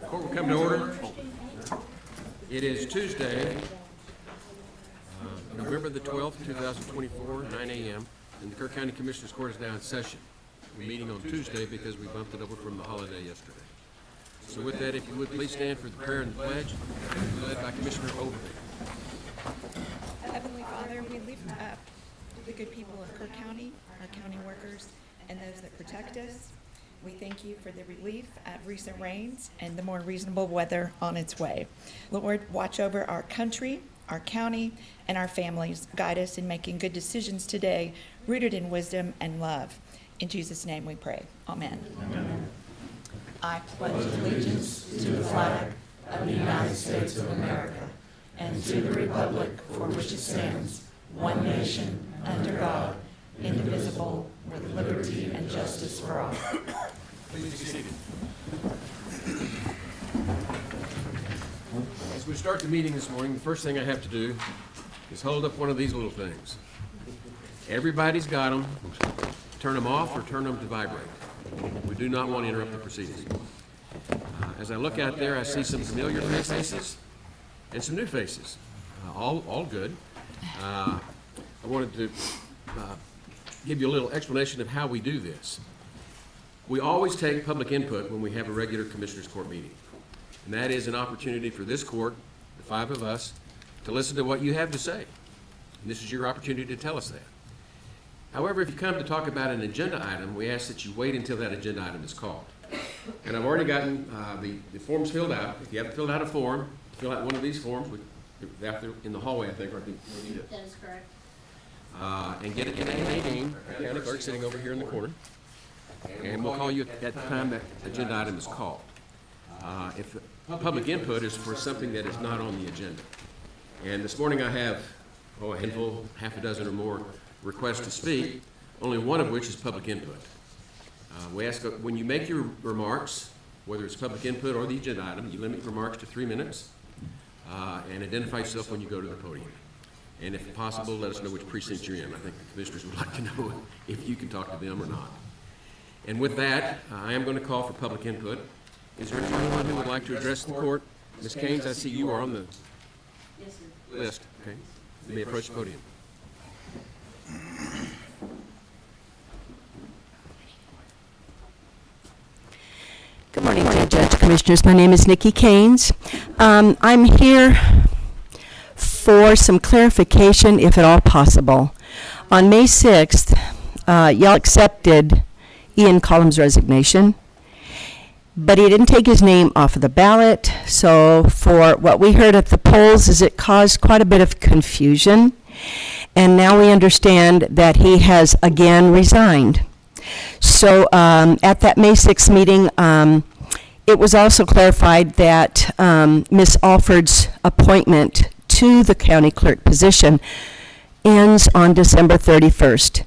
Court will come to order. It is Tuesday, November the 12th, 2024, 9 a.m., and the Kerr County Commissioners Court is now in session. We're meeting on Tuesday because we bumped it over from the holiday yesterday. So with that, if you would please stand for the prayer and the pledge, led by Commissioner Overby. Heavenly Father, we lift up the good people of Kerr County, our county workers, and those that protect us. We thank you for the relief of recent rains and the more reasonable weather on its way. Lord, watch over our country, our county, and our families. Guide us in making good decisions today, rooted in wisdom and love. In Jesus' name we pray. Amen. Amen. I pledge allegiance to the flag of the United States of America and to the republic for which it stands, one nation, under God, indivisible, with liberty and justice for all. Please be seated. As we start the meeting this morning, the first thing I have to do is hold up one of these little things. Everybody's got them. Turn them off or turn them to vibrate. We do not want to interrupt the proceedings. As I look out there, I see some familiar faces and some new faces. All good. I wanted to give you a little explanation of how we do this. We always take public input when we have a regular Commissioners Court meeting. And that is an opportunity for this court, the five of us, to listen to what you have to say. And this is your opportunity to tell us that. However, if you come to talk about an agenda item, we ask that you wait until that agenda item is called. And I've already gotten the forms filled out. If you haven't filled out a form, fill out one of these forms. They're out there in the hallway, I think, or I think we need it. That is correct. And get it in Nadine, our county clerk, sitting over here in the corner. And we'll call you at the time that agenda item is called. If public input is for something that is not on the agenda. And this morning I have a handful, half a dozen or more requests to speak, only one of which is public input. We ask when you make your remarks, whether it's public input or the agenda item, you limit remarks to 3 minutes and identify yourself when you go to the podium. And if possible, let us know which precinct you're in. I think the commissioners would like to know if you can talk to them or not. And with that, I am going to call for public input. Is there anyone who would like to address the court? Ms. Keynes, I see you are on the list. Okay. You may approach the podium. Good morning, Judge, Commissioners. My name is Nikki Keynes. I'm here for some clarification, if at all possible. On May 6th, y'all accepted Ian Collins' resignation, but he didn't take his name off of the ballot. So for what we heard at the polls is it caused quite a bit of confusion. And now we understand that he has again resigned. So at that May 6th meeting, it was also clarified that Ms. Alford's appointment to the county clerk position ends on December 31st.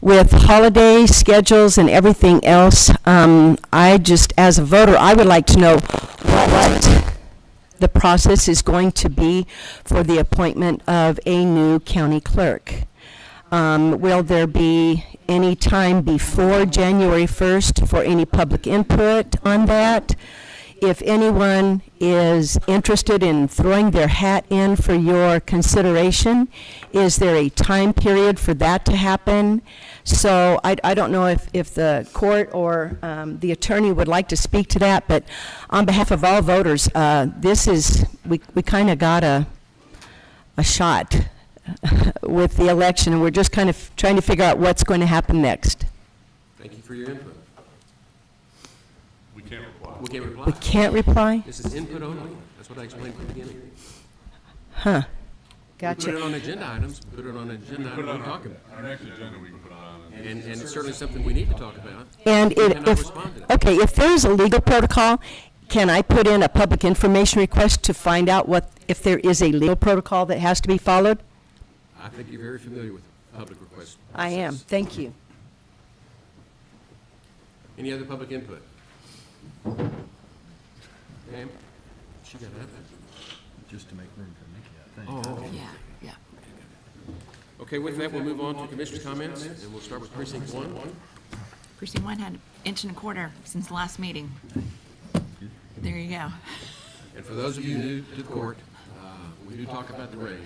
With holiday schedules and everything else, I just, as a voter, I would like to know what the process is going to be for the appointment of a new county clerk. Will there be any time before January 1st for any public input on that? If anyone is interested in throwing their hat in for your consideration, is there a time period for that to happen? So I don't know if the court or the attorney would like to speak to that, but on behalf of all voters, we kind of got a shot with the election, and we're just kind of trying to figure out what's going to happen next. Thank you for your input. We can't reply. We can't reply. We can't reply? This is input only. That's what I explained from the beginning. Huh. We put it Gotcha. on agenda items. Put it on agenda Put items it we on talk about. our next agenda, we can put it on. And it's certainly something we need to talk about. And We cannot if, respond to that. okay, if there's a legal protocol, can I put in a public information request to find out if there is a legal protocol that has to be followed? I think you're very familiar with public request. I am. process. Thank you. Any other public input? Ma'am? She got that. Just to make room for Nikki, I think. Oh, okay. Yeah. Okay, with that, we'll move on to commissioners' comments, and we'll start with precinct 1. Precinct 1 had an inch and a quarter since the last meeting. There you go. And for those of you new to the court, we do talk about the rain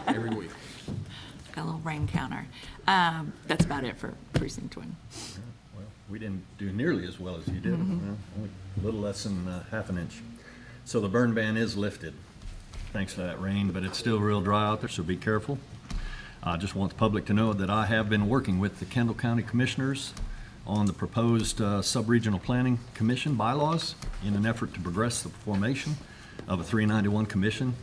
every week. Got a little rain counter. That's about it for precinct 1. Well, we didn't do nearly as well as you did. Well, only a little less than half an inch. So the burn ban is lifted, thanks to that rain, but it's still real dry out there, so be careful. I just want the public to know that I have been working with the Kendall County Commissioners on the proposed Sub-Regional Planning Commission bylaws in an effort to progress the formation of a 391 commission.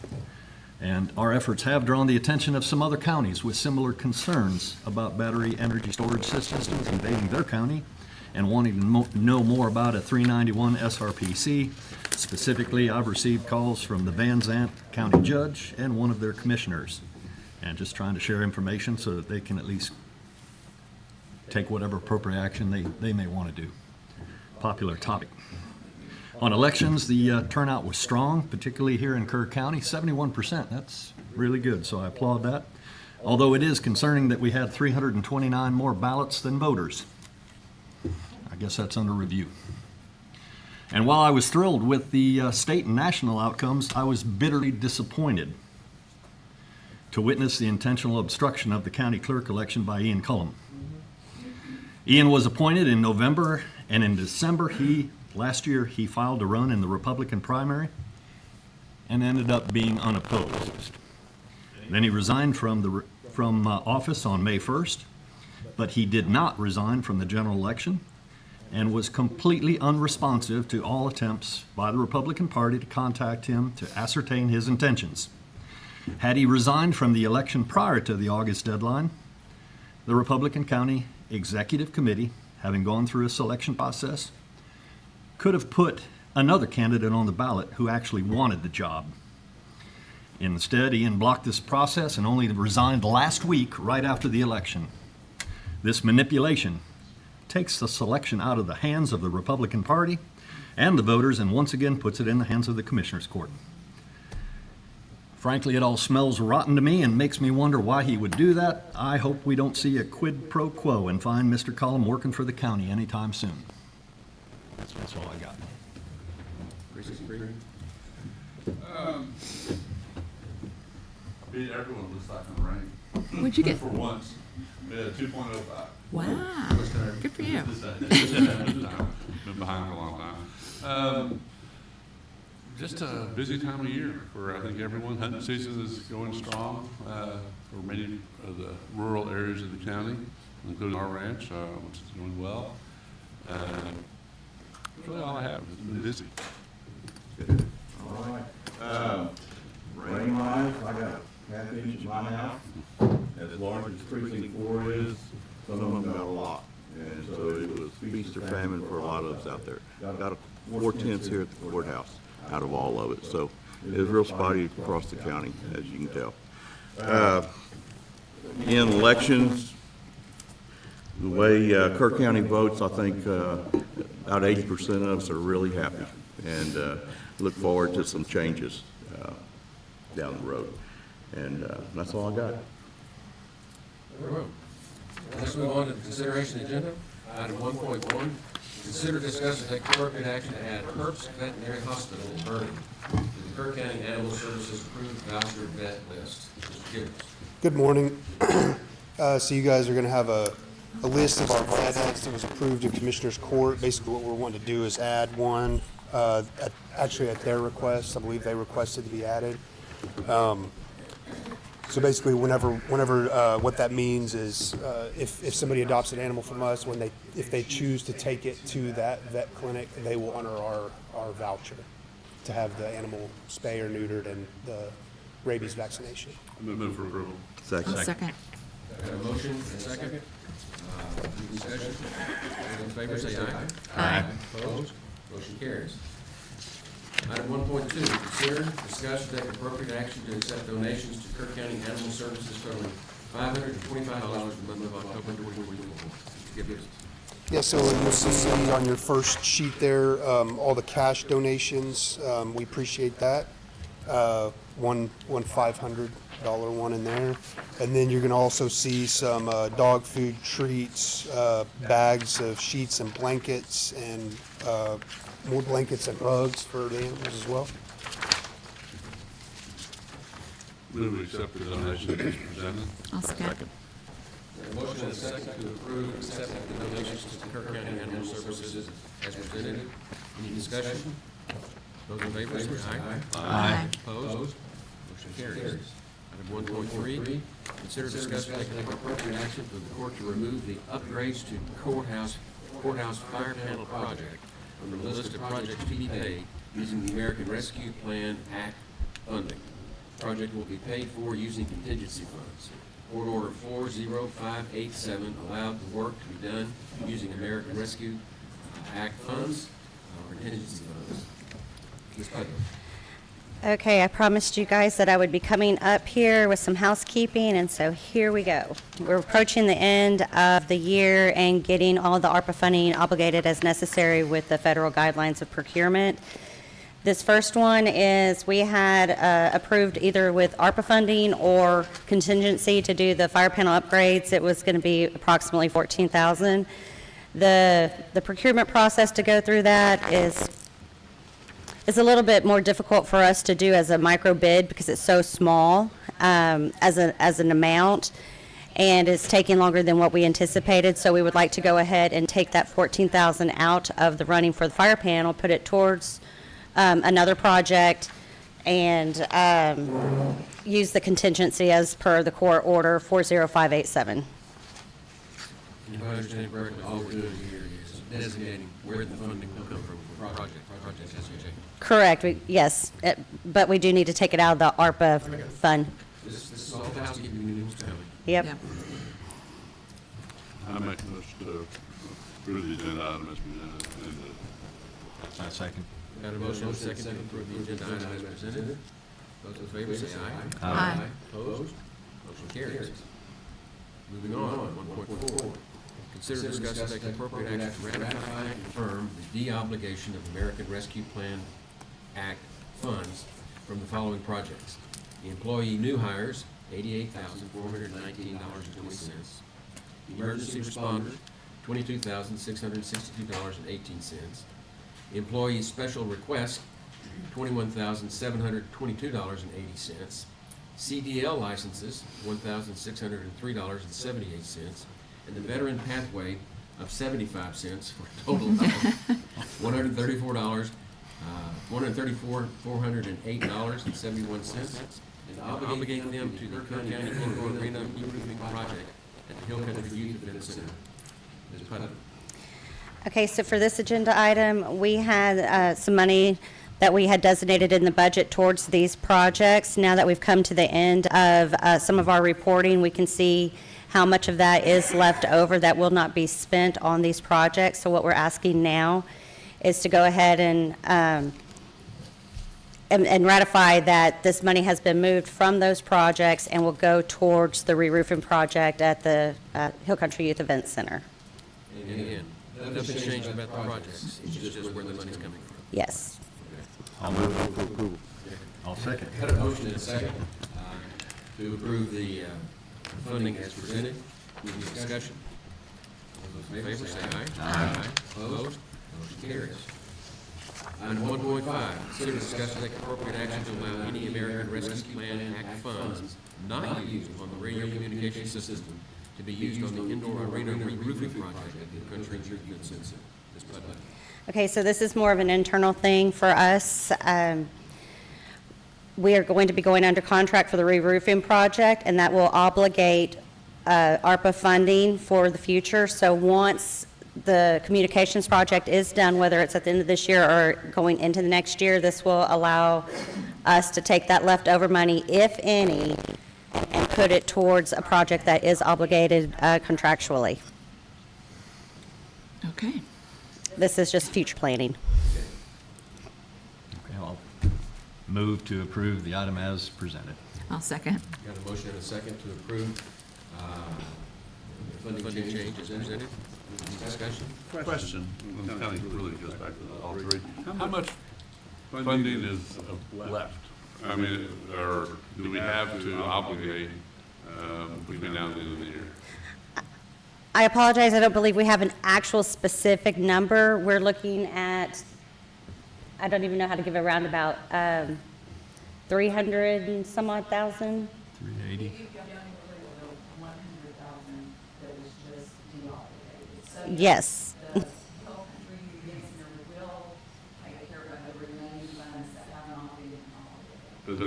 And our efforts have drawn the attention of some other counties with similar concerns about battery energy storage systems invading their county and wanting to know more about a 391 SRPC. Specifically, I've received calls from the Van Zant County Judge and one of their commissioners, and just trying to share information so that they can at least take whatever appropriate action they may want to do. Popular topic. On elections, the turnout was strong, particularly here in Kerr County, 71%. That's really good, so I applaud that. Although it is concerning that we had 329 more ballots than voters. I guess that's under review. And while I was thrilled with the state and national outcomes, I was bitterly disappointed to witness the intentional obstruction of the county clerk election by Ian Cullum. Ian was appointed in November, and in December, last year, he filed to run in the Republican primary and ended up being unopposed. Then he resigned from office on May 1st, but he did not resign from the general election and was completely unresponsive to all attempts by the Republican Party to contact him to ascertain his intentions. Had he resigned from the election prior to the August deadline, the Republican County Executive Committee, having gone through a selection process, could have put another candidate on the ballot who actually wanted the job. Instead, Ian blocked this process and only resigned last week, right after the election. This manipulation takes the selection out of the hands of the Republican Party and the voters and once again puts it in the hands of the Commissioners Court. Frankly, it all smells rotten to me and makes me wonder why he would do that. I hope we don't see a quid pro quo and find Mr. Cullum working for the county anytime soon. That's all I got. Beat everyone this time in the rain. What'd you get? For once. We had 2.05. Wow. Good for you. Been behind for a long time. Just a busy time of year for, I think, everyone. Hunting season is going strong for many of the rural areas of the county, including our ranch, which is going well. That's really all I have. It's been busy. All right. Rain wise, I got half inch in my house. As large as precinct 4 is, some of them got a lot. And so it was feast or famine for a lot of us out there. Got 4 tenths here at the courthouse out of all of it. So it was real spotty across the county, as you can tell. In elections, the way Kerr County votes, I think about 80% of us are really happy and look forward to some changes down the road. And that's all I got. Very well. Let's move on to the consideration agenda. Item 1.1, consider, discuss, and take appropriate action to add Herbst Veterinary Hospital in Vernon to the Kerr County Animal Services Approved Voucher Vet List. Mr. Gibbons. Good morning. So you guys are going to have a list of our vets that was approved in Commissioner's Court. Basically, what we're wanting to do is add one, actually at their request. I believe they requested to be added. So basically, whenever what that means is if somebody adopts an animal from us, if they choose to take it to that vet clinic, they will honor our voucher to have the animal spay or neutered and the rabies vaccination. Move for approval. Second. Second. Got a motion and a second. Any discussion? All in favor, say aye. Aye. Opposed? Motion carries. Item 1.2, consider, discuss, and take appropriate action to accept donations to Kerr County Animal Services totaling $525 from the month of October 2024. Mr. Gibbons. Yeah, so you'll see on your first sheet there, all the cash donations. We appreciate that. One $500 one in there. And then you're gonna also see some dog food treats, bags of sheets and blankets, and more blankets and rugs for the animals as well. Move we accept the donation as presented. I'll second. Motion and a second to approve accepting the donations to Kerr County Animal Services as presented. Any discussion? Those in favor say aye. Aye. Opposed? Motion carries. Item 1.3, consider discuss and take appropriate action for the court to remove the upgrades to courthouse fire panel project from the list of projects to be paid using the American Rescue Plan Act funding. The project will be paid for using contingency funds. Court Order 40587 allowed the work to be done using American Rescue Act funds or contingency funds. Ms. Putnam. Okay, I promised you guys that I would be coming up here with some housekeeping, and so here we go. We're approaching the end of the year and getting all the ARPA funding obligated as necessary with the federal guidelines of procurement. This first one is we had approved either with ARPA funding or contingency to do the fire panel upgrades. It was going to be approximately $14,000. The procurement process to go through that is a little bit more difficult for us to do as a micro bid because it's so small as an amount, and it's taking longer than what we anticipated. So we would like to go ahead and take that $14,000 out of the running for the fire panel, put it towards another project, and use the contingency as per the court order 40587. If I understand it correctly, all we're doing here is designating where the funding will come from for projects as you check. Correct, yes, but we do need to take it out of the ARPA fund. This is all the housekeeping news coming. Yep. I make a motion to approve the agenda item as presented. I second. Got a motion and a second to approve the agenda item as presented. Those in favor say aye. Aye. Opposed? Motion carries. Moving on, 1.4. Consider discuss and take appropriate action to ratify and confirm the de-obligation of American Rescue Plan Act funds from the following projects. The employee new hires, $88,419.20. Emergency responder, $22,662.18. Employee special request, $21,722.80. CDL licenses, $1,603.78. And the veteran pathway of 75 cents for a total of $134,408.71, and obligate them to the Kerr County Indoor Arena Roofing Project at the Hill Country Youth Event Center. Ms. Putnam. Okay, so for this agenda item, we had some money that we had designated in the budget towards these projects. Now that we've come to the end of some of our reporting, we can see how much of that is left over that will not be spent on these projects. So what we're asking now is to go ahead and ratify that this money has been moved from those projects and will go towards the re-roofing project at the Hill Country Youth Event Center. And again, nothing changed about the projects, it's just where the money's coming from. Yes. I'll move for approval. I'll second. Had a motion and a second to approve the funding as presented. Any discussion? All those in favor say aye. Aye. Opposed? Motion carries. Item 1.5, consider discuss and take appropriate action to allow any American Rescue Plan Act funds not used on the radio communication system to be used on the indoor arena re-roofing project at the Country Youth Event Center. Ms. Putnam. Okay, so this is more of an internal thing for us. We are going to be going under contract for the re-roofing project, and that will obligate ARPA funding for the future. So once the communications project is done, whether it's at the end of this year or going into the next year, this will allow us to take that leftover money, if any, and put it towards a project that is obligated contractually. Okay. This is just future planning. Okay, I'll move to approve the item as presented. I'll second. Got a motion and a second to approve the funding change as presented. Any discussion? Question, kind of really goes back to all three. How much funding is left? I mean, or do we have to obligate between now and the end of the year? I apologize, I don't believe we have an actual specific number. We're looking at I don't even know how to give a roundabout, 300 and some odd thousand. 380. Yes. So we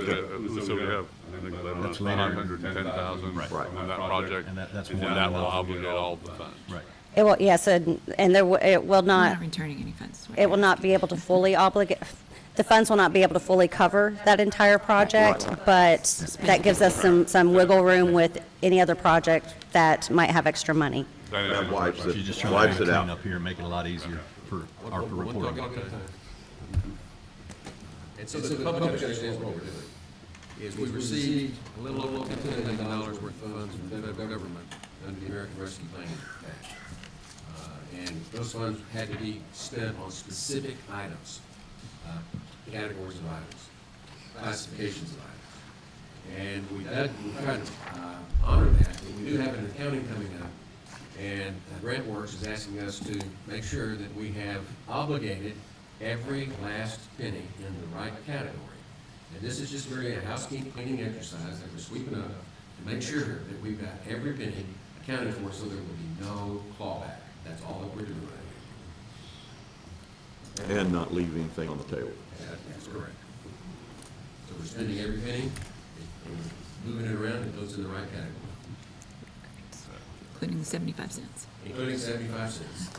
have, I think, That's later. 510,000 Right. on that project. And that's And one that will more. obligate all the funds. Right. It will, yes, and there, it will We're not, not returning any funds. it will not be able to fully obligate, the funds will not be able to fully cover that entire project, but that gives us some wiggle room with any other project that might have extra money. That wipes She's just it, trying wipes to it clean out. up here and make it a lot easier for ARPA One reporting. token at a time. And so the public understands what we're doing, is we received a little over $10 million worth of funds from the federal government under the American Rescue Plan Act. And those funds had to be spent on specific items, categories of items, classifications of items. And we tried to honor that, but we do have an accounting coming up, and GrantWorks is asking us to make sure that we have obligated every last penny in the right category. And this is just really a housekeeping cleaning exercise that we're sweeping up to make sure that we've got every penny accounted for so there will be no clawback. That's all that we're doing right here. And not leave anything on the table. That's correct. So we're spending every penny, and moving it around, it goes in the right category, Including the 75 cents. including 75 cents.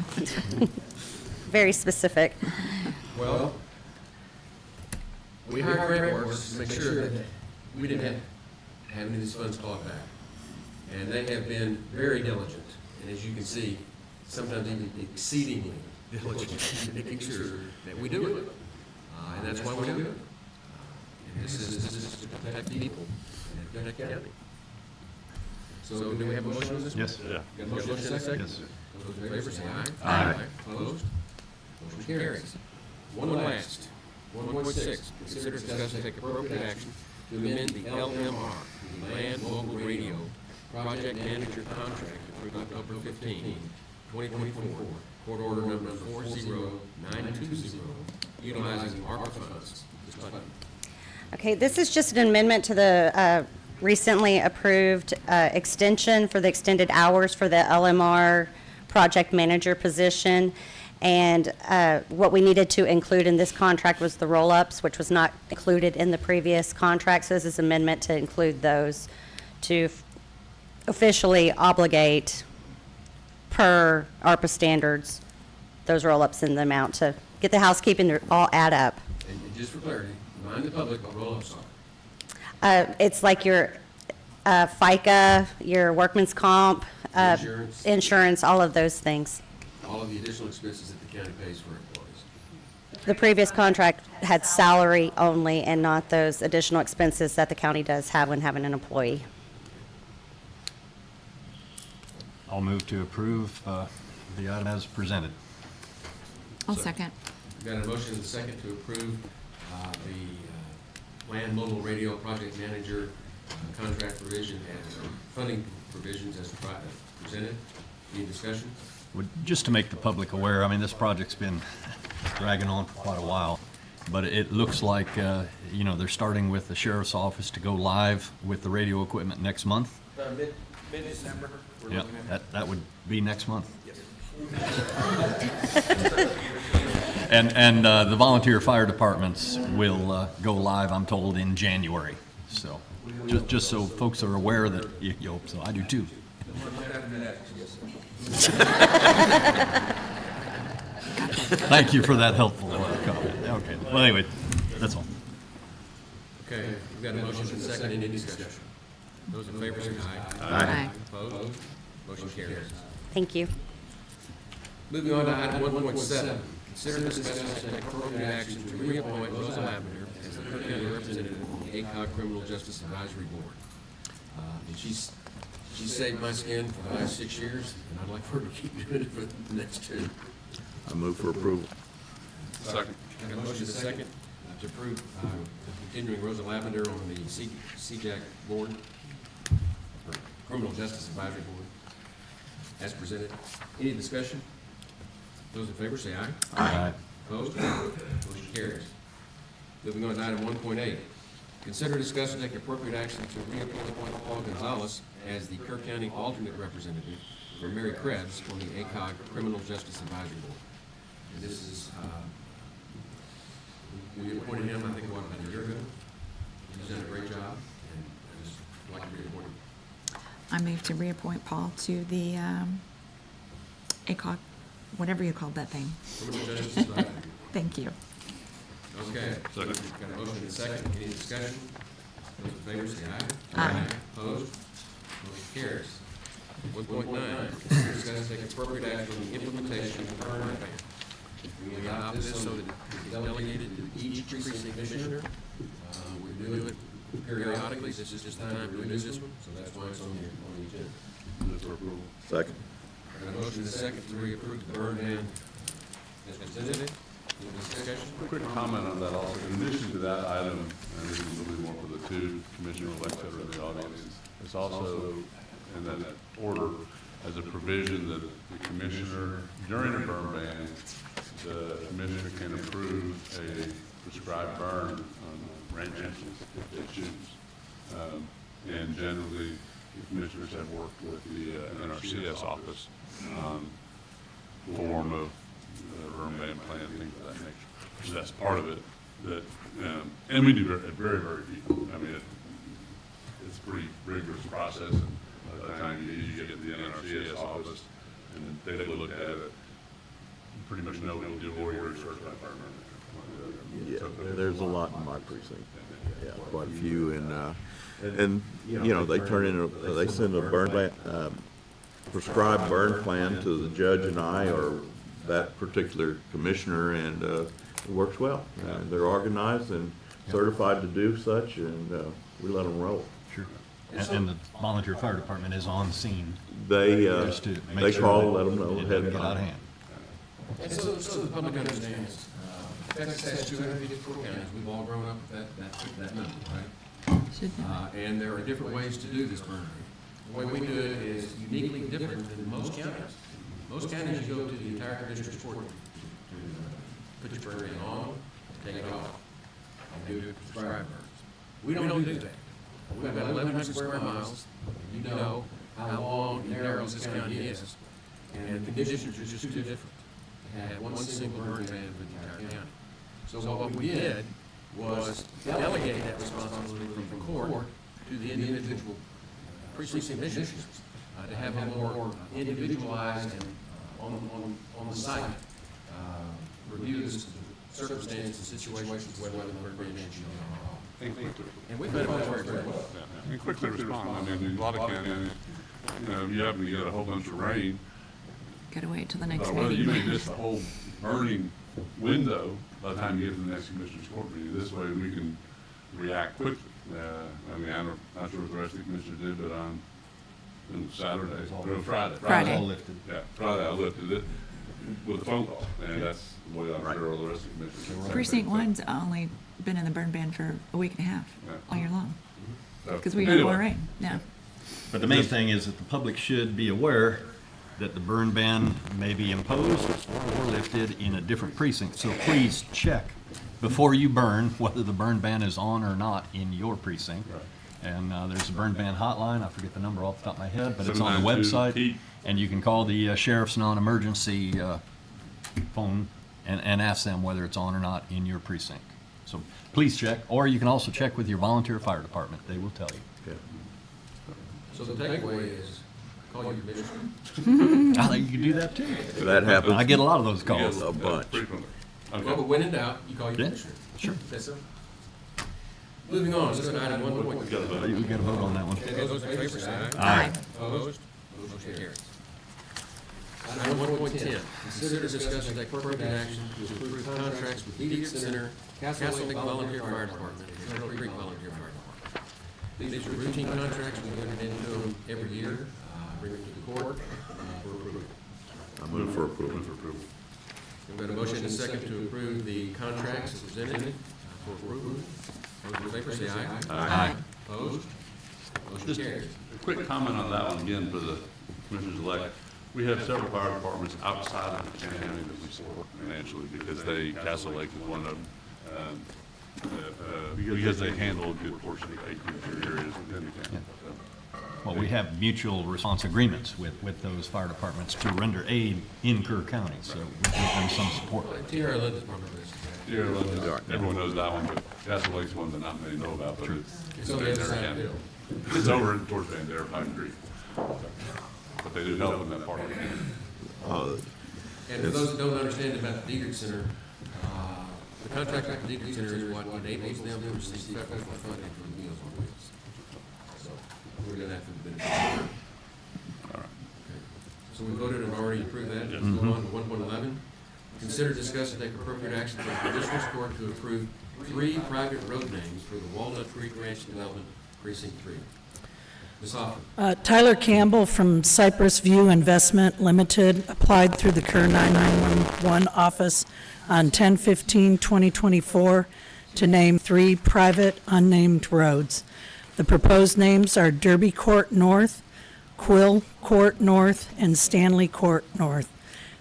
Very specific. Well, we hired GrantWorks to make sure that we didn't have any of these funds clawed back. And they have been very diligent, and as you can see, sometimes even exceedingly diligent in making sure that we do it. And that's why we do it. And this is to protect people and protect county. So do we have a motion on this? Yes. Got a motion and a second? Yes. Those in favor say aye. Aye. Opposed? Motion carries. One last, 1.6, consider, discuss, and take appropriate action to amend the LMR, the Land Mobile Radio Project Manager Contract approved October 15, 2024, court order number 40920, utilizing ARPA funds. Ms. Putnam. Okay, this is just an amendment to the recently approved extension for the extended hours for the LMR project manager position. And what we needed to include in this contract was the roll-ups, which was not included in the previous contract. So this is amendment to include those to officially obligate per ARPA standards, those roll-ups in the amount to get the housekeeping to all add up. And just for clarity, remind the public what roll-ups are. It's like your FICA, your workman's comp, Insurance. insurance, all of those things. All of the additional expenses that the county pays for employees. The previous contract had salary only and not those additional expenses that the county does have when having an employee. I'll move to approve the item as presented. I'll second. We've got a motion and a second to approve the Land Mobile Radio Project Manager contract provision and funding provisions as presented. Any discussion? Well, just to make the public aware, I mean, this project's been dragging on for quite a while, but it looks like, you know, they're starting with the sheriff's office to go live with the radio equipment next month. Mid-December. Yeah, that would be next month. And the volunteer fire departments will go live, I'm told, in January. So, just so folks are aware that, you hope so, I do too. Thank you for that helpful comment. Okay, well, anyway, that's all. Okay, we've got a motion and a second. Any discussion? Those in favor say aye. Aye. Opposed? Motion carries. Thank you. Moving on to item 1.7, consider discuss and take appropriate action to reappoint Rosa Lavender as the Kerr County representative on the ACOG Criminal Justice Advisory Board. And she's saved my skin for the last 6 years, and I'd like for her to keep doing it for the next 2. I move for approval. Second. Got a motion and a second to approve continuing Rosa Lavender on the CJAC board, or Criminal Justice Advisory Board, as presented. Any discussion? Those in favor say aye. Aye. Opposed? Motion carries. Moving on to item 1.8. Consider, discuss, and take appropriate action to reappoint Paul Gonzalez as the Kerr County alternate representative for Mary Krebs on the ACOG Criminal Justice Advisory Board. And this is, we appointed him, I think, about a year ago. He's done a great job, and I just like to reappoint him. I move to reappoint Paul to the ACOG, whatever you called that thing. Criminal Justice Advisory Board. Thank you. Okay. Second. Got a motion and a second. Any discussion? Those in favor say aye. Aye. Opposed? Motion carries. 1.9, consider, discuss, and take appropriate action on the implementation of the burn ban. We adopt this so that it is delegated to each precinct commissioner. We do it periodically. This is just the time to do this one, so that's why it's on the agenda. Move for approval. Second. Got a motion and a second to reapprove the burn ban as presented. Any discussion? Quick comment on that also. In addition to that item, and this is a little bit more for the two commissioner-elects that are in the audience, it's also in that order as a provision that the commissioner, during a burn ban, the commissioner can approve a prescribed burn on ranches if they choose. And generally, the commissioners have worked with the NRCS office on form of burn ban plan, things of that nature. So that's part of it. That and we do it very, very deep. I mean, it's a pretty rigorous process. And by the time you get to the NRCS office and they look at it, you pretty much know what you'll do or you're certified burn. Yeah, there's a lot in my precinct. Yeah, quite a few, and you know, they turn in, they send a burn plan, prescribed burn plan to the judge and I, or that particular commissioner, and it works well. They're organized and certified to do such, and we let them roll. Sure. And the volunteer fire department is on scene. They Just to make they sure call, that let them know it ahead doesn't of get out of time. hand. And so the public understands, Texas has 254 counties, we've all grown up with that number, right? Should know. And there are different ways to do this burn ban. The way we do it is uniquely different than most counties. Most counties, you go to the entire district court to put your burn ban on, take it off, and do prescribed burns. We don't do that. We've got 1,100 square miles, you know how long and narrow this county is, and the conditions are just too different to have one single burn ban for the entire county. So what we did was delegate that responsibility from the court to the individual precinct commissioners to have a more individualized and on the site reviews of circumstances and situations whether the burn ban should be on. And we've done it very well. And quickly respond. I mean, in a lot of counties, you happen to get a whole bunch of rain. Gotta wait till the next Well, you may meeting. miss the whole burning window by the time you get to the next commissioner's court meeting. This way we can react quickly. I mean, I'm not sure what the rest of the commissioners did, but on Saturday, or Friday. Friday. All lifted. Yeah, Friday I lifted it with a phone call, and that's the way I'm sure all the rest of the commissioners. Precinct one's only been in the burn ban for a week and a half, Yeah. all year long, So, because we had anyway, more rain, yeah. But the main thing is that the public should be aware that the burn ban may be imposed or lifted in a different precinct. So please check before you burn whether the burn ban is on or not in your precinct. And there's a burn ban hotline, I forget the number off the top of my head, but it's on the 792 website. Pete. And you can call the sheriff's non-emergency phone and ask them whether it's on or not in your precinct. So please check, or you can also check with your volunteer fire department, they will tell you. Yeah. So the takeaway is, call your commissioner. I think you can do that too. That happens. I get a lot of those calls. A bunch. Frequently. Well, but Okay. when in doubt, you call your Yeah, commissioner. sure. That's it. Moving on, this is item 1.1. You got to vote on that one. Okay, those in favor say aye. Aye. Opposed? Motion carries. Item 1.10, consider, discuss, and take appropriate action to approve contracts with Lead Center, Castle Lake Volunteer Fire Department, and Turtle Creek Volunteer Fire Department. These are routine contracts, we enter into them every year, bring them to the court for approval. I move for approval. We've got a motion and a second to approve the contracts as presented for approval. Those in favor say aye. Aye. Opposed? Motion Just carries. a quick comment on that one again for the commissioners elect. We have several fire departments outside of the county that we support financially because Castle Lake is one of them. Because they handle a good portion of the acreage areas within the county. So, Well, we have mutual response agreements with those fire departments to render aid in Kerr County, so we give them some support. Tierra Linda is one of those. yeah, well, everyone knows that one, but Castle Lake's one that not many know about, but It's on the other side of the hill. It's over towards Bandera Pine Creek. But they do help in that part of the county. And for those that don't understand about the Diedrich Center, the contract with the Diedrich Center is what enables them to receive federal funding for the Meals on Wheels. So we're doing that for the benefit. All right. So we voted and already approved that. Let's go on to 1.11. Consider, discuss, and take appropriate action for the Commissioners Court to approve 3 private road names for the Walnut Creek Ranch Development Precinct 3. Ms. Hoffman. Tyler Campbell from Cypress View Investment Limited applied through the Kerr 9911 office on 10/15/2024 to name 3 private unnamed roads. The proposed names are Derby Court North, Quill Court North, and Stanley Court North.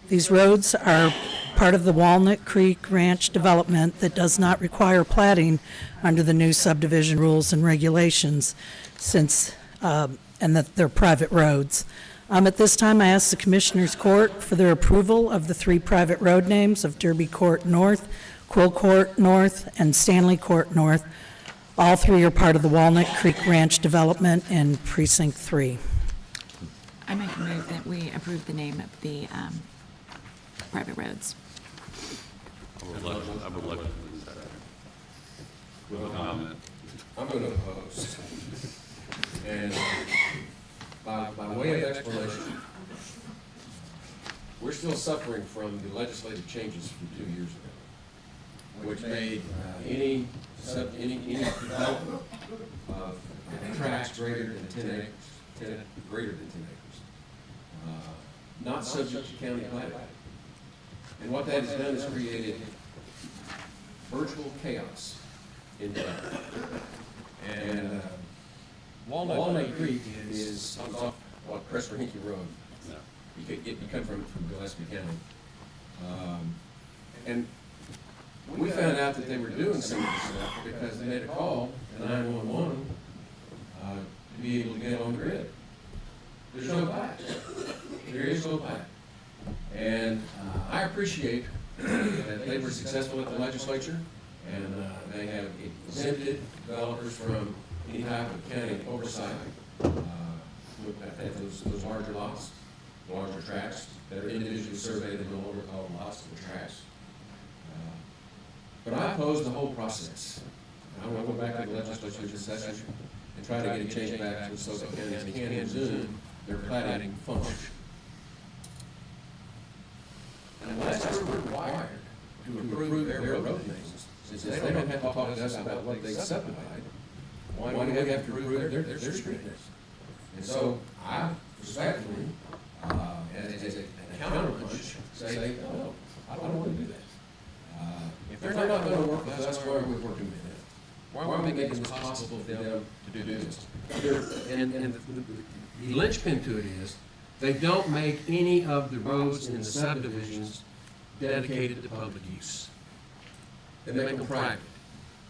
These roads are part of the Walnut Creek Ranch development that does not require platting under the new subdivision rules and regulations, and that they're private roads. At this time, I ask the Commissioners Court for their approval of the 3 private road names of Derby Court North, Quill Court North, and Stanley Court North. All 3 are part of the Walnut Creek Ranch development in Precinct 3. I make a move that we approve the name of the private roads. I would like to. With a comment. I'm going to oppose. And by way of explanation, we're still suffering from the legislative changes from 2 years ago, which made any development of tracts greater than 10 acres, greater than 10 acres, not subject to county planning. And what that has done is created virtual chaos in development. And Walnut Creek is off Crest Hinkey Road. You come from Gillespie County. And we found out that they were doing some of this stuff because they made a call to 911 to be able to get on the grid. There's no back. There is no back. And I appreciate that they were successful at the legislature, and they have exempted developers from any type of county oversight. At those larger lots, larger tracts that are individually surveyed and no longer called lots or tracts. But I oppose the whole process. I want to go back to the legislature this session and try to get it changed back so that counties can resume their platting function. Unless we're required to approve their road names, since they don't have to talk to us about what they subdivide, why do we have to approve their street names? And so I respectfully, as a counterpunch, say, no, I don't want to do that. If they're not going to work with us, why are we working with them? Why are we making this possible for them to do this? And the linchpin to it is, they don't make any of the roads in the subdivisions dedicated to public use. They make them private.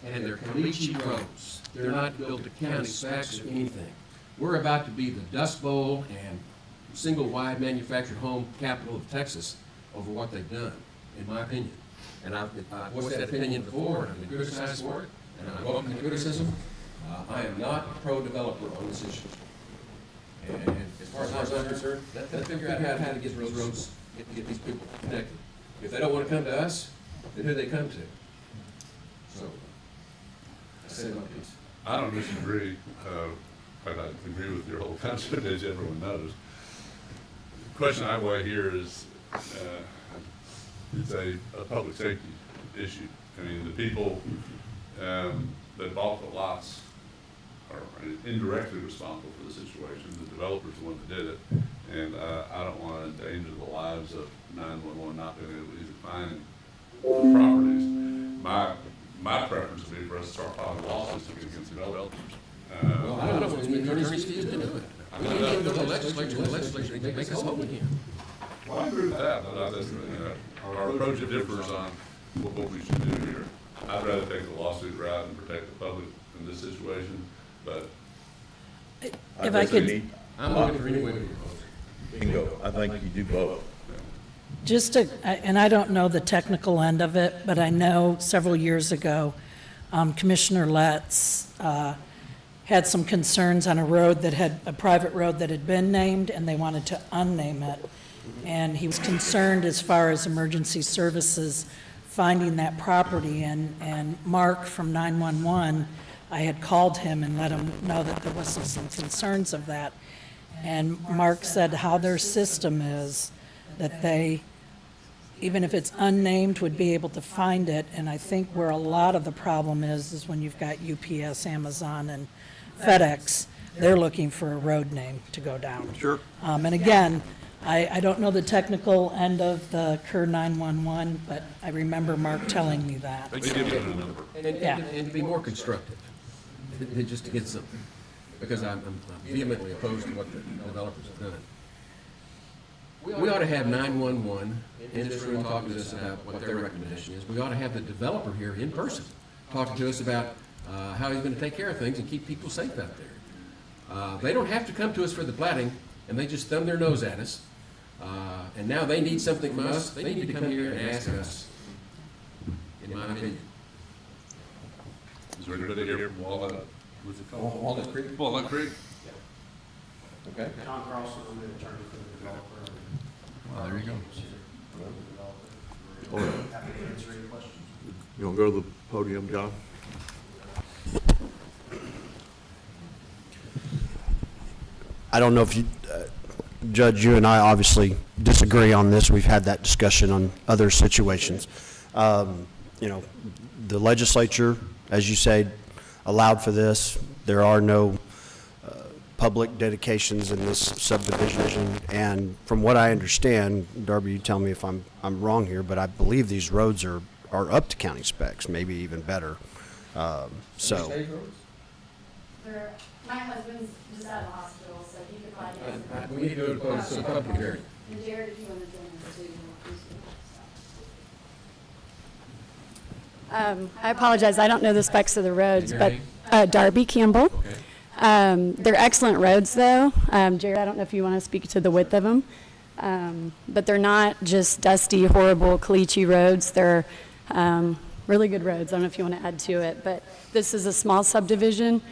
And they're caliche roads. They're not built to county specs or anything. We're about to be the Dust Bowl and single-wide manufactured home capital of Texas over what they've done, in my opinion. And I've voiced that opinion before, and I've been criticized for it, and I welcome the criticism. I am not a pro-developer on this issue. And as far as I'm concerned, let's figure out how to get those roads, get these people connected. If they don't want to come to us, then who do they come to? So, I said my piece. I don't disagree. But I agree with your whole concept, as everyone knows. The question I weigh here is, it's a public safety issue. I mean, the people that bought the lots are indirectly responsible for the situation. The developer's the one that did it, and I don't want to endanger the lives of 911 not being able to easily find the properties. My preference would be for us to start filing lawsuits against developers. Well, I don't know, the attorney's fees to do it. We need to go to the legislature and make us whole again. Well, I agree with that, but I just, our approach differs on what we should do here. I'd rather take the lawsuit route and protect the public in this situation, but If I could, I'm looking for any way to propose it. Bingo, I think you do both. just to, and I don't know the technical end of it, but I know several years ago, Commissioner Letts had some concerns on a road that had, a private road that had been named, and they wanted to unname it. And he was concerned as far as emergency services finding that property, and Mark from 911, I had called him and let him know that there was some concerns of that. And Mark said how their system is, that they, even if it's unnamed, would be able to find it. And I think where a lot of the problem is when you've got UPS, Amazon, and FedEx, they're looking for a road name to go down. Sure. And again, I don't know the technical end of the Kerr 911, but I remember Mark telling me that. they give you a number. And to be more constructive, just to get something, because I'm vehemently opposed to what the developers have done. We ought to have 911 in this room talking to us about what their recommendation is. We ought to have the developer here in person talking to us about how he's going to take care of things and keep people safe out there. They don't have to come to us for the platting, and they just thumb their nose at us. And now they need something from us. They need to come here and ask us, in my opinion. Is there anybody here from Walnut, what's it called? Walnut Creek? Walnut Creek? Okay. Tom Carlson, I'm the attorney for the developer. Well, there you go. Happy to answer any questions. You want to go to the podium, John? I don't know if you, Judge, you and I obviously disagree on this. We've had that discussion on other situations. You know, the legislature, as you say, allowed for this. There are no public dedications in this subdivision, and from what I understand, Darby, you tell me if I'm wrong here, but I believe these roads are up to county specs, maybe even better. So. My husband's just out of the hospital, so he could probably. We need to go to some public hearing. And Jared, if you want to join us too. I apologize, I don't know the specs of the roads, but Darby Campbell. They're excellent roads, though. Jared, I don't know if you want to speak to the width of them, but they're not just dusty, horrible, caliche roads. They're really good roads. I don't know if you want to add to it, but this is a small subdivision.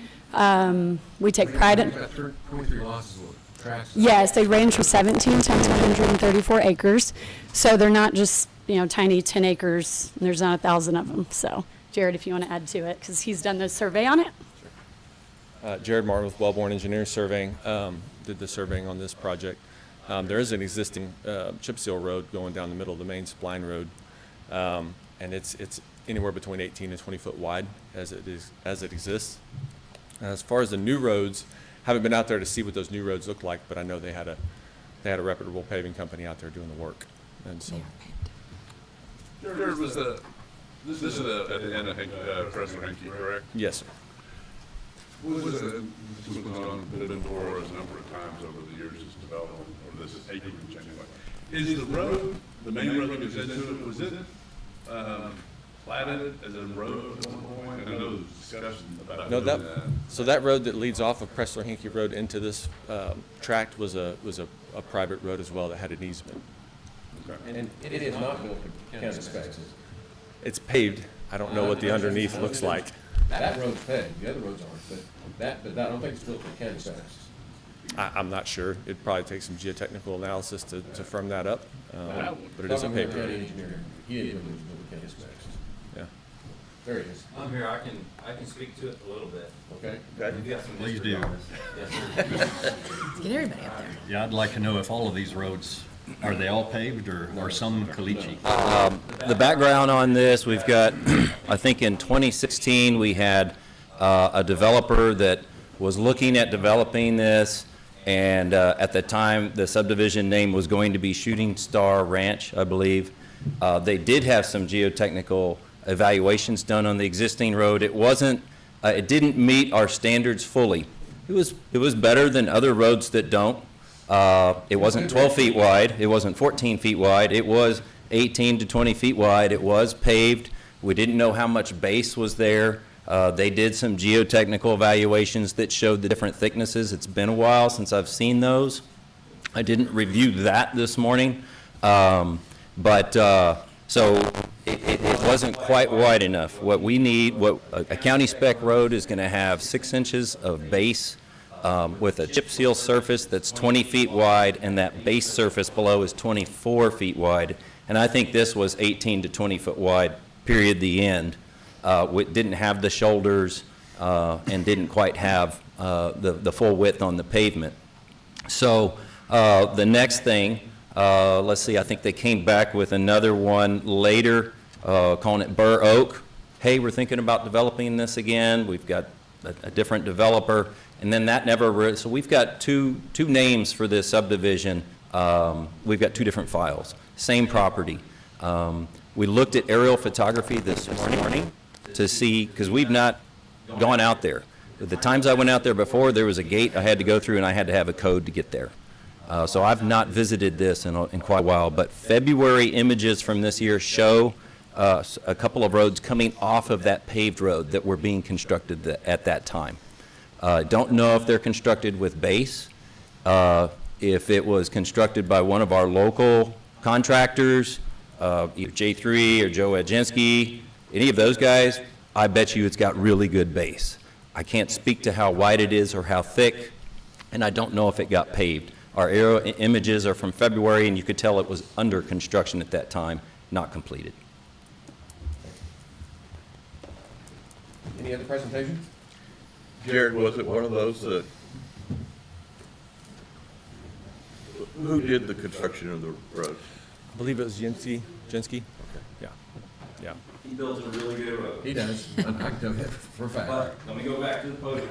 We take pride in. 23 lots is what tracks. Yes, they range from 17 to 134 acres. So they're not just, tiny 10 acres. There's not 1,000 of them. So, Jared, if you want to add to it, because he's done the survey on it. Jared Martin with Wellborn Engineering Surveying did the surveying on this project. There is an existing chip seal road going down the middle of the main spline road, and it's anywhere between 18 and 20 foot wide as it exists. As far as the new roads, haven't been out there to see what those new roads look like, but I know they had a reputable paving company out there doing the work, and so. Jared, this is at the end of Professor Henke, correct? Yes, sir. What was it, this was on, been for us a number of times over the years, this development, or this acreage anyway. Is the road, the main road that goes into it, was it platted as a road at one point? I know there's discussion about No, doing that. so that road that leads off of Pressler Hinkey Road into this tract was a private road as well that had an easement. And it is not built to county specs. It's paved. I don't know what the underneath looks like. That road's paved, the other roads aren't, but I don't think it's built to county specs. I'm not sure. It'd probably take some geotechnical analysis to firm that up, but it is a paved County road. engineer, he didn't believe it was built to county specs. Yeah. There he is. I'm here, I can speak to it a little bit. Okay. We've got some Please history do. on this. Yes, sir. Let's get everybody up there. Yeah, I'd like to know if all of these roads, are they all paved or are some caliche? The background on this, we've got, I think in 2016, we had a developer that was looking at developing this, and at the time, the subdivision name was going to be Shooting Star Ranch, I believe. They did have some geotechnical evaluations done on the existing road. It wasn't, it didn't meet our standards fully. It was better than other roads that don't. It wasn't 12 feet wide, it wasn't 14 feet wide, it was 18 to 20 feet wide, it was paved. We didn't know how much base was there. They did some geotechnical evaluations that showed the different thicknesses. It's been a while since I've seen those. I didn't review that this morning, so it wasn't quite wide enough. What we need, what a county spec road is going to have 6 inches of base with a chip seal surface that's 20 feet wide, and that base surface below is 24 feet wide. And I think this was 18 to 20 foot wide, period, the end. It didn't have the shoulders and didn't quite have the full width on the pavement. So the next thing, let's see, I think they came back with another one later, calling it Burr Oak. Hey, we're thinking about developing this again. We've got a different developer. And then that never, so we've got two names for this subdivision. We've got 2 different files, same property. We looked at aerial photography this morning to see, because we've not gone out there. The times I went out there before, there was a gate I had to go through, and I had to have a code to get there. So I've not visited this in quite a while, but February images from this year show a couple of roads coming off of that paved road that were being constructed at that time. Don't know if they're constructed with base, if it was constructed by one of our local contractors, either J3 or Joe Adjinsky, any of those guys. I bet you it's got really good base. I can't speak to how wide it is or how thick, and I don't know if it got paved. Our aerial images are from February, and you could tell it was under construction at that time, not completed. Any other presentations? Jared, was it one of those that, who did the construction of the road? I believe it was Jinsky. Okay. Yeah. He builds a really good road. He does. I can tell that for a fact. But let me go back to the podium.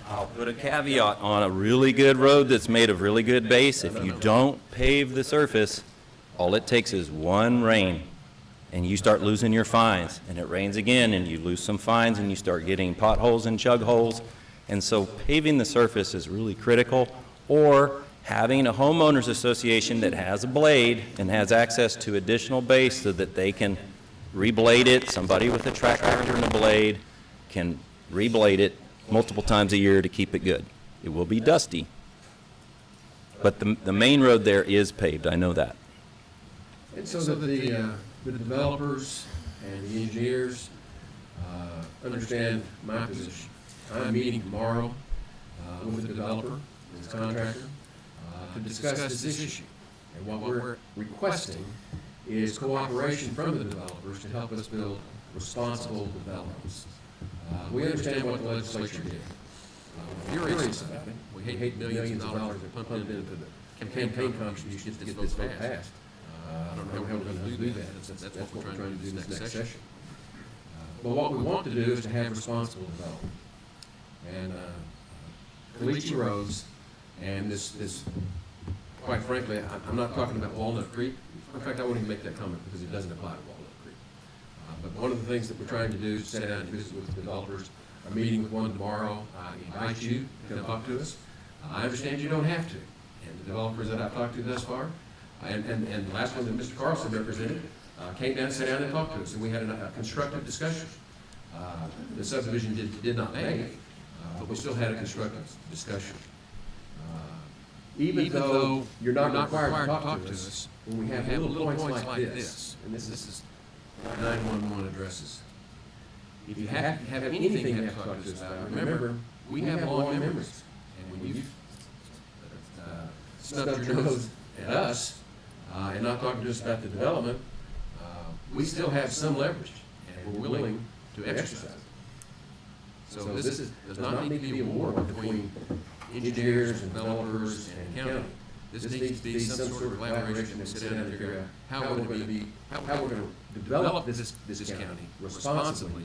I'll put a caveat on a really good road that's made of really good base. If you don't pave the surface, all it takes is one rain, and you start losing your fines. And it rains again, and you lose some fines, and you start getting potholes and chug holes. And so paving the surface is really critical, or having a homeowners association that has a blade and has access to additional base so that they can reblade it. Somebody with a tractor and a blade can reblade it multiple times a year to keep it good. It will be dusty, but the main road there is paved. I know that. And so that the developers and the engineers understand my position. I'm meeting tomorrow with the developer and his contractor to discuss this issue. And what we're requesting is cooperation from the developers to help us build responsible developments. We understand what the legislature did. We're furious about it. We hate millions of dollars that pumped into the campaign contributions to get this vote passed. I don't know how we're going to do that. That's what we're trying to do next session. But what we want to do is to have responsible development. And Caliche Roads and this, quite frankly, I'm not talking about Walnut Creek. In fact, I wouldn't even make that comment because it doesn't apply to Walnut Creek. But one of the things that we're trying to do is sit down and visit with the developers. I'm meeting with one tomorrow. I invite you to come talk to us. I understand you don't have to. And the developers that I've talked to thus far, and the last one that Mr. Carlson represented, came down, sat down and talked to us, and we had a constructive discussion. The subdivision did not make, but we still had a constructive discussion. Even though you're not required to talk to us, when we have little points like this, and this is 911 addresses. If you have anything you have to talk to us about, remember, we have long memories. And when you snub your nose at us and not talking to us about the development, we still have some leverage, and we're willing to exercise it. So this does not need to be a war between engineers and developers and county. This needs to be some sort of collaboration and sit down and figure out how we're going to develop this county responsibly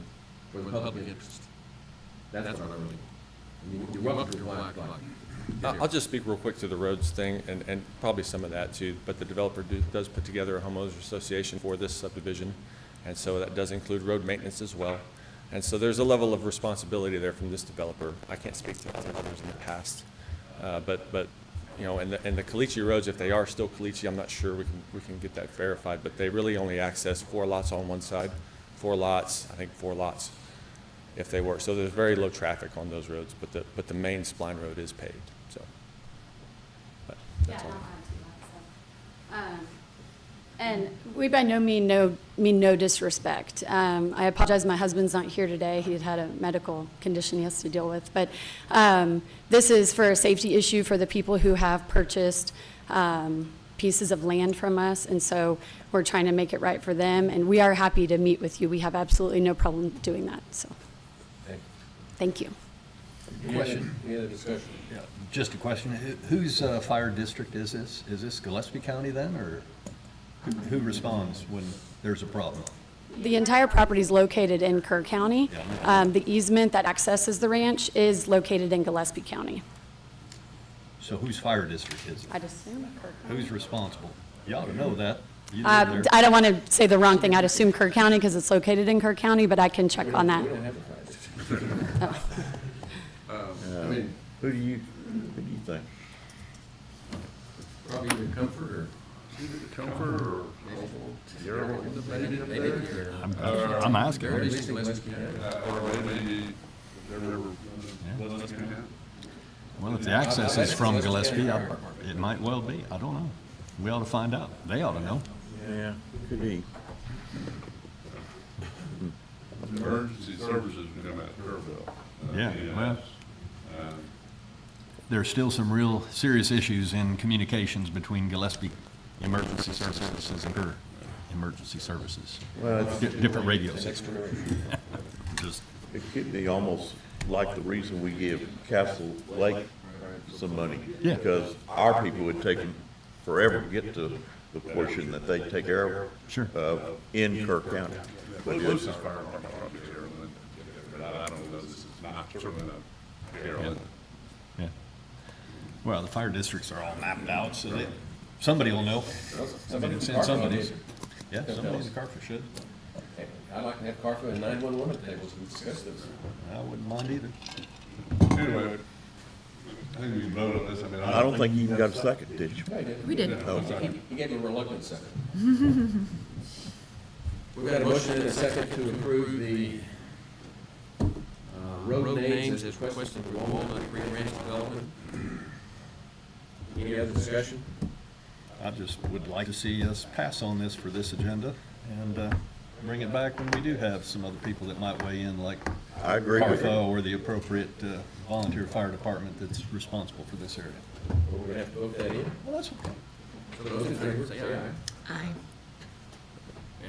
for the public interest. That's what I really want. I mean, you're welcome to apply. I'll just speak real quick to the roads thing and probably some of that too, but the developer does put together a homeowners association for this subdivision, and so that does include road maintenance as well. And so there's a level of responsibility there from this developer. I can't speak to others in the past. But you know, and the Caliche roads, if they are still Caliche, I'm not sure, we can get that verified, but they really only access 4 lots on one side, 4 lots, I think 4 lots, if they were. So there's very low traffic on those roads, but the main spline road is paved, so. But that's all. And we by no mean no disrespect. I apologize, my husband's not here today. He had a medical condition he has to deal with. But this is for a safety issue for the people who have purchased pieces of land from us. And so we're trying to make it right for them. And we are happy to meet with you. We have absolutely no problem doing that. So thank you. Question? Any other discussion? Yeah, just a question. Whose fire district is this? Is this Gillespie County then, or who responds when there's a problem? The entire property is located in Kerr County. The easement that accesses the ranch is located in Gillespie County. So whose fire district is it? I'd assume Kerr County. Who's responsible? You ought to know that. You live there. I don't want to say the wrong thing. I'd assume Kerr County because it's located in Kerr County, but I can check on that. We don't have a fire district. I mean, who do you think? Probably either Comfort or. Comfort or Gerald, I'm asking. Or at least Gillespie County. or maybe they're never, let's do that. Well, if the access is from Gillespie, it might well be. I don't know. We ought to find out. They ought to know. Yeah, could be. Emergency services would come out of Kerrville. Yeah, well, there's still some real serious issues in communications between Gillespie Emergency Services and Kerr Emergency Services. Well, it's, Different radio systems. Just, it could be almost like the reason we give Castle Lake some money. Yeah. Because our people would take them forever to get to the portion that they take care of. Sure. In Kerr County. But it's, Closest fire department probably is Carolyn, but I don't know, this is not, certainly not Carolyn. yeah. Well, the fire districts are all mapped out, so somebody will know. Somebody It's in in Carford somebody's. did. Yeah, somebody in the Carford should. Hey, I'd like to have Carford and 911 at the table so we discuss this. I wouldn't mind either. Anyway, I think we can vote on this, I mean, I don't think you even got a second, did you? Yeah, he did. We did. Oh, He gave me a reluctant second. We've got a motion and a second to approve the road names as requested for Walnut Creek Ranch Development. Any other discussion? I just would like to see us pass on this for this agenda and bring it back when we do have some other people that might weigh in, like I agree with you. ARPA or the appropriate volunteer fire department that's responsible for this area. We're going to have to vote that in. Well, that's okay. So those in favor, say aye. Aye.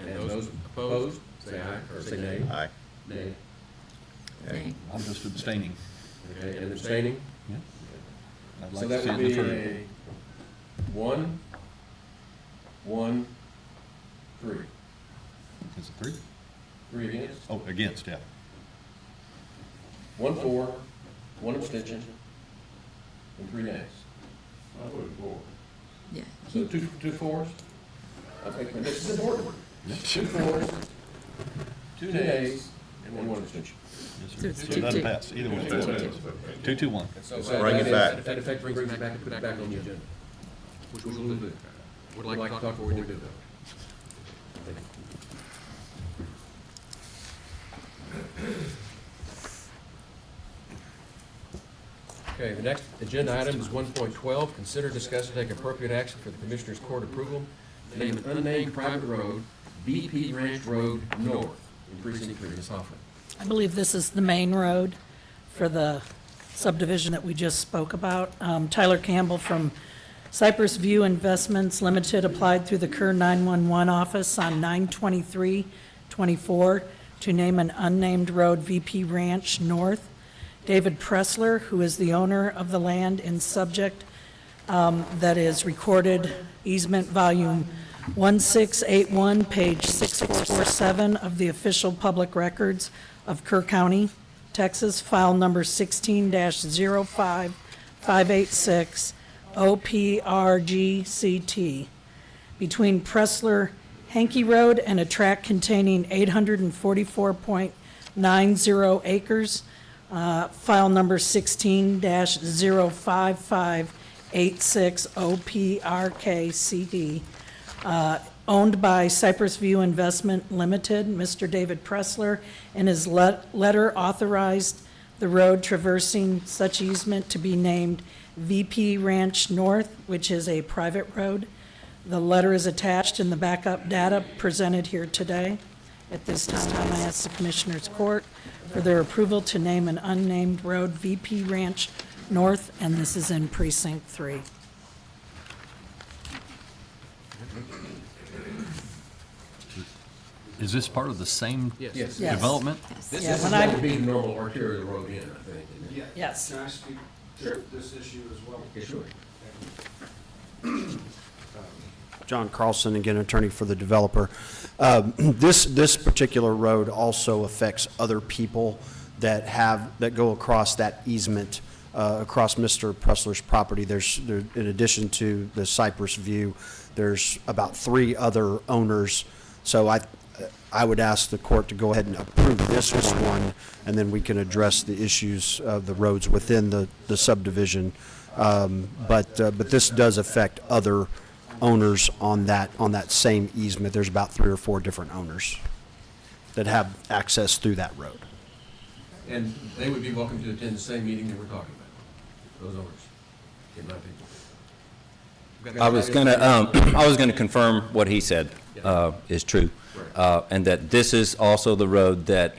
And those opposed, say aye, or say nay. Aye. Nay. Nay. I'm just abstaining. Okay, and abstaining? Yeah. I'd So like to that see would it be deferred. a 1, 1, 3. Is it 3? 3 against, Oh, against, yeah. 1 for, 1 abstention, and 3 nays. I voted for. Yeah. So two fours? Okay, this is important. 2 fours, 2 nays, and 1 abstention. Yes, So sir. it's So it doesn't 2-2. pass, either way. 2-2-1. So Bring it back. That effect brings it back, put it back on the agenda, which we will do. Would like to talk before we do that. Okay, the next agenda item is 1.12, consider, discuss, and take appropriate action for the Commissioners' Court approval to name an unnamed private road, BP Ranch Road North, in Precinct 3. Ms. Hoffman. I believe this is the main road for the subdivision that we just spoke about. Tyler Campbell from Cypress View Investments Limited applied through the Kerr 911 office on 9/23/24 to name an unnamed road VP Ranch North. David Pressler, who is the owner of the land in subject that is recorded easement volume 1681, page 6447 of the official public records of Kerr County, Texas, file number 16-05586, OPRGCT, between Pressler Hankey Road and a tract containing 844.0 90 acres, file number 16-05586 OPRKCD, owned by Cypress View Investment Limited. Mr. David Pressler, in his letter, authorized the road traversing such easement to be named VP Ranch North, which is a private road. The letter is attached in the backup data presented here today. At this time, I ask the Commissioners Court for their approval to name an unnamed road VP Ranch North, and this is in Precinct 3. Is this part of the same Yes. Yes. development? This Yeah, is when what I- would be the normal arterial road in, I think. isn't it? Yes. Can I speak Sure. to this issue as well? Okay, sure. John Carlson, again, attorney for the developer. This particular road also affects other people that go across that easement, across Mr. Pressler's property. In addition to the Cypress View, there's about 3 other owners. So I would ask the court to go ahead and approve this one, and then we can address the issues of the roads within the subdivision. But this does affect other owners on that same easement. There's about 3 or 4 different owners that have access through that road. And they would be welcome to attend the same meeting that we're talking about, those owners, in my opinion. I was gonna confirm what he said is true, and that this is also the road that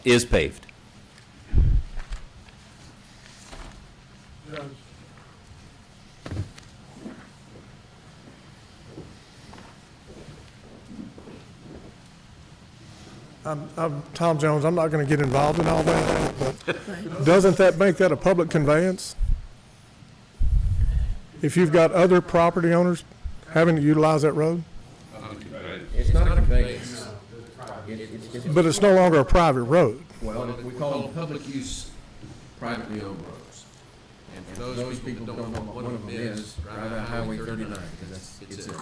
is paved. I'm Tom Jones. I'm not going to get involved in all that, but doesn't that make that a public conveyance? If you've got other property owners having to utilize that road? It's not a conveyance. But it's no longer a private road. Well, we call them public use, privately owned roads. And for those people who don't know what one of them is, drive out Highway 39, because it's it.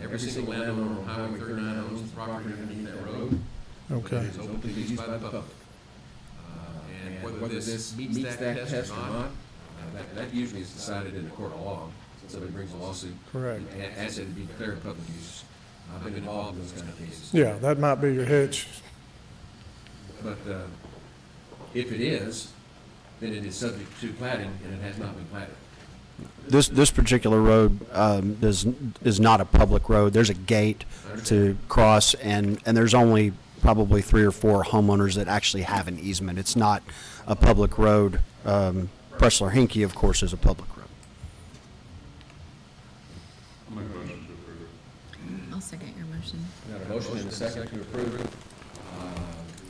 Every single landowner on Highway 39 owns the property underneath that road. Okay. It's open to be used by the public. And whether this meets that test or not, that usually is decided in the court of law. Somebody brings a lawsuit. Correct. And asks it to be declared public use. I've been involved in those kind of cases. Yeah, that might be your hitch. But if it is, then it is subject to platting, and it has not been platted. This particular road is not a public road. There's a gate to cross, and there's only probably 3 or 4 homeowners that actually have an easement. It's not a public road. Pressler Hinkie, of course, is a public road. I'll second your motion. Got a motion and a second to approve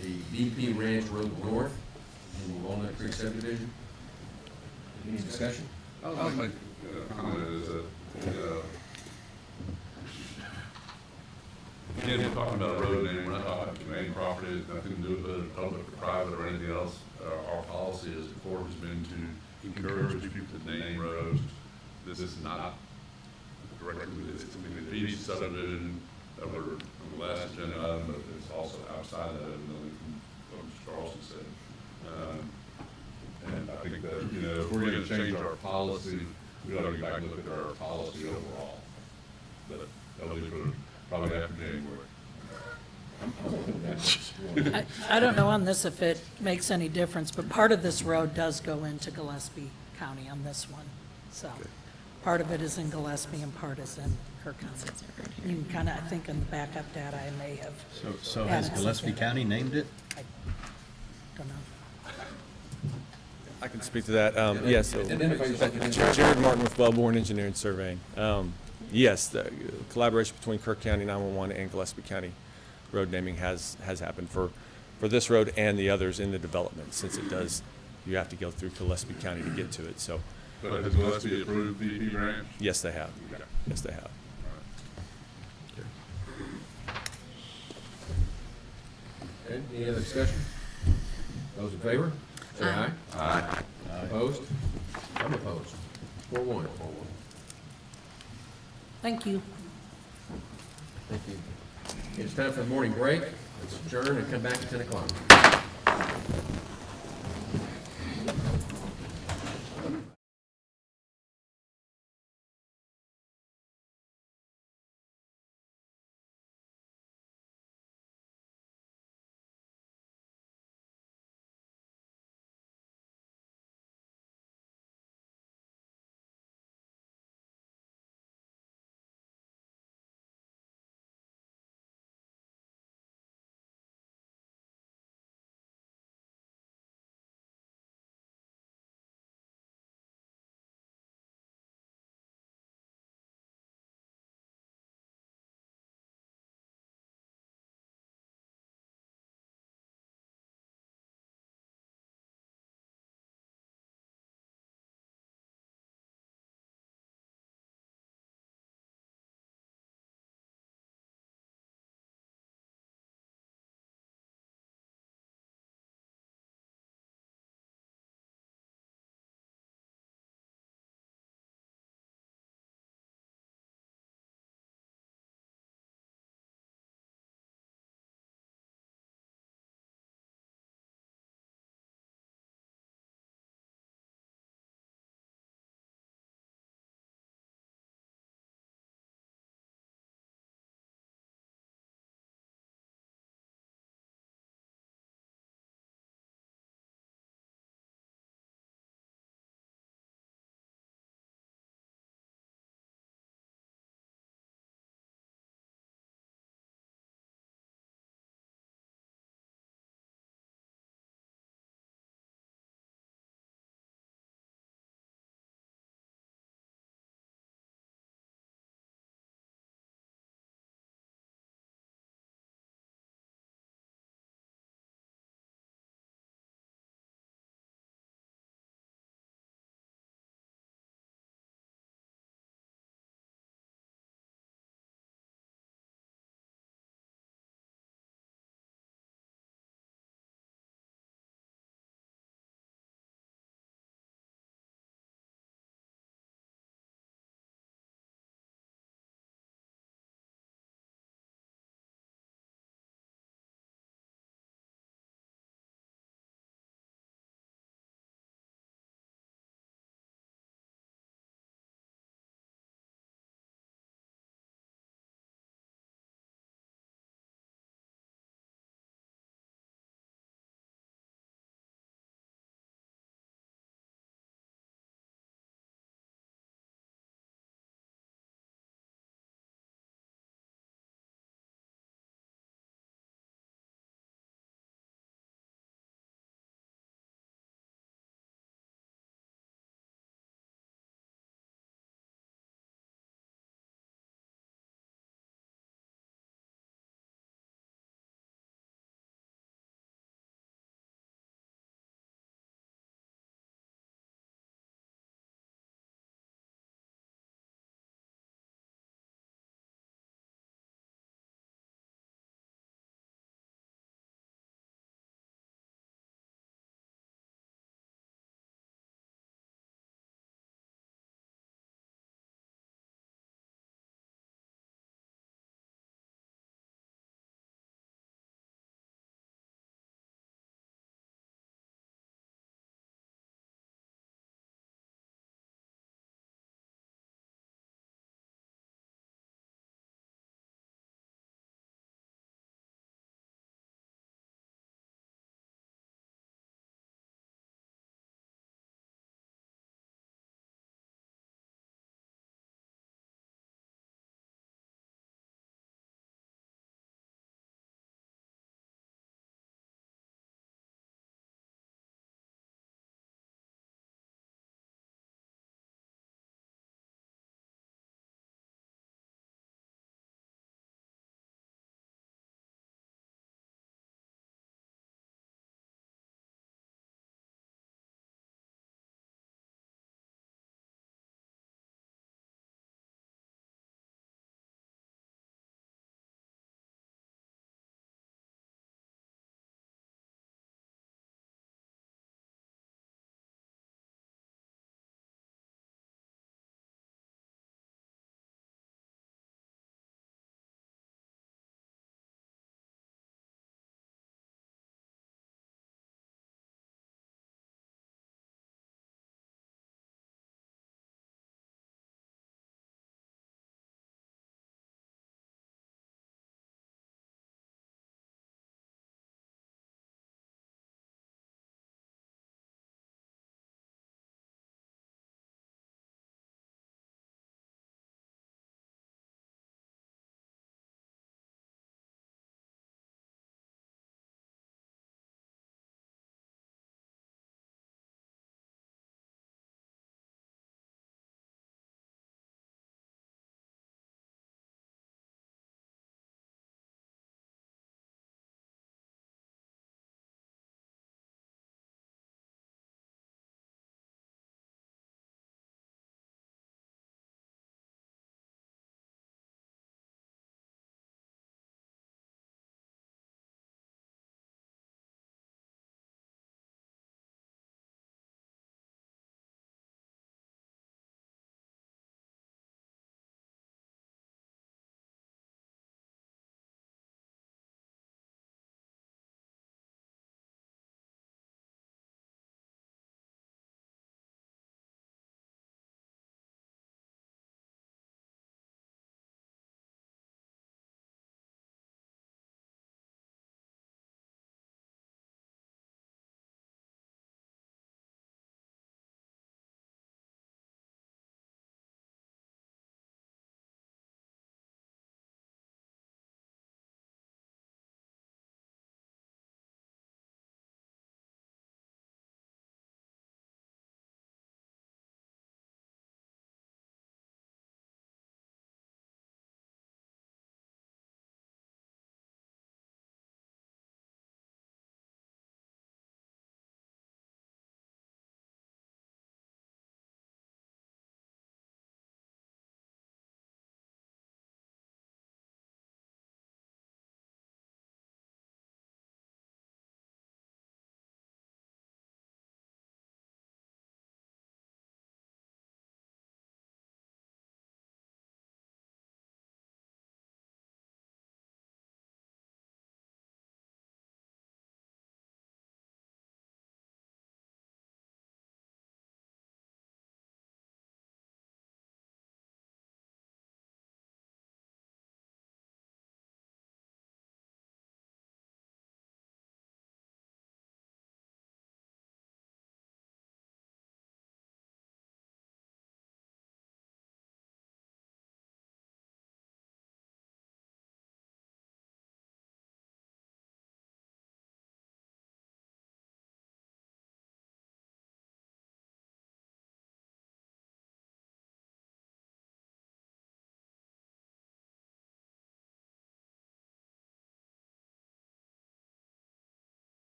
the VP Ranch Road North in the Walnut Creek subdivision. Any discussion? I'd like to comment is that, again, we're talking about a road name, we're not talking about main property, it's nothing to do with whether it's public or private or anything else. Our policy as the court has been to encourage people to name roads. This is not directly, it's in the PD subdivision that were on the last agenda item, but it's also outside of that, what Mr. Charleston said. And I think that, if we're gonna change our policy, we ought to go back and look at our policy overall. But that'll be for probably after January. I don't know on this if it makes any difference, but part of this road does go into Gillespie County on this one. So part of it is in Gillespie and part is in Kerr County. You can kind of, I think in the backup data, I may have. So has Gillespie County named it? I don't know. I can speak to that. Yes, so Jared Martin with Wellborn Engineering Surveying. Yes, the collaboration between Kerr County 911 and Gillespie County road naming has happened for this road and the others in the development, since it does, you have to go through Gillespie County to get to it, so. But has Gillespie approved VP Ranch? Yes, they have. Yes, they have. Okay, any other discussion? Those in favor? Say aye. Aye. Opposed? I'm opposed. 4-1. Thank you. Thank you. It's time for the morning break. Let's adjourn and come back at 10 o'clock.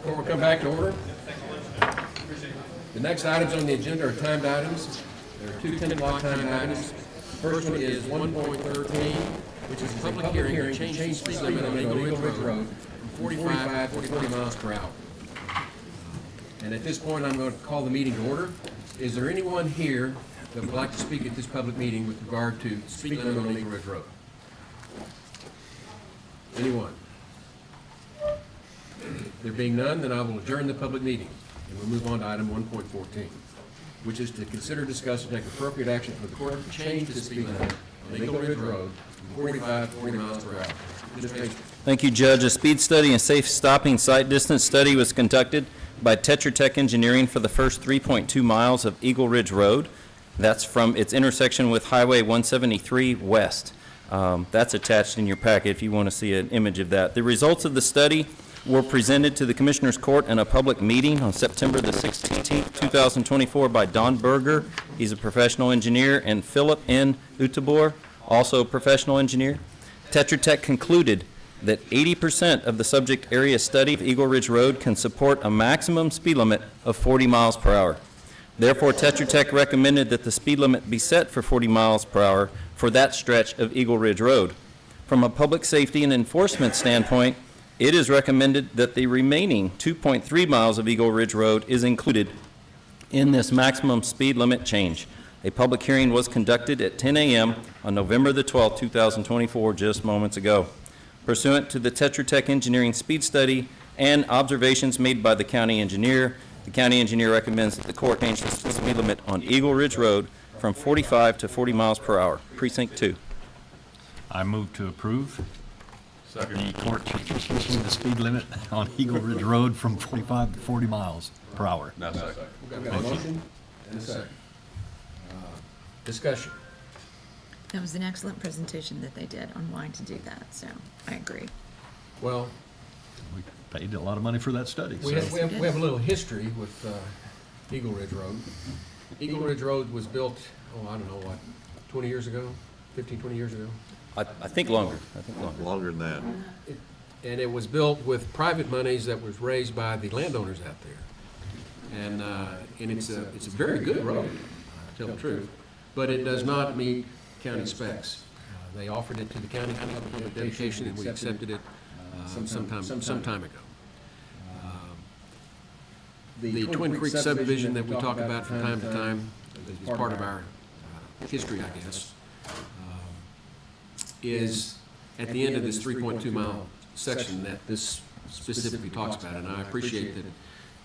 Before we come back to order, the next items on the agenda are timed items. There are two 10-block timed items. First one is 1.13, which is a public hearing to change the speed limit on Eagle Ridge Road from 45 to 40 miles per hour. And at this point, I'm going to call the meeting to order. Is there anyone here that would like to speak at this public meeting with regard to speed limit on Eagle Ridge Road? Anyone? There being none, then I will adjourn the public meeting, and we'll move on to item 1.14, which is to consider, discuss, and take appropriate action for the court to change the speed limit on Eagle Ridge Road from 45 to 40 miles per hour. Mr. Page. Thank you, Judge. A speed study and safe stopping sight distance study was conducted by Tetra Tech Engineering for the first 3.2 miles of Eagle Ridge Road. That's from its intersection with Highway 173 West. That's attached in your packet if you want to see an image of that. The results of the study were presented to the Commissioners Court in a public meeting on September the 16th, 2024 by Don Berger. He's a professional engineer, and Philip N. Utabor, also a professional engineer. Tetra Tech concluded that 80% of the subject area study of Eagle Ridge Road can support a maximum speed limit of 40 miles per hour. Therefore, Tetra Tech recommended that the speed limit be set for 40 miles per hour for that stretch of Eagle Ridge Road. From a public safety and enforcement standpoint, it is recommended that the remaining 2.3 miles of Eagle Ridge Road is included in this maximum speed limit change. A public hearing was conducted at 10 a.m. on November the 12th, 2024, just moments ago. Pursuant to the Tetra Tech Engineering speed study and observations made by the county engineer, the county engineer recommends that the court change the speed limit on Eagle Ridge Road from 45 to 40 miles per hour. Precinct 2. I move to approve. The court changing the speed limit on Eagle Ridge Road from 45 to 40 miles per hour. Now, second. We've got a motion and a second. Discussion. That was an excellent presentation that they did on why to do that, so I agree. Well, We paid a lot of money for that study. we so- have a little history with Eagle Ridge Road. Eagle Ridge Road was built, I don't know what, 20 years ago, 15, 20 years ago? I think longer. Longer than that. And it was built with private monies that was raised by the landowners out there. And it's a very good road, to tell the truth, but it does not meet county specs. They offered it to the county public dedication, and we accepted it some time ago. The Twin Creek subdivision that we talk about from time to time is part of our history, I guess, is at the end of this 3.2 mile section that this specifically talks about. And I appreciate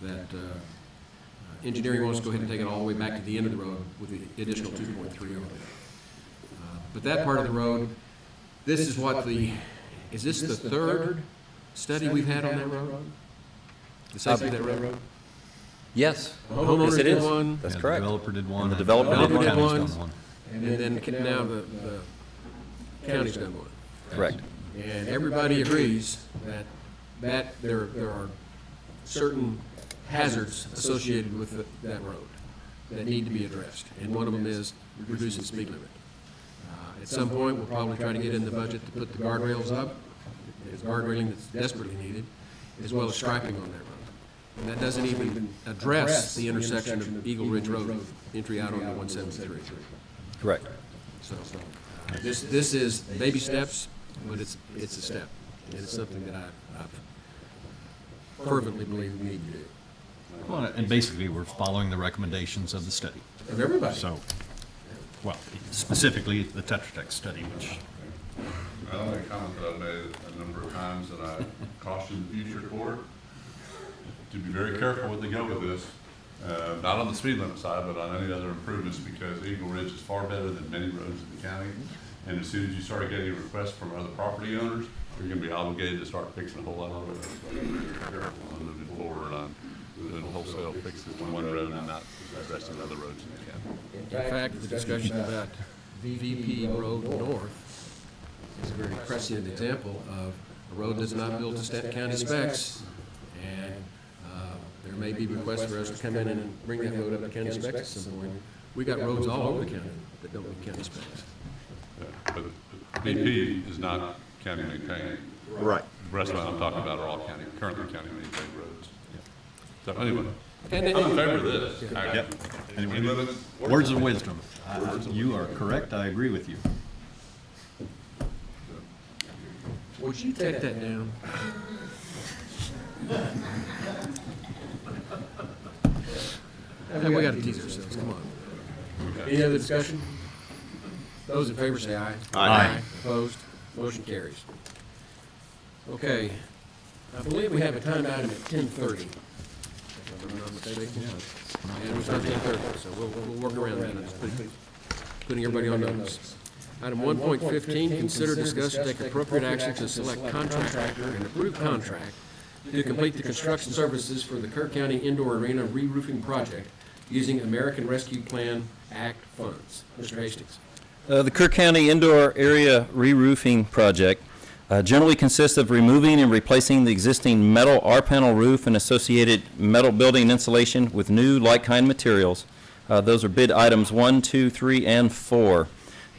that engineering wants to go ahead and take it all the way back to the end of the road with the additional 2.3 over there. But that part of the road, this is is this the third study we've had on that road? The safety of that road? Yes. The homeowners Yes, it did is. one. That's Yeah, correct. The developer did one. And the and developer did the one. county's done one. And then now the county's done one. Correct. And everybody agrees that there are certain hazards associated with that road that need to be addressed. And one of them is reducing the speed limit. At some point, we'll probably try to get in the budget to put the guardrails up. There's guardrailing that's desperately needed, as well as striping on that road. And that doesn't even address the intersection of Eagle Ridge Road, entry out onto 173. Correct. So, this is baby steps, but it's a step, and it's something that I fervently believe we need to do. Well, and basically, we're following the recommendations of the study. Of everybody. So, well, specifically the Tetra Tech study, which The only comment that I've made a number of times, and I caution the future court to be very careful when they go with this, not on the speed limit side, but on any other improvements, because Eagle Ridge is far better than many roads in the county. And as soon as you start getting requests from other property owners, you're gonna be obligated to start fixing a whole lot of roads. So be very careful on moving forward on doing wholesale fixes on one road and not addressing other roads in the county. In fact, the discussion about VP Road North is a very prescient example of a road that's not built to county specs, and there may be requests for us to come in and bring that road up to county specs at some point. We got roads all over the county that don't meet county specs. But VP is not county maintained. Right. The rest of it I'm talking about are all currently county maintained roads. So anyway, And- I'm in favor of this. Yep. Any other- Words of wisdom. You are correct, I agree with you. Would you take that down? We gotta tease ourselves, come on. Any other discussion? Those in favor say aye. Aye. Opposed? Motion carries. Okay, I believe we have a time item at 10:30. If I'm not mistaken. And it was not 10:30, so we'll work around that. I'm just putting everybody on notice. Item 1.15, consider, discuss, and take appropriate action to select contractor and approve contract to complete the construction services for the Kerr County Indoor Arena re-roofing project using American Rescue Plan Act funds. Mr. Hastings. The Kerr County Indoor Area Re-roofing Project generally consists of removing and replacing the existing metal R-panel roof and associated metal building insulation with new like-kind materials. Those are bid items 1, 2, 3, and 4.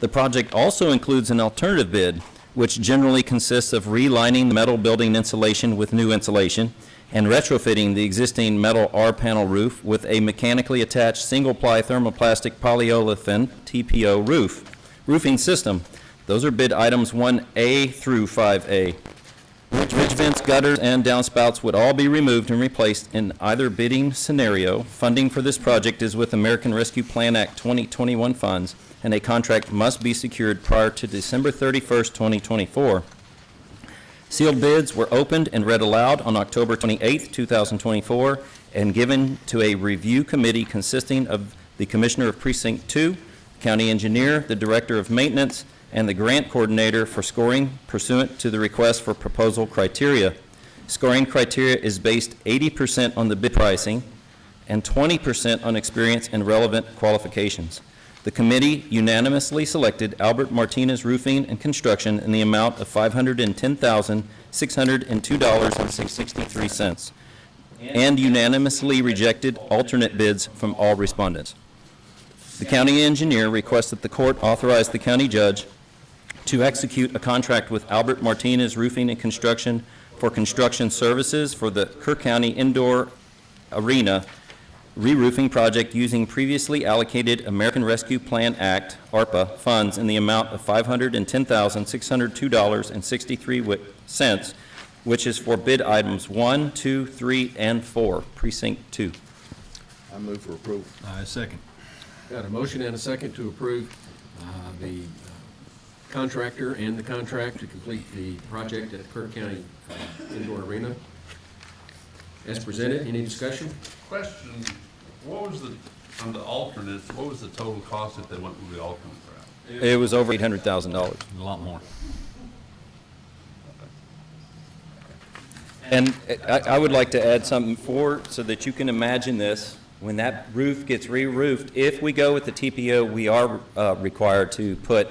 The project also includes an alternative bid, which generally consists of relining the metal building insulation with new insulation and retrofitting the existing metal R-panel roof with a mechanically attached single-ply thermoplastic polyolefin TPO roofing system. Those are bid items 1A through 5A. Ridge vents, gutters, and downspouts would all be removed and replaced in either bidding scenario. Funding for this project is with American Rescue Plan Act 2021 funds, and a contract must be secured prior to December 31st, 2024. Sealed bids were opened and read aloud on October 28th, 2024, and given to a review committee consisting of the Commissioner of Precinct 2, County Engineer, the Director of Maintenance, and the Grant Coordinator for scoring pursuant to the request for proposal criteria. Scoring criteria is based 80% on the bid pricing and 20% on experience and relevant qualifications. The committee unanimously selected Albert Martinez Roofing and Construction in the amount of $510,602.63 and unanimously rejected alternate bids from all respondents. The county engineer requests that the court authorize the county judge to execute a contract with Albert Martinez Roofing and Construction for construction services for the Kerr County Indoor Arena re-roofing project using previously allocated American Rescue Plan Act, ARPA, funds in the amount of $510,602.63, which is for bid items 1, 2, 3, and 4, Precinct 2. I move for approval. I second. Got a motion and a second to approve the contractor and the contract to complete the project at Kerr County Indoor Arena. As presented, any discussion? Question, what was on the alternates, what was the total cost if they went with the alternate route? It was over $800,000. A lot more. And I would like to add something so that you can imagine this. When that roof gets re-roofed, if we go with the TPO, we are required to put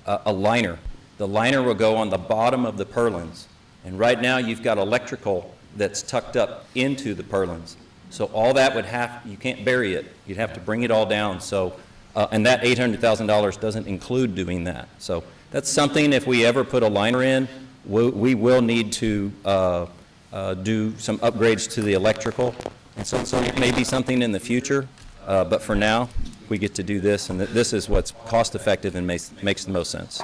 a liner. The liner will go on the bottom of the purlins. And right now, you've got electrical that's tucked up into the purlins. So all that you can't bury it. You'd have to bring it all down. So, and that $800,000 doesn't include doing that. So that's something, if we ever put a liner in, we will need to do some upgrades to the electrical. And so it may be something in the future, but for now, we get to do this, and this is what's cost-effective and makes the most sense.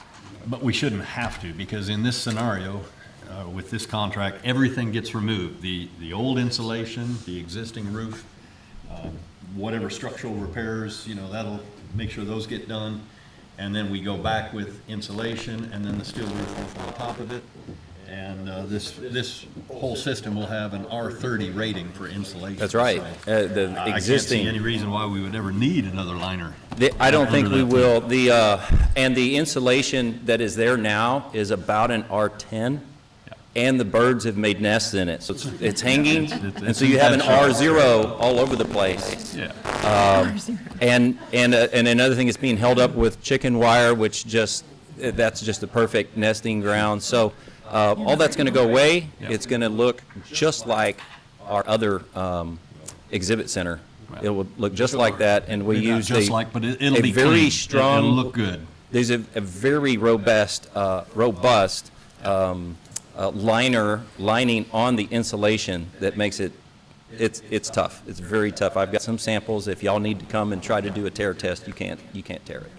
But we shouldn't have to, because in this scenario, with this contract, everything gets removed. The old insulation, the existing roof, whatever structural repairs, that'll make sure those get done. And then we go back with insulation, and then the steel roof on top of it. And this whole system will have an R30 rating for insulation. That's right. The I can't existing. see any reason why we would ever need another liner. I don't think under we that will. And the insulation that is there now is about an R10, and the birds have made nests in it. So it's hanging, and so you have an R0 all over the place. Yeah. And another thing is being held up with chicken wire, which that's just the perfect nesting ground. So all that's going to go away. It's going to look just like our other exhibit center. It will look just like that, and we use but it'll be very clean. strong. It'll look good. There's a very robust lining on the insulation that makes it's tough. It's very tough. I've got some samples. If y'all need to come and try to do a tear test, you can't tear it.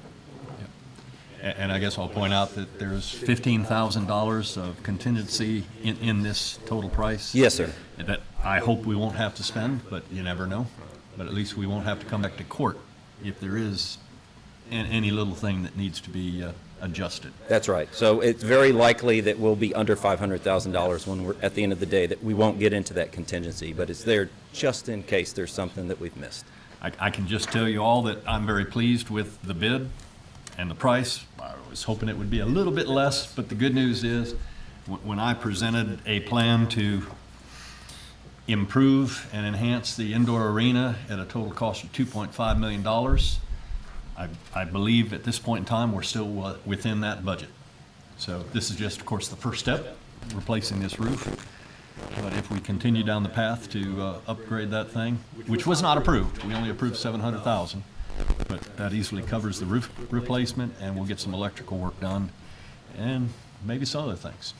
And I guess I'll point out that there's $15,000 of contingency in this total price. Yes, sir. That I hope we won't have to spend, but you never know. But at least we won't have to come back to court if there is any little thing that needs to be adjusted. That's right. So it's very likely that we'll be under $500,000 when we're at the end of the day, that we won't get into that contingency, but it's there just in case there's something that we've missed. I can just tell you all that I'm very pleased with the bid and the price. I was hoping it would be a little bit less, but the good news is when I presented a plan to improve and enhance the indoor arena at a total cost of $2.5 million, I believe at this point in time, we're still within that budget. So this is just, of course, the first step, replacing this roof. But if we continue down the path to upgrade that thing, which was not approved, we only approved $700,000, but that easily covers the roof replacement, and we'll get some electrical work done, and maybe some other things.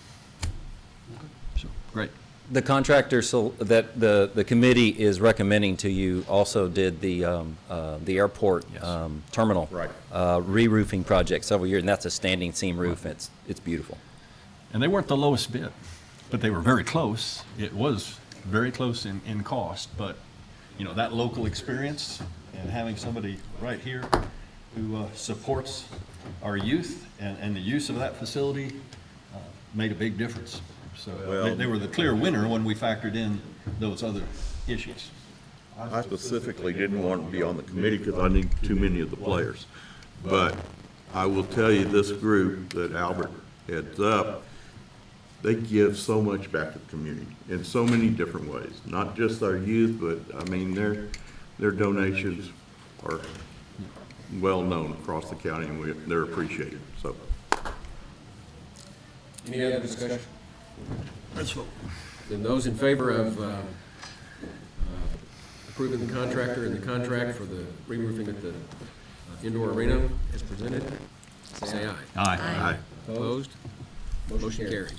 So, great. The contractor that the committee is recommending to you also did the airport terminal re-roofing project several years, and that's a standing seam roof. It's beautiful. And they weren't the lowest bid, but they were very close. It was very close in cost, but you know, that local experience and having somebody right here who supports our youth and the use of that facility made a big difference. So they were the clear winner when we factored in those other issues. I specifically didn't want to be on the committee because I knew too many of the players. But I will tell you, this group that Albert heads up, they give so much back to the community in so many different ways. Not just our youth, but I mean, their donations are well known across the county, and they're appreciated. So, Any other discussion? Let's vote. Then those in favor of approving the contractor and the contract for the re-roofing at the indoor arena as presented, say aye. Aye. Opposed? Motion carries.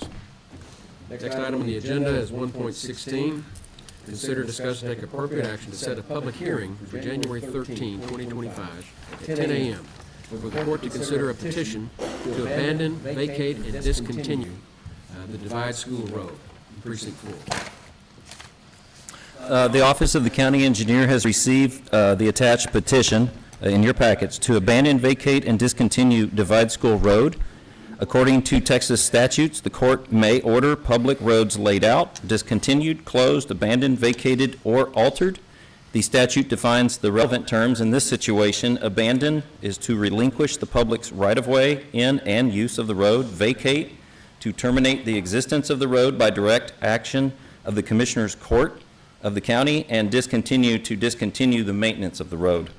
Next item on the agenda is 1.16. Consider, discuss, and take appropriate action to set a public hearing for January 13, 2025 at 10 a.m. for the court to consider a petition to abandon, vacate, and discontinue the Divide School Road, Precinct 4. The Office of the County Engineer has received the attached petition in your package to abandon, vacate, and discontinue Divide School Road. According to Texas statutes, the court may order public roads laid out, discontinued, closed, abandoned, vacated, or altered. The statute defines the relevant terms in this situation. Abandon is to relinquish the public's right-of-way in and use of the road. Vacate, to terminate the existence of the road by direct action of the Commissioner's Court of the county, and discontinue, to discontinue the maintenance of the road.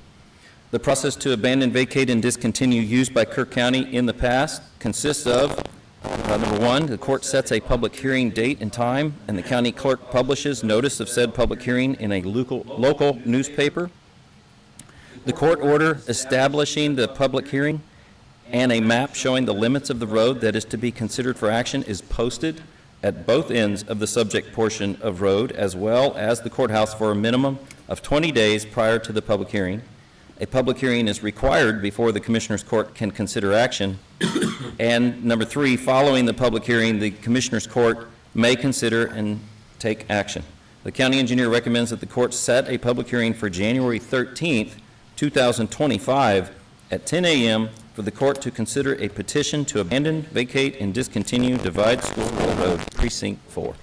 The process to abandon, vacate, and discontinue used by Kerr County in the past consists of, number one, the court sets a public hearing date and time, and the county clerk publishes notice of said public hearing in a local newspaper. The court order establishing the public hearing and a map showing the limits of the road that is to be considered for action is posted at both ends of the subject portion of road, as well as the courthouse, for a minimum of 20 days prior to the public hearing. A public hearing is required before the Commissioner's Court can consider action. And number three, following the public hearing, the Commissioner's Court may consider and take action. The county engineer recommends that the court set a public hearing for January 13th, 2025 at 10 a.m. for the court to consider a petition to abandon, vacate, and discontinue Divide School Road, Precinct 4.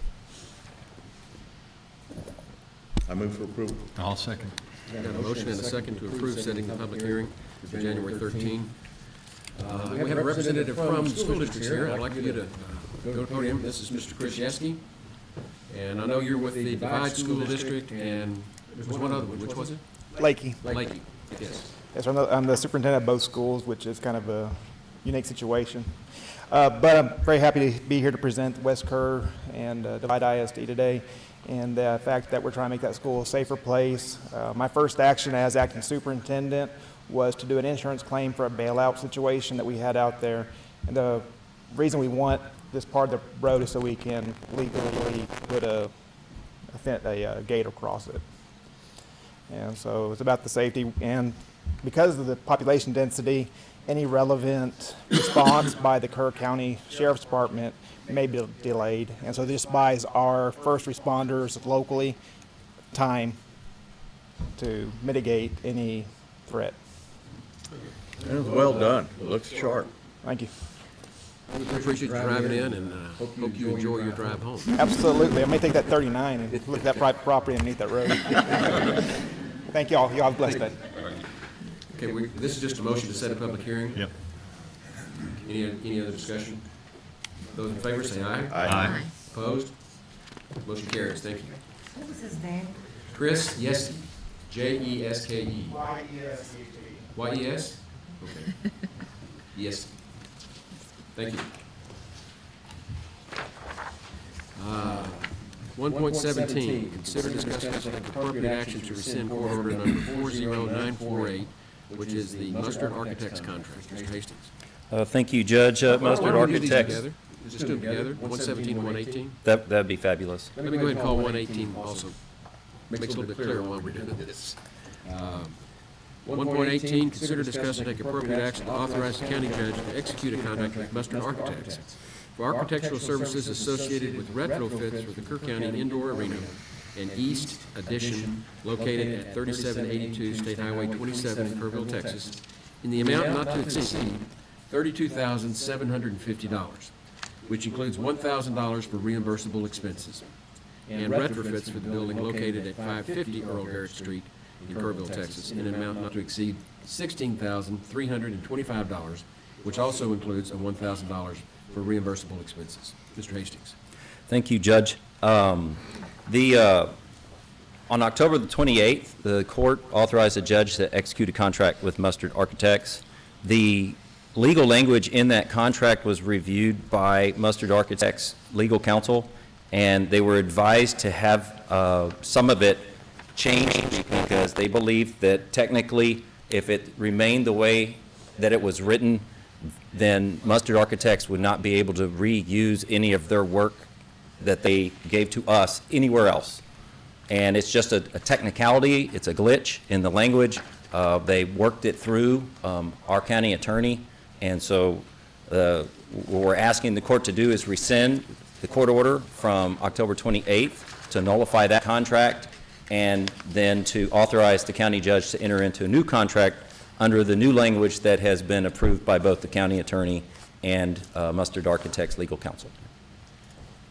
I move for approval. I'll second. Got a motion and a second to approve setting the public hearing for January 13. We have a representative from the school districts here. I'd like you to go to the podium. This is Mr. Chris Yeske. And I know you're with the Divide School District, and there was one other one. Which was it? Lakey. Lakey, yes. Yes, I'm the superintendent of both schools, which is kind of a unique situation. But I'm very happy to be here to present West Kerr and Divide ISD today, and the fact that we're trying to make that school a safer place. My first action as acting superintendent was to do an insurance claim for a bailout situation that we had out there. And the reason we want this part of the road is so we can legally put a gate across it. And so it's about the safety, and because of the population density, any relevant response by the Kerr County Sheriff's Department may be delayed. And so this buys our first responders locally time to mitigate any threat. It was well done. It looks sharp. Thank you. We appreciate you driving in, and hope you enjoy your drive home. Absolutely. I may take that 39 and look at that private property underneath that road. Thank you all. You all have a blessed day. Okay, this is just a motion to set a public hearing. Yep. Any other discussion? Those in favor say aye. Aye. Opposed? Motion carries. Thank you. What was his name? Chris Yeske, Jeske. Y-E-S? Okay. Yes. Thank you. 1.17, consider discussing appropriate action to rescind court order number 40948, which is the Mustard Architects contract. Mr. Hastings. Thank you, Judge. Mustard Why don't we do these Architects. together? Just do them together, 117 and 118? That'd be fabulous. Let me go ahead and call 118 also. Makes it a little bit clearer why we're doing this. 1.18, consider, discuss, and take appropriate action to authorize the county judge to execute a contract with Mustard Architects for architectural services associated with retrofits for the Kerr County Indoor Arena and East Addition located at 3782 State Highway 27 in Kerrville, Texas, in the amount not to exceed $32,750, which includes $1,000 for reimbursable expenses, and retrofits for the building located at 550 Earl Garrett Street in Kerrville, Texas, in an amount not to exceed $16,325, which also includes a $1,000 for reimbursable expenses. Mr. Hastings. Thank you, Judge. On October the 28th, the court authorized a judge to execute a contract with Mustard Architects. The legal language in that contract was reviewed by Mustard Architects legal counsel, and they were advised to have some of it changed because they believed that technically, if it remained the way that it was written, then Mustard Architects would not be able to reuse any of their work that they gave to us anywhere else. And it's just a technicality, it's a glitch in the language. They worked it through our county attorney, and so what we're asking the court to do is rescind the court order from October 28th to nullify that contract, and then to authorize the county judge to enter into a new contract under the new language that has been approved by both the county attorney and Mustard Architects legal counsel.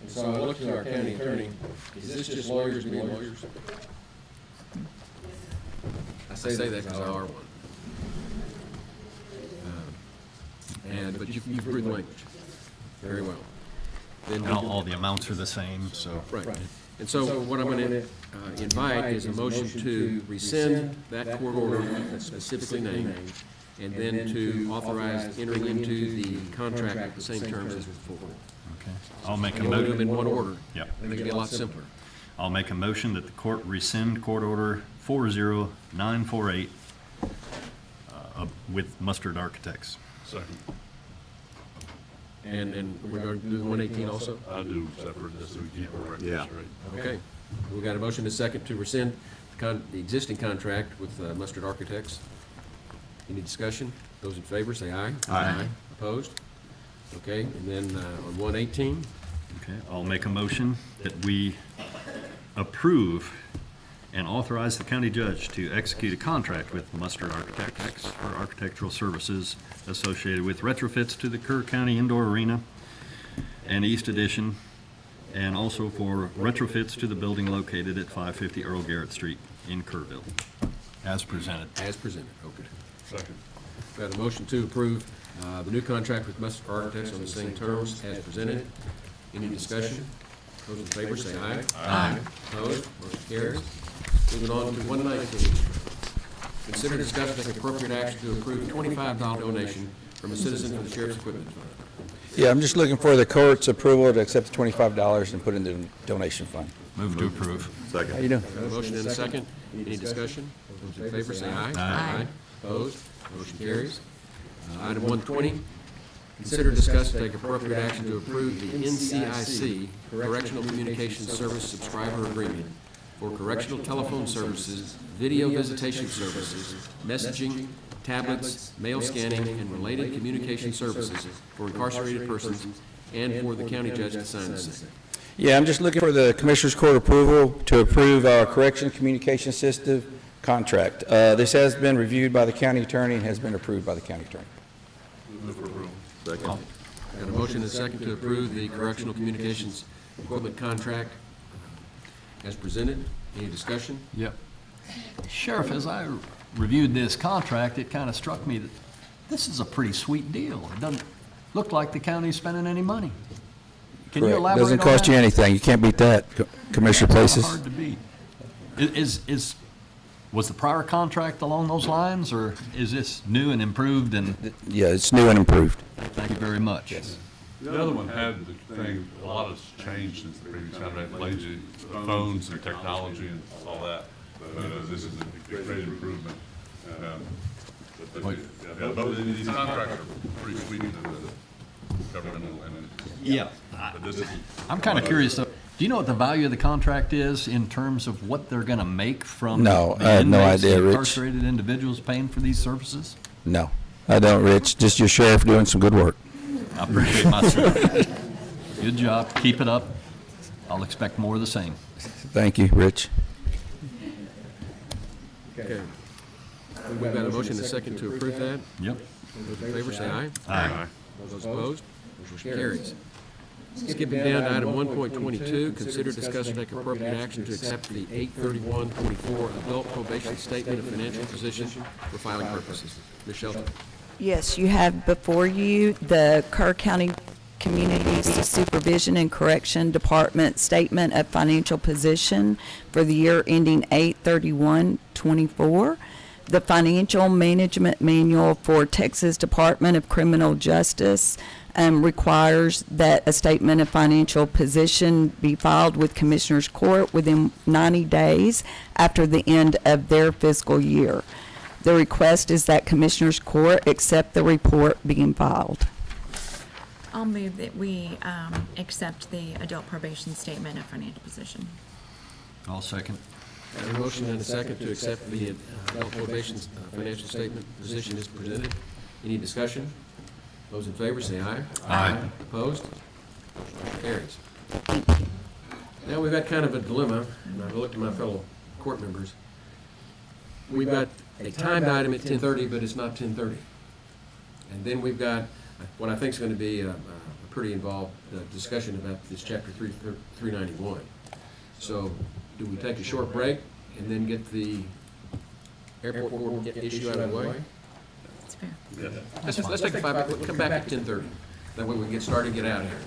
And so I looked at our county attorney. Is this just lawyers being lawyers? I say that because I are one. But you've read the language very well. Then And all the amounts are the same, so. Right. And so what I'm going to invite is a motion to rescind that court order that's specifically named, and then to authorize entering into the contract with the same terms as before. Okay. I'll make a You want to do them in motion. one order. Yep. I think it'd be a lot simpler. I'll make a motion that the court rescind court order 40948 with Mustard Architects. Second. And we're going to do the 118 also? I do separate this so we keep our records Yeah. straight. Okay. We've got a motion and a second to rescind the existing contract with Mustard Architects. Any discussion? Those in favor, say aye. Aye. Opposed? Okay, and then on 118, Okay, I'll make a motion that we approve and authorize the county judge to execute a contract with Mustard Architects for architectural services associated with retrofits to the Kerr County Indoor Arena and East Addition, and also for retrofits to the building located at 550 Earl Garrett Street in Kerrville, as presented. as presented. Okay. Second. We have a motion to approve the new contract with Mustard Architects on the same terms as presented. Any discussion? Those in favor say aye. Aye. Opposed? Motion carries. Moving on to 119. Consider discussion and take appropriate action to approve a $25 donation from a citizen for the Sheriff's Equipment Fund. Yeah, I'm just looking for the court's approval to accept the $25 and put it in the donation fund. Move to approve. Second. How you doing? Got a motion and a second. Any discussion? Those in favor say aye. Aye. Opposed? Motion carries. Item 120, Consider, discuss, and take appropriate action to approve the NCIC Correctional Communications Service Subscriber Agreement for correctional telephone services, video visitation services, messaging, tablets, mail scanning, and related communication services for incarcerated persons, and for the county judge to sign the same. Yeah, I'm just looking for the Commissioners Court approval to approve our correction communication system contract. This has been reviewed by the county attorney and has been approved by the county attorney. Move for approval. Second. Got a motion and a second to approve the correctional communications equipment contract as presented. Any discussion? Yep. Sheriff, as I reviewed this contract, it kind of struck me that this is a pretty sweet deal. It doesn't look like the county's spending any money. Can you Correct. elaborate on that? Doesn't cost you anything. You can't beat that, Commissioner It's Places. hard to beat. Was the prior contract along those lines, or is this new and improved? And Yeah, it's new and improved. thank you very much. Yes. The other one had the thing, a lot has changed since the previous contract, lazy phones and technology and all that. But this is a great improvement. Both of these contracts are pretty sweet to the governmental entities. Yeah. But this is, I'm kind of curious, though. Do you know what the value of the contract is in terms of what they're going to make from No, the I have no inmates, idea, the Rich. incarcerated individuals paying for these services? No, I don't, Rich. Just your sheriff doing some good work. I appreciate my service. Good job. Keep it up. I'll expect more of the same. Thank you, Rich. Okay. We've got a motion and a second to approve that. Yep. Those in favor say aye. Aye. Those opposed, motion carries. Skipping down to item 1.22, consider, discuss, and take appropriate action to accept the 8/31/24 adult probation statement of financial position for filing purposes. Ms. Shelton. Yes, you have before you the Kerr County Community Supervision and Correction Department Statement of Financial Position for the year ending 8/31/24. The Financial Management Manual for Texas Department of Criminal Justice requires that a statement of financial position be filed with Commissioners Court within 90 days after the end of their fiscal year. The request is that Commissioners Court accept the report being filed. I'll move that we accept the adult probation statement of financial position. I'll second. Got a motion and a second to accept the adult probation financial statement position as presented. Any discussion? Those in favor say aye. Aye. Opposed? Motion carries. Now we've got kind of a dilemma, and I've looked at my fellow court members. We've got a timed item at 10:30, but it's not 10:30. And then we've got what I think is going to be a pretty involved discussion about this chapter 391. So do we take a short break and then get the airport board issue out of the way? That's fair. Let's take a 5 minute, come back at 10:30. That way we can get started and get out of here.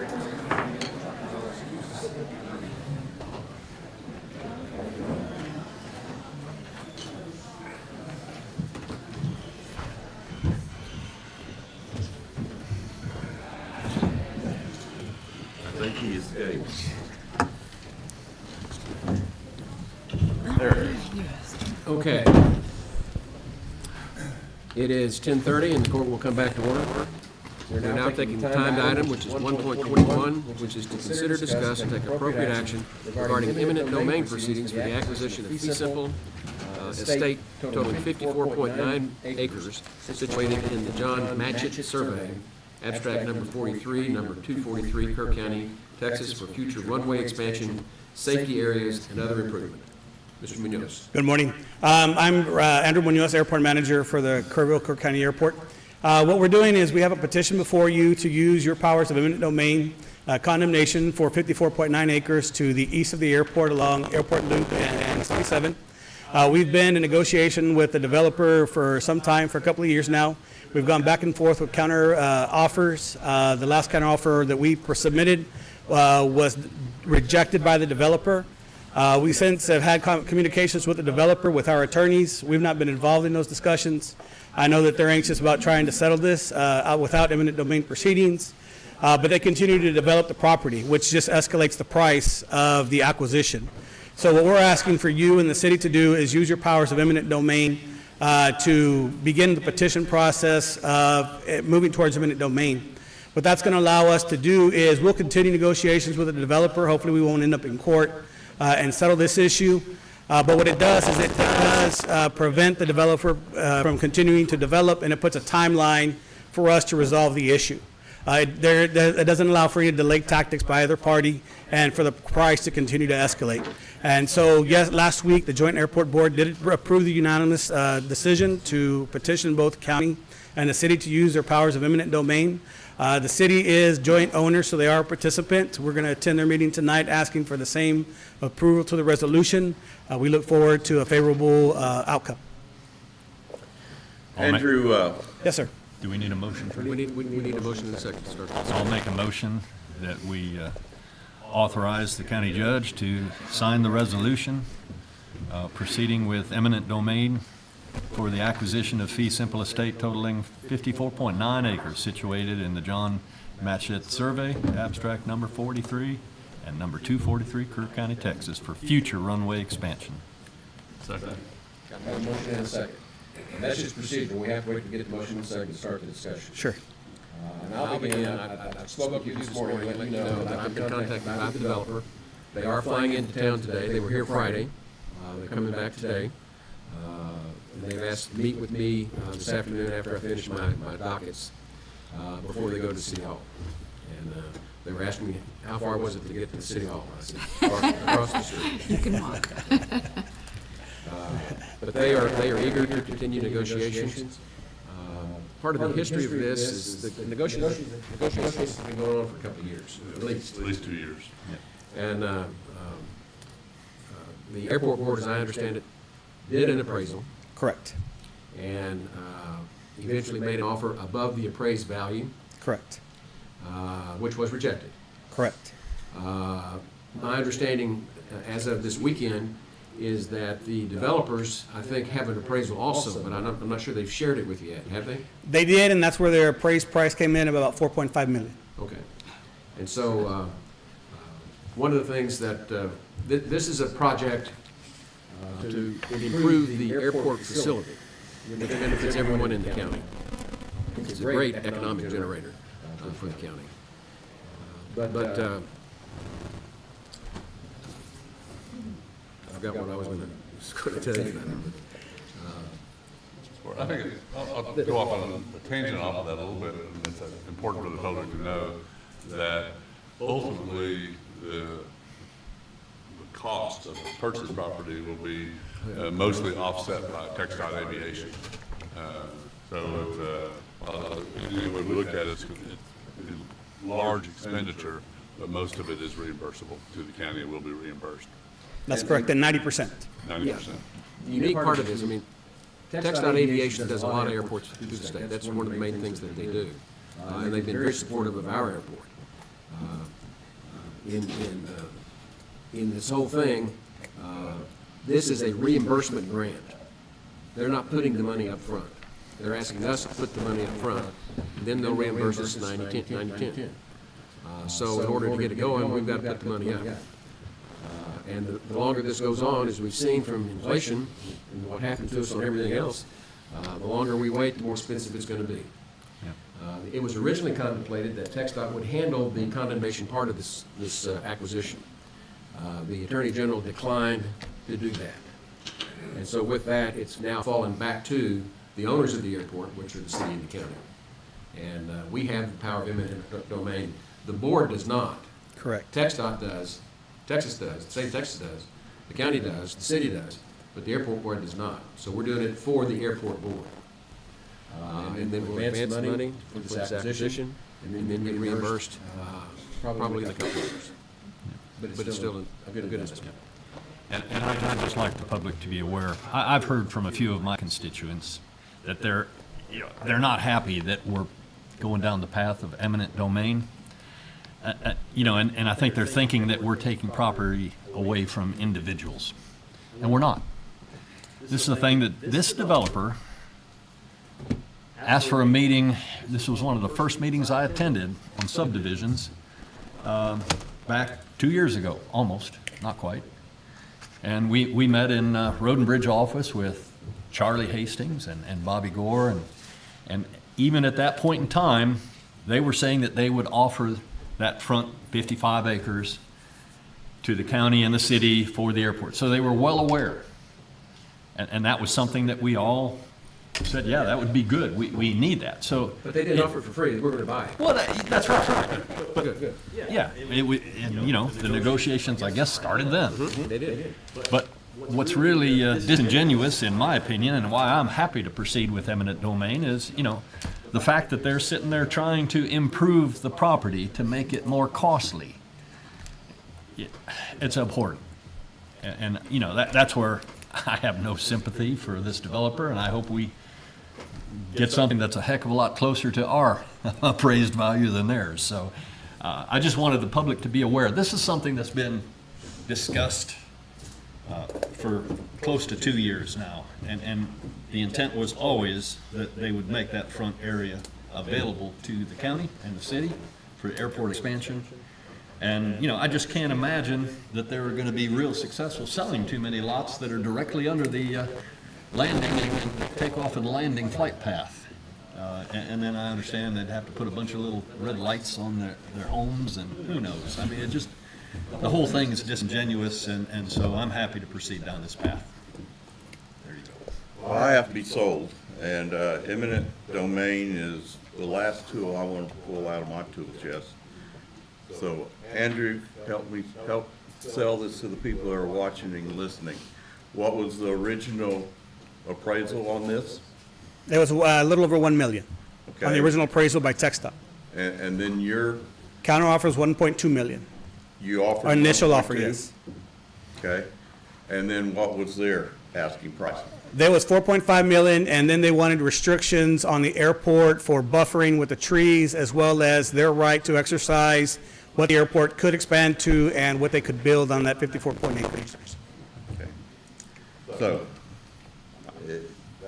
I think he escaped. Okay. It is 10:30 and the court will come back to order. We're now taking the timed item, which is 1.21, which is to consider, discuss, and take appropriate action regarding eminent domain proceedings for the acquisition of fee simple estate totaling 54.9 acres situated in the John Matchett Survey, abstract number 43, number 243, Kerr County, Texas, for future runway expansion, safety areas, and other improvement. Mr. Munoz. Good morning. I'm Andrew Munoz, Airport Manager for the Kerr County Airport. What we're doing is we have a petition before you to use your powers of eminent domain condemnation for 54.9 acres to the east of the airport along Airport Loop and 77. We've been in negotiation with the developer for some time, for a couple of years now. We've gone back and forth with counter offers. The last counter offer that we submitted was rejected by the developer. We since have had communications with the developer, with our attorneys. We've not been involved in those discussions. I know that they're anxious about trying to settle this without eminent domain proceedings, but they continue to develop the property, which just escalates the price of the acquisition. So what we're asking for you and the city to do is use your powers of eminent domain to begin the petition process of moving towards eminent domain. What that's going to allow us to do is we'll continue negotiations with the developer. Hopefully we won't end up in court and settle this issue. But what it does is it does prevent the developer from continuing to develop, and it puts a timeline for us to resolve the issue. It doesn't allow for any delay tactics by either party and for the price to continue to escalate. And so, yes, last week the Joint Airport Board did approve the unanimous decision to petition both county and the city to use their powers of eminent domain. The city is joint owner, so they are a participant. We're going to attend their meeting tonight asking for the same approval to the resolution. We look forward to a favorable outcome. Andrew, Yes, sir. Do we need a motion for We need a motion in a second to start this. I'll make a motion that we authorize the county judge to sign the resolution proceeding with eminent domain for the acquisition of fee simple estate totaling 54.9 acres situated in the John Matchett Survey, abstract number 43 and number 243, Kerr County, Texas, for future runway expansion. Second. Got a motion and a second. And that's just procedural. We have to wait to get the motion and second to start the discussion. Sure. And I'll begin. I spoke to you this morning, let you know that I've been contacted by the developer. They are flying into town today. They were here Friday. They're coming back today. And they've asked to meet with me this afternoon after I finish my dockets before they go to City Hall. And they were asking me, how far was it to get to the City Hall? I said, across the street. You can walk. But they are eager to continue negotiations. Part of the history of this is the negotiations have been going on for a couple of years, at least. At least 2 years. And the airport board, as I understand it, did an appraisal. Correct. And eventually made an offer above the appraised value. Correct. Which was rejected. Correct. My understanding as of this weekend is that the developers, I think, have an appraisal also, but I'm not sure they've shared it with you yet, have they? They did, and that's where their appraised price came in at about $4.5 million. Okay. And so one of the things that, this is a project to improve the airport facility, which benefits everyone in the county. It's a great economic generator for the county. But I forgot what I was going to tell you. I think I'll go off on a tangent off of that a little bit. And it's important for the public to know that ultimately the cost of the purchase property will be mostly offset by textile aviation. So when we look at it, it's a large expenditure, but most of it is reimbursable to the county and will be reimbursed. That's correct, and 90%. 90%. The unique part of this, I mean, Textile Aviation does a lot of airports through the state. That's one of the main things that they do. And they've been very supportive of our airport. in this whole thing, this is a reimbursement grant. They're not putting the money up front. They're asking us to put the money up front, and then they'll reimburse us 90/10. So in order to get it going, we've got to put the money up. And the longer this goes on, as we've seen from inflation and what happened to us on everything else, the longer we wait, the more expensive it's going to be. It was originally contemplated that TxDOT would handle the condemnation part of this acquisition. The Attorney General declined to do that. And so with that, it's now fallen back to the owners of the airport, which are the city and the county. And we have the power of eminent domain. The board does not. Correct. TxDOT does, Texas does, the state of Texas does, the county does, the city does, but the airport board does not. So we're doing it for the airport board. And then we'll advance the money for this acquisition, and then get reimbursed probably in a couple of years. But it's still a good investment. And I'd just like the public to be aware, I've heard from a few of my constituents that they're not happy that we're going down the path of eminent domain. And I think they're thinking that we're taking property away from individuals. And we're not. This is the thing that this developer asked for a meeting. This was one of the first meetings I attended on subdivisions back 2 years ago, almost, not quite. And we met in Road and Bridge office with Charlie Hastings and Bobby Gore. And even at that point in time, they were saying that they would offer that front 55 acres to the county and the city for the airport. So they were well aware. And that was something that we all said, yeah, that would be good. We need that. So, but they didn't offer it for free. We're going to buy it. Well, that's right. But, good. Yeah, the negotiations, I guess, started then. Mm-hmm. They did. But what's really disingenuous, in my opinion, and why I'm happy to proceed with eminent domain is, the fact that they're sitting there trying to improve the property to make it more costly. It's abhorrent. And that's where I have no sympathy for this developer, and I hope we get something that's a heck of a lot closer to our appraised value than theirs. So I just wanted the public to be aware. This is something that's been discussed for close to 2 years now, and the intent was always that they would make that front area available to the county and the city for airport expansion. And I just can't imagine that they were going to be real successful selling too many lots that are directly under the landing and takeoff and landing flight path. And then I understand they'd have to put a bunch of little red lights on their homes, and who knows. I mean, the whole thing is disingenuous, and so I'm happy to proceed down this path. There you go. Well, I have to be sold, and eminent domain is the last tool I want to pull out of my tool chest. So Andrew, help sell this to the people that are watching and listening. What was the original appraisal on this? It was a little over 1 million Okay. on the original appraisal by TxDOT. And then your, Counter offer is 1.2 million. you offered. Our initial 1.2? offer, yes. Okay. And then what was their asking price? There was 4.5 million, and then they wanted restrictions on the airport for buffering with the trees, as well as their right to exercise what the airport could expand to and what they could build on that 54.8 acres. Okay. So,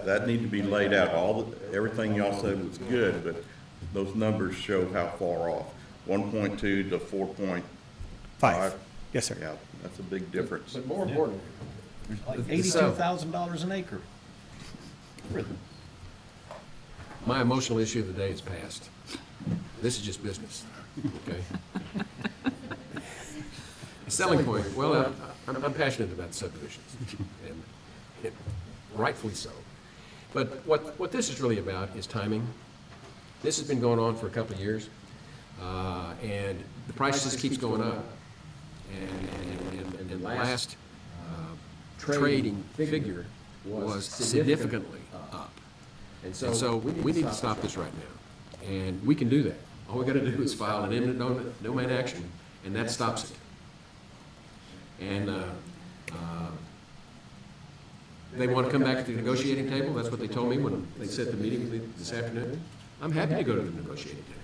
that need to be laid out. Everything y'all said was good, but those numbers show how far off. 1.2 to 4.5. Yes, sir. Yeah, that's a big difference. But more importantly, Like $82,000 an acre. my emotional issue of the day is past. This is just business, okay? Selling point, well, I'm passionate about subdivisions, and rightfully so. But what this is really about is timing. This has been going on for a couple of years, and the price just keeps going up. And the last trading figure was significantly up. And so we need to stop this right now. And we can do that. All we got to do is file an eminent domain action, and that stops it. And they want to come back to the negotiating table. That's what they told me when they set the meeting this afternoon. I'm happy to go to the negotiating table.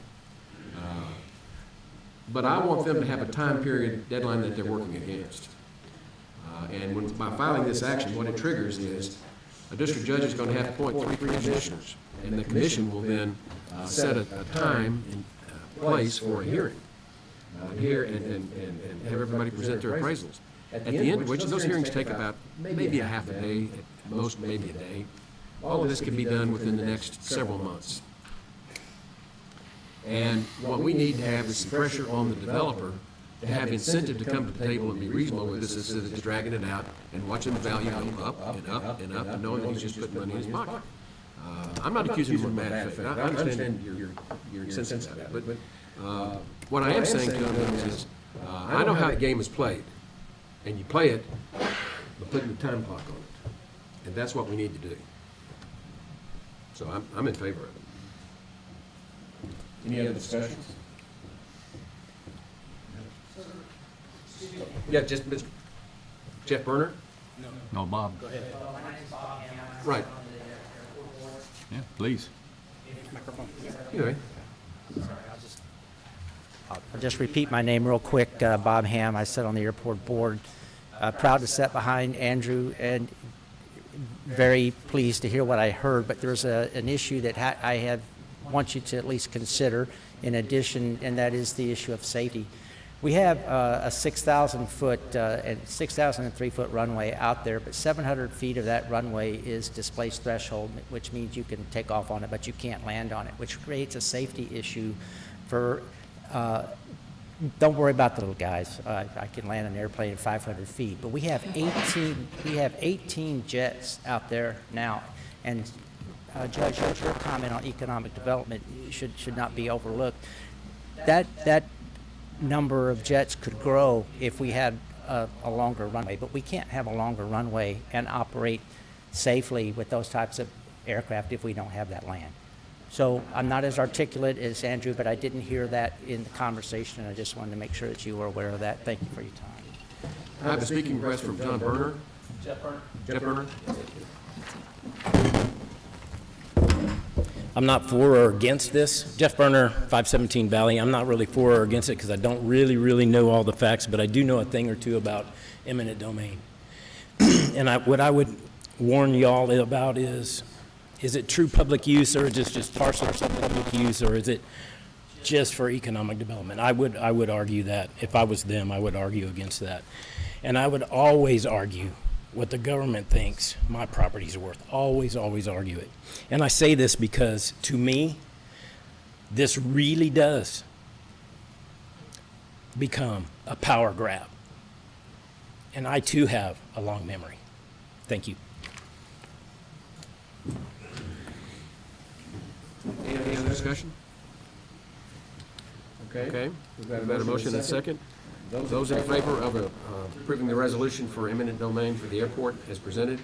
but I want them to have a time period deadline that they're working against. And when, by filing this action, what it triggers is a district judge is going to have to appoint 3 commissioners, and the commission will then set a time and place for a hearing. Here and have everybody present their appraisals. At the end of which, those hearings take about maybe a half a day, at most maybe a day. All of this can be done within the next several months. And what we need to have is some pressure on the developer to have incentive to come to the table and be reasonable with this instead of just dragging it out and watching the value go up and up and up and knowing that he's just putting money in his pocket. I'm not accusing him of bad faith. I understand your incentives of it. But what I am saying to him is, I know how the game is played. And you play it by putting the time clock on it. And that's what we need to do. So I'm in favor of it. Any other discussions? Yeah, just Mr. Jeff Berner? No, Bob. Right. Yeah, please. Anyway. I'll just repeat my name real quick. Bob Ham. I sit on the airport board. Proud to sit behind Andrew and very pleased to hear what I heard. But there's an issue that I want you to at least consider in addition, and that is the issue of safety. We have a 6,000-foot and 6,003-foot runway out there, but 700 feet of that runway is displaced threshold, which means you can take off on it, but you can't land on it, which creates a safety issue for. Don't worry about the little guys. I can land an airplane at 500 feet, but we have 18 jets out there now, and Judge, your comment on economic development should not be overlooked. That number of jets could grow if we had a longer runway, but we can't have a longer runway and operate safely with those types of aircraft if we don't have that land. So I'm not as articulate as Andrew, but I didn't hear that in the conversation, and I just wanted to make sure that you were aware of that. Thank you for your time. I have a speaking request from John Berner. Jeff Berner. Jeff Berner. I'm not for or against this. Jeff Berner, 517 Valley. I'm not really for or against it because I don't really know all the facts, but I do know a thing or two about eminent domain. And what I would warn y'all about is it true public use, or is it just partial public use, or is it just for economic development? I would argue that. If I was them, I would argue against that. And I would always argue what the government thinks my property's worth. Always argue it. And I say this because, to me, this really does become a power grab. And I, too, have a long memory. Thank you. Any other discussion? Okay. We've got a motion and a second. Those in favor of approving the resolution for eminent domain for the airport as presented,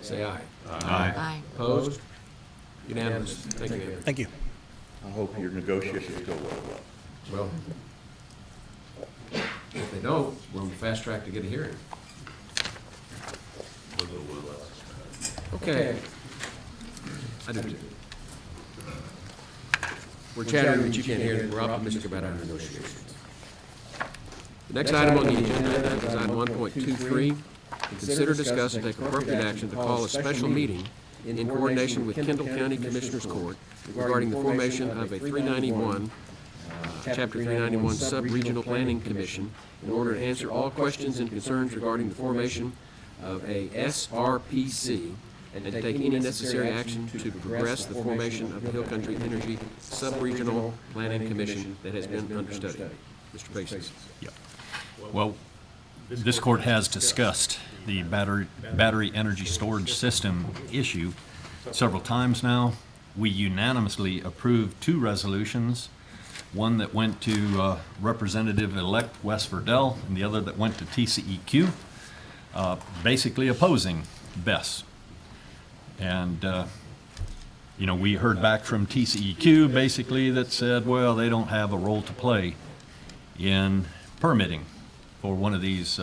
say aye. Aye. Opposed? Unanimous. Thank you, Andrew. Thank you. I hope your negotiations go well. Well, if they don't, we're on the fast track to get a hearing. Okay. I do too. We're chattering, but you can't hear that we're optimistic about our negotiations. The next item on the agenda is item 1.23. Consider, discuss, and take appropriate action to call a special meeting in coordination with Kendall County Commissioners Court regarding the formation of a 391, Chapter 391 Sub-Regional Planning Commission in order to answer all questions and concerns regarding the formation of a SRPC and to take any necessary action to progress the formation of the Hill Country Energy Sub-Regional Planning Commission that has been under study. Mr. Paces. Yep. Well, this court has discussed the battery energy storage system issue several times now. We unanimously approved 2 resolutions, one that went to Representative-elect Wes Verdell and the other that went to TCEQ, basically opposing BESS. And, we heard back from TCEQ basically that said, well, they don't have a role to play in permitting for one of these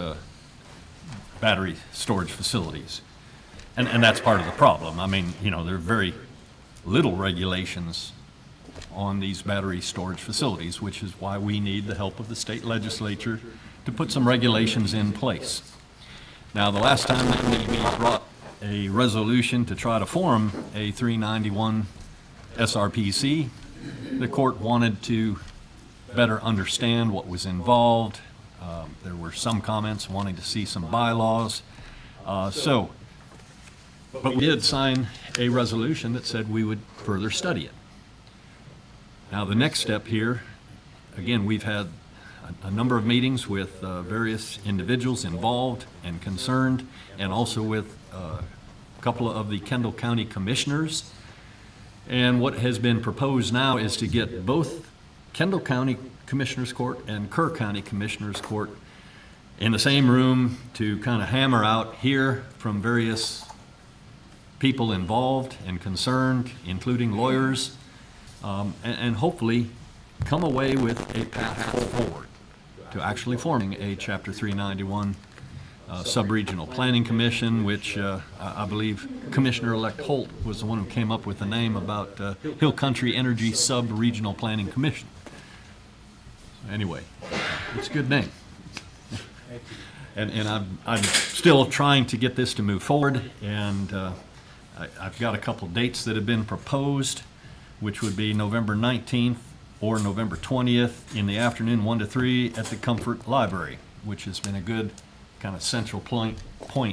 battery storage facilities. And that's part of the problem. I mean, there are very little regulations on these battery storage facilities, which is why we need the help of the state legislature to put some regulations in place. Now, the last time that we brought a resolution to try to form a 391 SRPC, the court wanted to better understand what was involved. There were some comments wanting to see some bylaws. But we did sign a resolution that said we would further study it. Now, the next step here, again, we've had a number of meetings with various individuals involved and concerned, and also with a couple of the Kendall County commissioners. And what has been proposed now is to get both Kendall County Commissioners Court and Kerr County Commissioners Court in the same room to kind of hammer out, hear from various people involved and concerned, including lawyers, and hopefully come away with a path forward to actually forming a Chapter 391 Sub-Regional Planning Commission, which I believe Commissioner-elect Holt was the one who came up with the name about Hill Country Energy Sub-Regional Planning Commission. Anyway, it's a good name. And I'm still trying to get this to move forward, and I've got a couple dates that have been proposed, which would be November 19th or November 20th in the afternoon, 1 to 3 at the Comfort Library, which has been a good kind of central point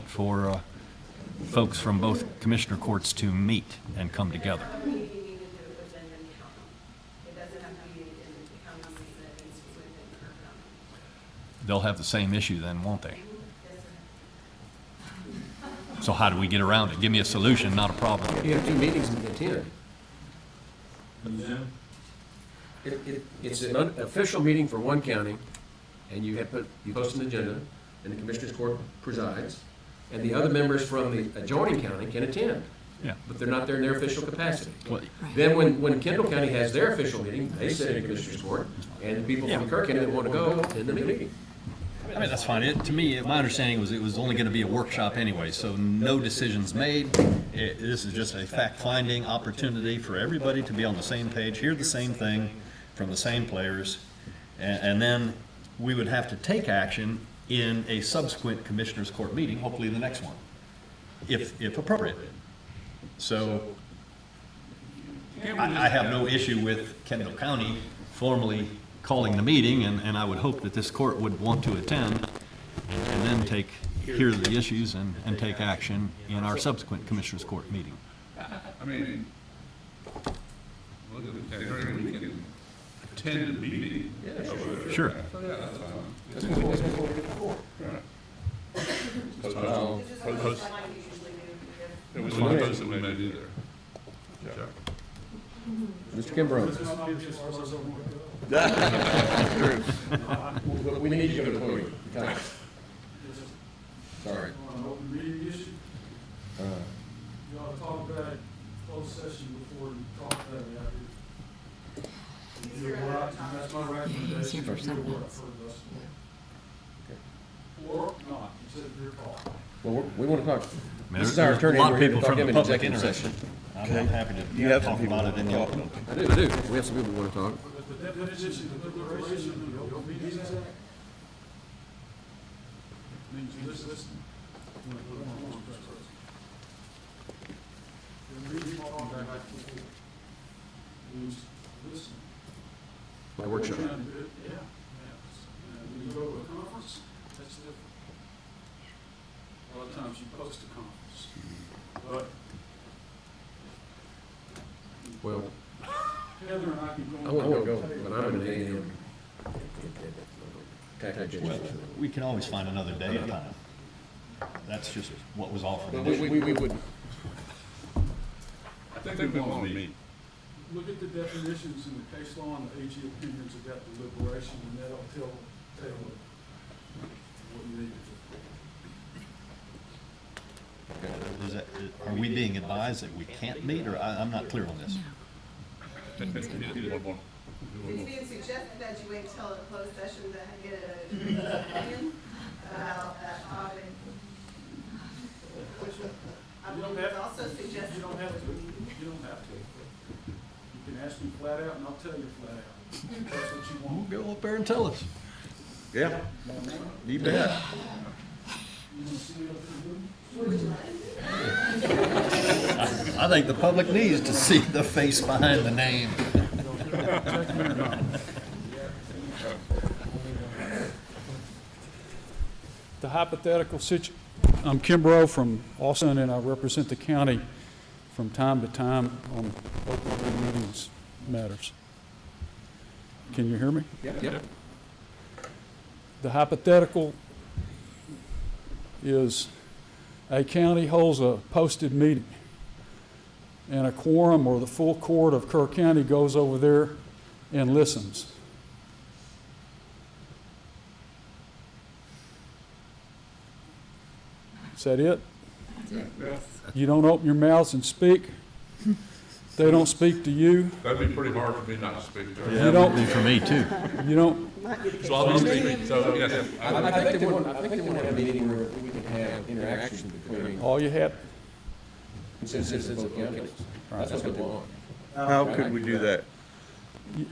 for folks from both commissioner courts to meet and come together. They'll have the same issue then, won't they? So how do we get around it? Give me a solution, not a problem. You have 2 meetings in 10. It's an unofficial meeting for one county, and you post an agenda, and the Commissioners Court presides, and the other members from the adjoining county can attend. Yeah. But they're not there in their official capacity. Then when Kendall County has their official meeting, they sit in the Commissioners Court, and the people from Kerr County that want to go attend the meeting. I mean, that's fine. To me, my understanding was it was only going to be a workshop anyway, so no decisions made. This is just a fact-finding opportunity for everybody to be on the same page, hear the same thing from the same players, and then we would have to take action in a subsequent Commissioners Court meeting, hopefully the next one, if appropriate. So I have no issue with Kendall County formally calling the meeting, and I would hope that this court would want to attend and then hear the issues and take action in our subsequent Commissioners Court meeting. I mean, look at that, we can attend a meeting. Sure. So, yeah, that's fine. It was one post that we made either. Mr. Kimbrough. We need to go to the podium. Sorry. You ought to talk about closed session before you talk about it. That's my recommendation. Or not, you said your call. Well, we want to talk. This is There's our attorney. a lot of We're here to people talk from him the in public executive interested. session. I'm happy You to have talk some people about it in the open. I do. We have some people who want to talk. But the definition of deliberation of the Open Meetings Act means you listen. My workshop. Yeah. When you go to a conference, that's different. A lot of times you post a conference, but Well, Heather and I can go. I want to go, but I'm in an AM. Well, we can always find another day and time. That's just what was offered. But we would. I think we want to meet. Look at the definitions in the case law and the AG opinions about deliberation, and that'll tell what you need to do. Are we being advised that we can't meet, or I'm not clear on this? It's being suggested that you wait till a closed session to get an opinion about that topic. Which I believe is also suggested. You don't have to. You don't have to. You can ask ask you flat out, and I'll tell you flat out. If that's what you want. Go up there and tell us. Yeah, you bet. You wanna see it up in the room? I think the public needs to see the face behind the name. The hypothetical I'm Kimbrough from Austin, and I represent the county from time to time on local meetings matters. Can you hear me? Yep. The hypothetical is a county holds a posted meeting, and a quorum or the full court of Kerr County goes over there and listens. Is that it? You don't open your mouths and speak? They don't speak to you? That'd be pretty hard for me not to speak to her. Yeah, that would be for me too. You don't? So I'll be speaking, so yes. I think they want to have a meeting where we can have interaction between All you have, citizens of both counties. That's what they want. How could we do that?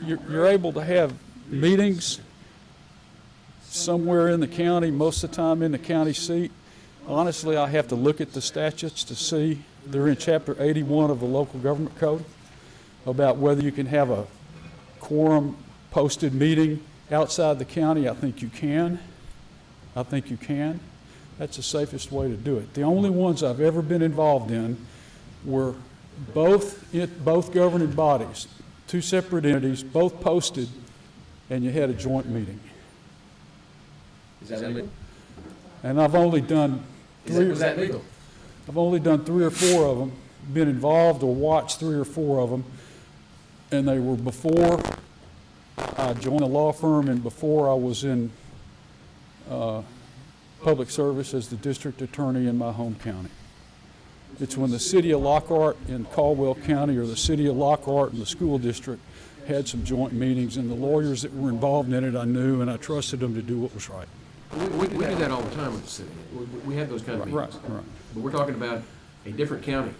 you're able to have meetings somewhere in the county, most of the time in the county seat. Honestly, I have to look at the statutes to see, they're in Chapter 81 of the Local Government Code, about whether you can have a quorum posted meeting outside the county. I think you can. That's the safest way to do it. The only ones I've ever been involved in were both governing bodies, two separate entities, both posted, and you had a joint meeting. Is that legal? And I've only done Was that legal? I've only done 3 or 4 of them, been involved or watched 3 or 4 of them, and they were before I joined a law firm and before I was in public service as the district attorney in my home county. It's when the city of Lockhart in Caldwell County or the city of Lockhart and the school district had some joint meetings, and the lawyers that were involved in it I knew, and I trusted them to do what was right. We do that all the time with the city. We have those kind of meetings. Right. But we're talking about a different county.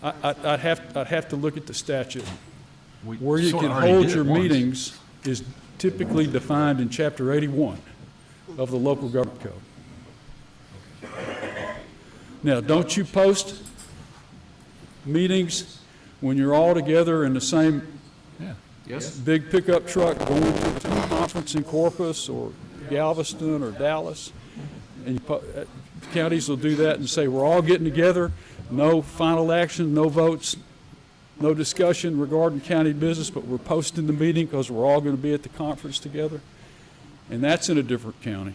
I'd have to look at the statute. We Where you sorta can already hold did it your once. meetings is typically defined in Chapter 81 of the Local Government Code. Now, don't you post meetings when you're all together in the same Yes? big pickup truck going to a conference in Corpus or Galveston or Dallas? And counties will do that and say, we're all getting together, no final action, no votes, no discussion regarding county business, but we're posting the meeting because we're all going to be at the conference together. And that's in a different county.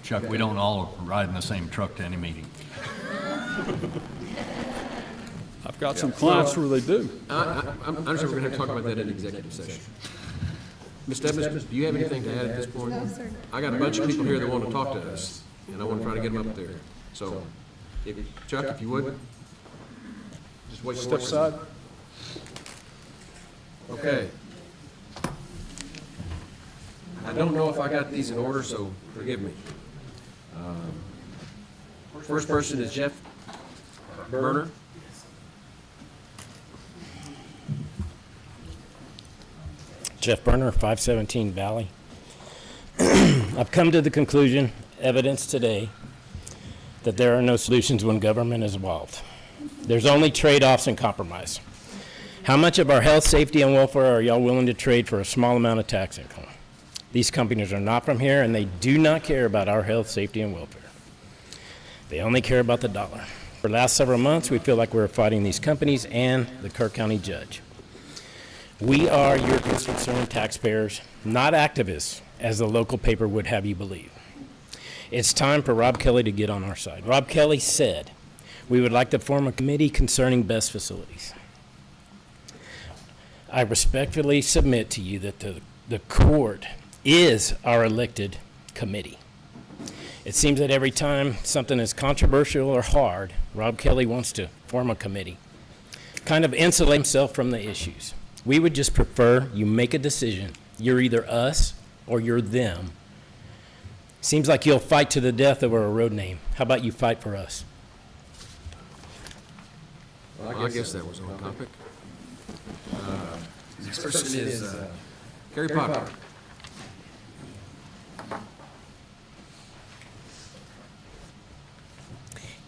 Chuck, we don't all ride in the same truck to any meeting. I've got some clients where they do. I'm sure we're going to have to talk about that in executive session. Ms. Stebbins, do you have anything to add at this point? No, sir. I got a bunch of people here that want to talk to us, and I want to try to get them up there. So, Chuck, if you would, just wait. Step aside. Okay. I don't know if I got these in order, so forgive me. First person is Jeff Berner. Jeff Berner, 517 Valley. I've come to the conclusion, evidence today, that there are no solutions when government is involved. There's only trade-offs and compromise. How much of our health, safety, and welfare are y'all willing to trade for a small amount of tax income? These companies are not from here, and they do not care about our health, safety, and welfare. They only care about the dollar. For the last several months, we feel like we're fighting these companies and the Kerr County judge. We are your concerned taxpayers, not activists, as the local paper would have you believe. It's time for Rob Kelly to get on our side. Rob Kelly said, we would like to form a committee concerning best facilities. I respectfully submit to you that the court is our elected committee. It seems that every time something is controversial or hard, Rob Kelly wants to form a committee, kind of insulate himself from the issues. We would just prefer you make a decision. You're either us or you're them. Seems like you'll fight to the death over a road name. How about you fight for us? Well, I guess that was on topic. Next person is Kerr Potter.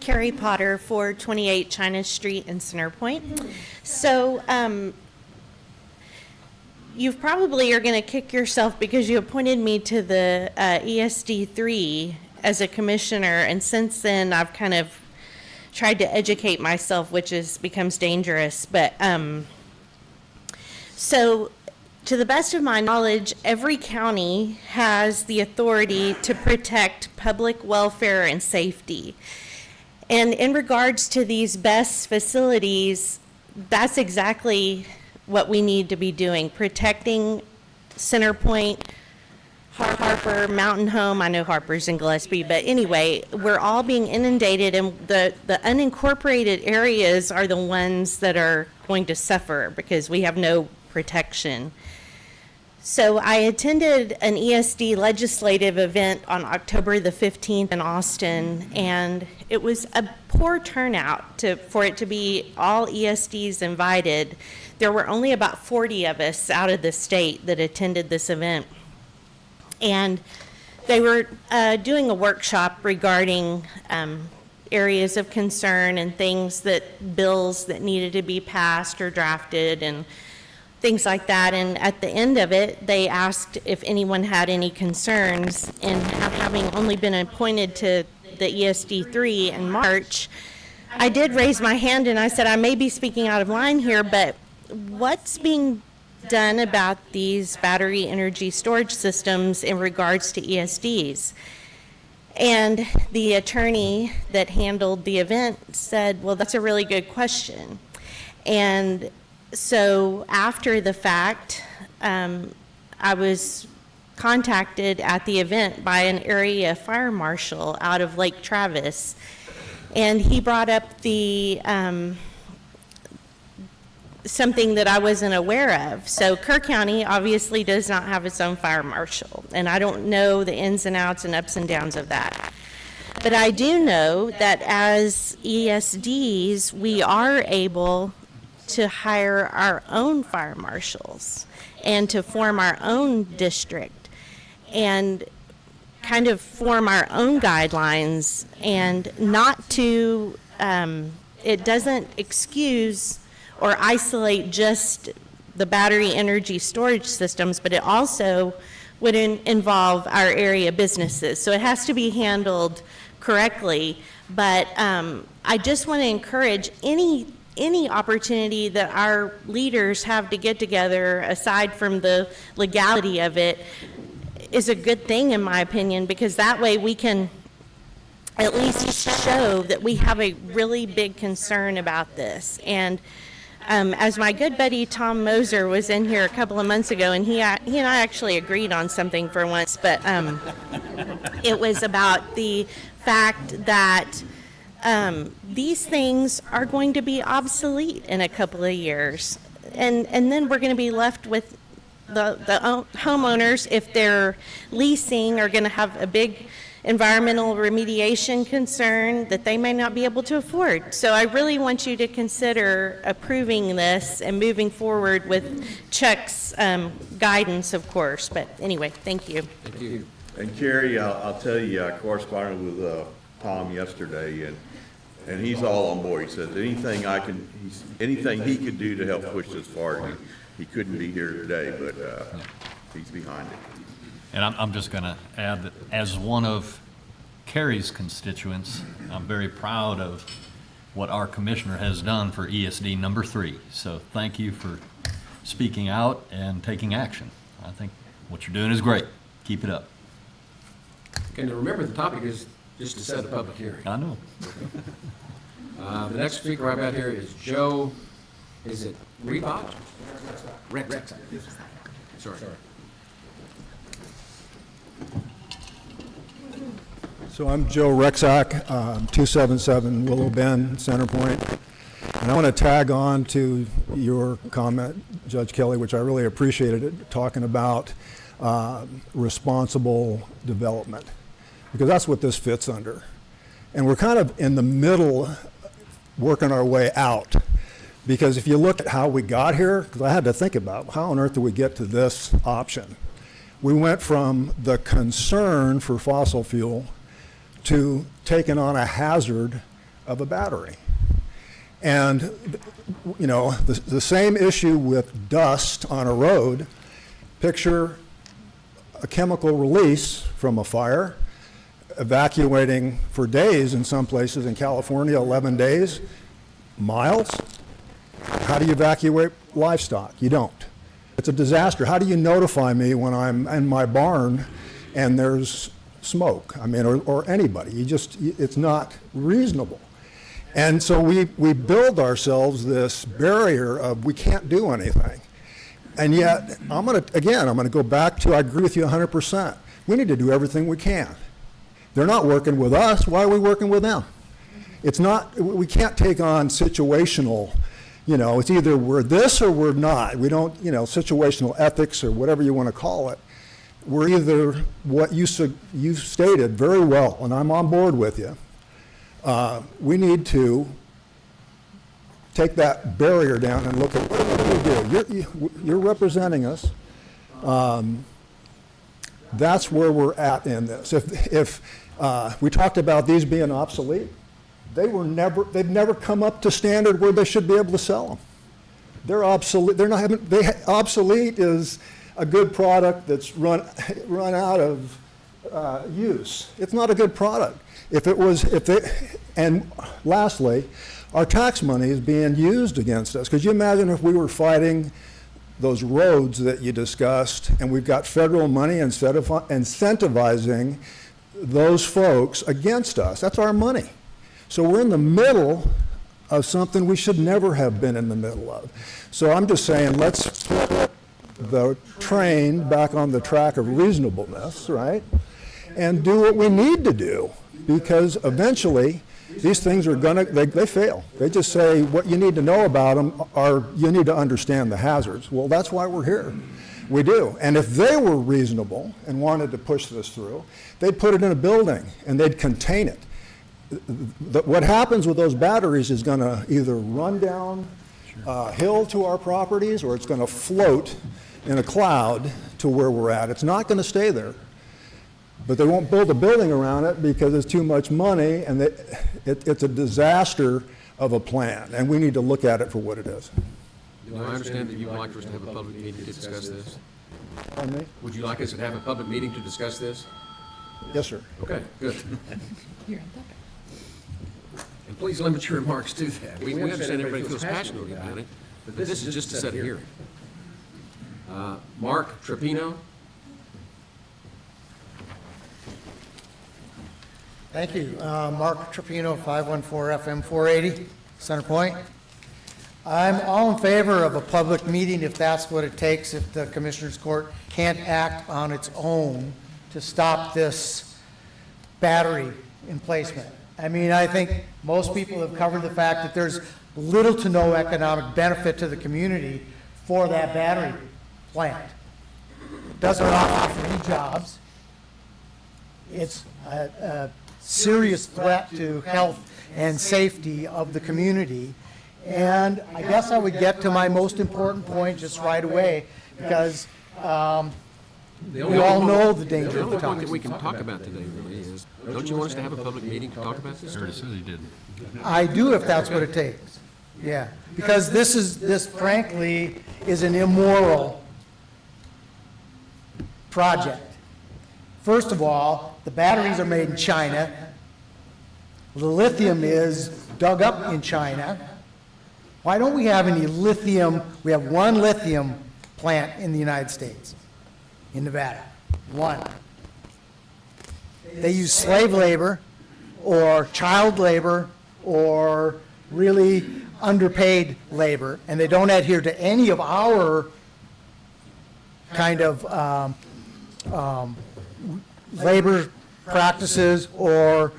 Carrie Potter for 28 China Street in Center Point. So you probably are going to kick yourself because you appointed me to the ESD 3 as a commissioner, and since then I've kind of tried to educate myself, which becomes dangerous. But so to the best of my knowledge, every county has the authority to protect public welfare and safety. And in regards to these BESS facilities, that's exactly what we need to be doing, protecting Center Point, Harper, Mountain Home. I know Harper's in Gillespie, but anyway, we're all being inundated, and the unincorporated areas are the ones that are going to suffer because we have no protection. So I attended an ESD legislative event on October the 15th in Austin, and it was a poor turnout for it to be all ESDs invited. There were only about 40 of us out of the state that attended this event. And they were doing a workshop regarding areas of concern and bills that needed to be passed or drafted and things like that. And at the end of it, they asked if anyone had any concerns. And having only been appointed to the ESD 3 in March, I did raise my hand and I said, I may be speaking out of line here, but what's being done about these battery energy storage systems in regards to ESDs? And the attorney that handled the event said, well, that's a really good question. And so after the fact, I was contacted at the event by an area fire marshal out of Lake Travis, and he brought up the something that I wasn't aware of. So Kerr County obviously does not have its own fire marshal, and I don't know the ins and outs and ups and downs of that. But I do know that as ESDs, we are able to hire our own fire marshals and to form our own district and kind of form our own guidelines, and not to, it doesn't excuse or isolate just the battery energy storage systems, but it also would involve our area businesses. So it has to be handled correctly. But I just want to encourage any opportunity that our leaders have to get together, aside from the legality of it, is a good thing in my opinion, because that way we can at least show that we have a really big concern about this. And as my good buddy Tom Moser was in here a couple of months ago, and he and I actually agreed on something for once, but it was about the fact that these things are going to be obsolete in a couple of years, and then we're going to be left with the homeowners, if they're leasing, are going to have a big environmental remediation concern that they may not be able to afford. So I really want you to consider approving this and moving forward with Chuck's guidance, of course. But anyway, thank you. Thank you. And Kerry, I'll tell you, I corresponded with Tom yesterday, and he's all on board. He says anything he could do to help push this forward. He couldn't be here today, but he's behind it. And I'm just going to add that as one of Kerry's constituents, I'm very proud of what our commissioner has done for ESD number 3. So thank you for speaking out and taking action. I think what you're doing is great. Keep it up. Okay, now remember, the topic is just to set a public hearing. I know. The next speaker I've got here is Joe, is it Reebok? Rex. Sorry. So I'm Joe Rexack, 277 Willow Bend, Center Point. And I want to tag on to your comment, Judge Kelly, which I really appreciated it, talking about responsible development, because that's what this fits under. And we're kind of in the middle, working our way out. Because if you look at how we got here, because I had to think about how on earth do we get to this option? We went from the concern for fossil fuel to taking on a hazard of a battery. And, you know, the same issue with dust on a road, picture a chemical release from a fire, evacuating for days in some places in California, 11 days, miles. How do you evacuate livestock? You don't. It's a disaster. How do you notify me when I'm in my barn and there's smoke? I mean, or anybody. It's not reasonable. And so we build ourselves this barrier of we can't do anything. And yet, I'm going to go back to, I agree with you 100%. We need to do everything we can. They're not working with us. Why are we working with them? It's not, we can't take on situational, you know, it's either we're this or we're not. We don't, you know, situational ethics or whatever you want to call it. We're either what you stated very well, and I'm on board with you. We need to take that barrier down and look at what do we do. You're representing us. That's where we're at in this. If we talked about these being obsolete, they've never come up to standard where they should be able to sell them. They're obsolete. Obsolete is a good product that's run out of use. It's not a good product. And lastly, our tax money is being used against us. Could you imagine if we were fighting those roads that you discussed, and we've got federal money incentivizing those folks against us? That's our money. So we're in the middle of something we should never have been in the middle of. So I'm just saying, let's put the train back on the track of reasonableness, right? And do what we need to do, because eventually these things are they fail. They just say what you need to know about them are you need to understand the hazards. Well, that's why we're here. We do. And if they were reasonable and wanted to push this through, they'd put it in a building and they'd contain it. What happens with those batteries is going to either run down a hill to our properties, or it's going to float in a cloud to where we're at. It's not going to stay there. But they won't build a building around it because it's too much money, and it's a disaster of a plan, and we need to look at it for what it is. Do I understand that you would like for us to have a public meeting to discuss this? Pardon me? Would you like us to have a public meeting to discuss this? Yes, sir. Okay, good. And please limit your remarks to that. We understand everybody feels passionately about it, but this is just to set a hearing. Mark Trapino? Thank you. Mark Trapino, 514 FM 480, Center Point. I'm all in favor of a public meeting if that's what it takes, if the Commissioners Court can't act on its own to stop this battery emplacement. I mean, I think most people have covered the fact that there's little to no economic benefit to the community for that battery plant. It doesn't offer any jobs. It's a serious threat to health and safety of the community. And I guess I would get to my most important point just right away, because we all know the danger of the The only point topic. that we can talk about today really is, don't you want us to have a public meeting to talk about this? Already said he did. I do if that's what it takes. Yeah, because this frankly is an immoral project. First of all, the batteries are made in China. The lithium is dug up in China. Why don't we have any lithium? We have one lithium plant in the United States, in Nevada, one. They use slave labor or child labor or really underpaid labor, and they don't adhere to any of our kind of labor practices or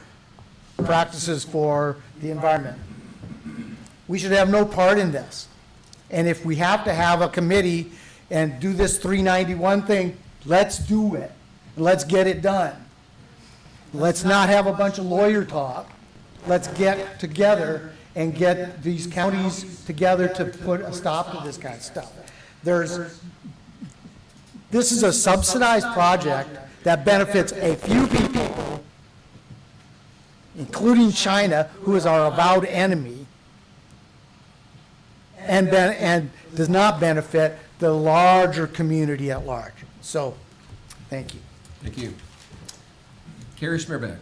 practices for the environment. We should have no part in this. And if we have to have a committee and do this 391 thing, let's do it. Let's get it done. Let's not have a bunch of lawyer talk. Let's get together and get these counties together to put a stop to this kind of stuff. This is a subsidized project that benefits a few people, including China, who is our avowed enemy, and does not benefit the larger community at large. So, thank you. Thank you. Kerr Smearback.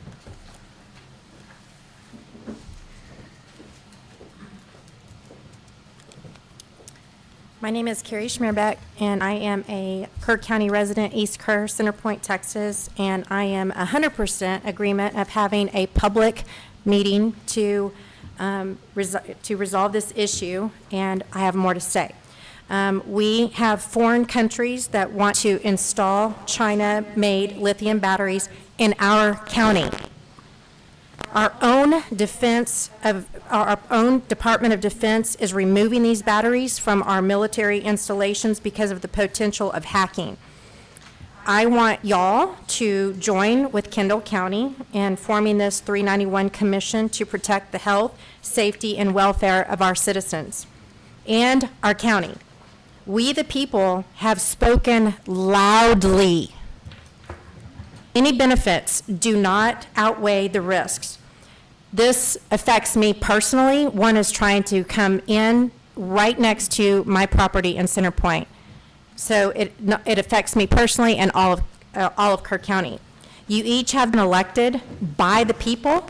My name is Carrie Schmearbeck, and I am a Kerr County resident, East Kerr, Center Point, Texas, and I am 100% agreement of having a public meeting to resolve this issue, and I have more to say. We have foreign countries that want to install China-made lithium batteries in our county. Our own Department of Defense is removing these batteries from our military installations because of the potential of hacking. I want y'all to join with Kendall County in forming this 391 commission to protect the health, safety, and welfare of our citizens and our county. We, the people, have spoken loudly. Any benefits do not outweigh the risks. This affects me personally. One is trying to come in right next to my property in Center Point. So it affects me personally and all of Kerr County. You each have been elected by the people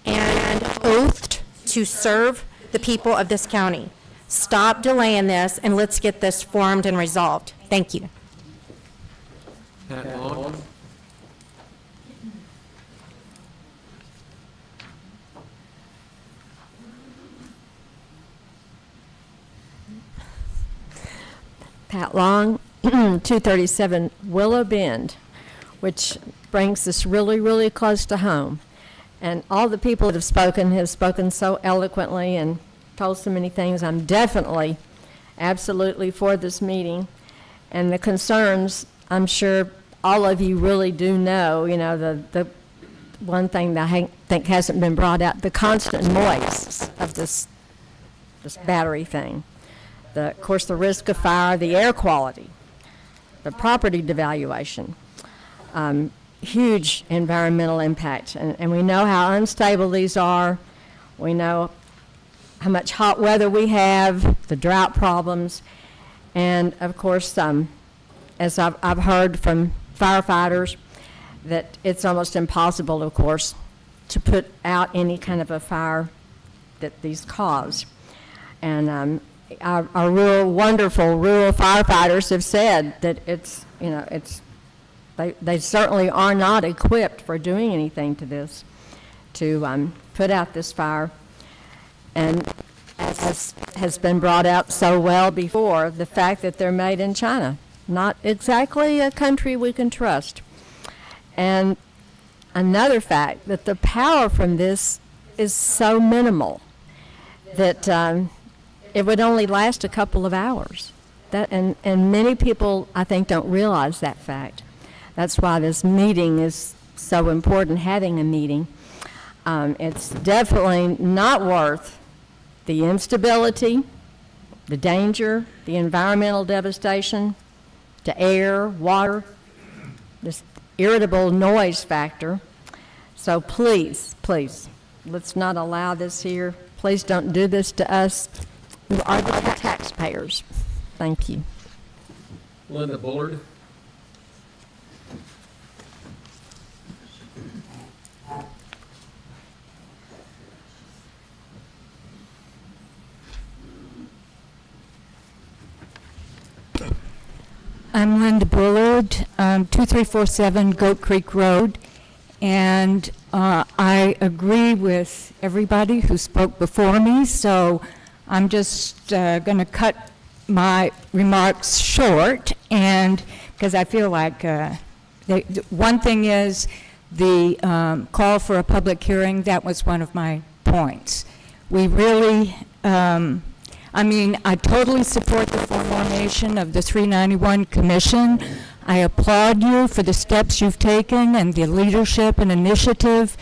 and oathed to serve the people of this county. Stop delaying this and let's get this formed and resolved. Thank you. Pat Long. Pat Long, 237 Willow Bend, which brings us really, really close to home. And all the people that have spoken so eloquently and told so many things. I'm definitely, absolutely for this meeting. And the concerns, I'm sure all of you really do know, the one thing that I think hasn't been brought out, the constant noise of this battery thing. Of course, the risk of fire, the air quality, the property devaluation, huge environmental impact. And we know how unstable these are. We know how much hot weather we have, the drought problems. And of course, as I've heard from firefighters, that it's almost impossible, of course, to put out any kind of a fire that these cause. And our real wonderful rural firefighters have said that they certainly are not equipped for doing anything to this, to put out this fire. And as has been brought out so well before, the fact that they're made in China, not exactly a country we can trust. And another fact, that the power from this is so minimal that it would only last a couple of hours. And many people, I think, don't realize that fact. That's why this meeting is so important, having a meeting. It's definitely not worth the instability, the danger, the environmental devastation, to air, water, this irritable noise factor. So please, please, let's not allow this here. Please don't do this to us who are the taxpayers. Thank you. Linda Bullard. I'm Linda Bullard, 2347 Goat Creek Road, and I agree with everybody who spoke before me, so I'm just going to cut my remarks short, and because I feel like one thing is the call for a public hearing. That was one of my points. We really I totally support the formation of the 391 Commission. I applaud you for the steps you've taken and the leadership and initiative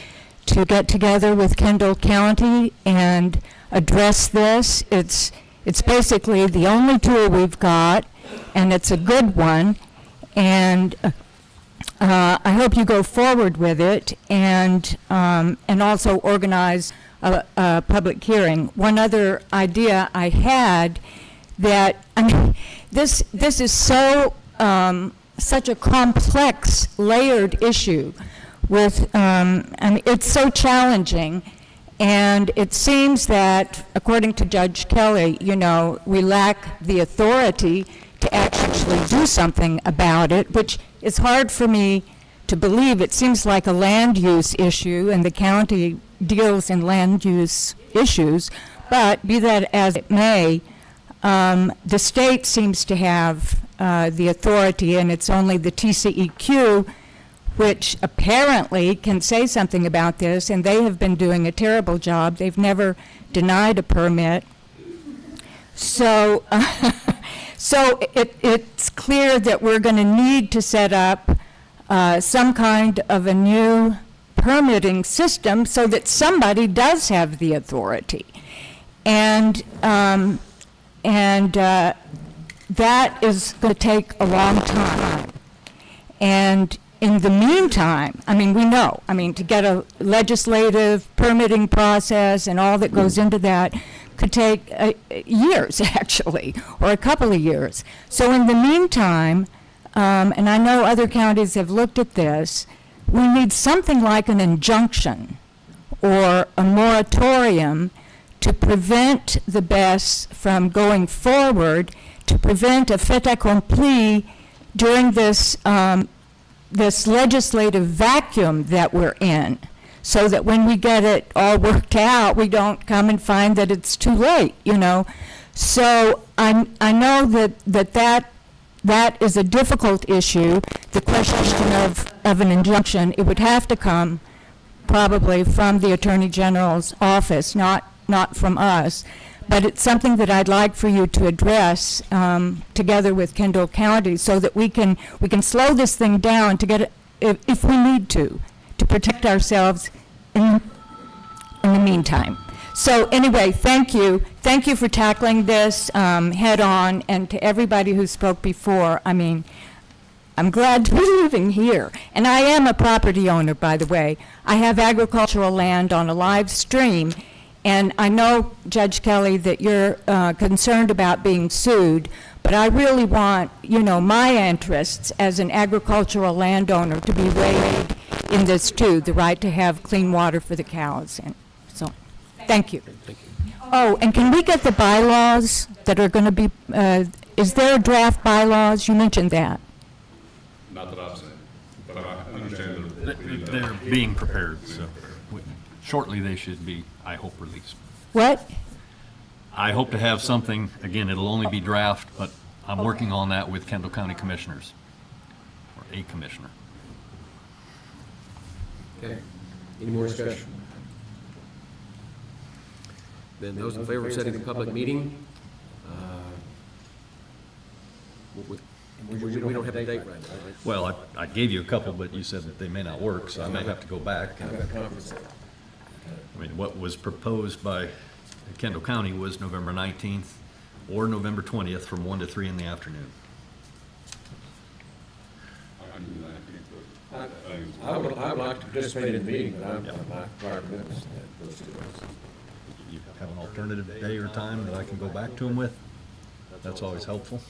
to get together with Kendall County and address this. It's basically the only tool we've got, and it's a good one. And I hope you go forward with it and also organize a public hearing. One other idea I had that, I mean, this is so such a complex, layered issue with, I mean, it's so challenging, and it seems that, according to Judge Kelly, you know, we lack the authority to actually do something about it, which is hard for me to believe. It seems like a land use issue, and the county deals in land use issues, but be that as it may, the state seems to have the authority, and it's only the TCEQ which apparently can say something about this, and they have been doing a terrible job. They've never denied a permit. So, so it's clear that we're going to need to set up some kind of a new permitting system so that somebody does have the authority. And that is going to take a long time. And in the meantime, I mean, we know, I mean, to get a legislative permitting process and all that goes into that could take years, actually, or a couple of years. So in the meantime, and I know other counties have looked at this, we need something like an injunction or a moratorium to prevent the BES from going forward, to prevent a fait accompli during this this legislative vacuum that we're in, so that when we get it all worked out, we don't come and find that it's too late, you know. So I know that is a difficult issue. The question of an injunction, it would have to come probably from the Attorney General's office, not from us. But it's something that I'd like for you to address together with Kendall County, so that we can slow this thing down to get it, if we need to protect ourselves in the meantime. So anyway, thank you for tackling this head on, and to everybody who spoke before. I mean, I'm glad to be living here, and I am a property owner, by the way. I have agricultural land on a live stream. And I know, Judge Kelly, that you're concerned about being sued, but I really want, you know, my interests as an agricultural landowner to be weighed in this too, the right to have clean water for the cows. And so, thank you. Thank you. Oh, and can we get the bylaws that are going to be, is there a draft bylaws? You mentioned that. Not that I've seen, but I understand They're being prepared, so shortly they should be, I hope, released. What? I hope to have something, again, it'll only be draft, but I'm working on that with Kendall County Commissioners, or a commissioner. Okay. Any more discussion? Then those in favor of setting the public meeting, we don't have a date right now, right? Well, I gave you a couple, but you said that they may not work, so I may have to go back. I've got a conference. I mean, what was proposed by Kendall County was November 19th or November 20th from 1 to 3 in the afternoon. I would like to participate in the meeting, but I'm my prior commitments. You have an alternative day or time that I can go back to them with? That's always helpful.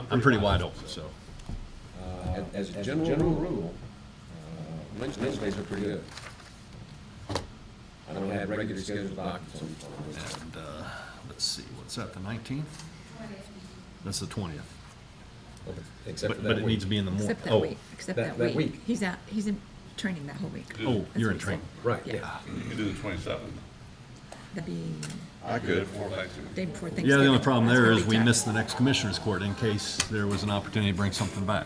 I'm pretty wide open, so. As a general rule, Wednesdays are pretty good. I don't have regular scheduled documents on Wednesdays. And, let's see, what's that, the 19th? That's the 20th. Except for that But it week. needs to be in the morning. Except that week, except that that week. week. He's out, he's in training that whole week. Oh, That's you're what in he training. said. Right, Yeah. yeah. You can do the 27th. That'd be I could. Before Thanksgiving. day before Thanksgiving. Yeah, the only problem That's there gonna is be we tough. missed the next commissioners court in case there was an opportunity to bring something back.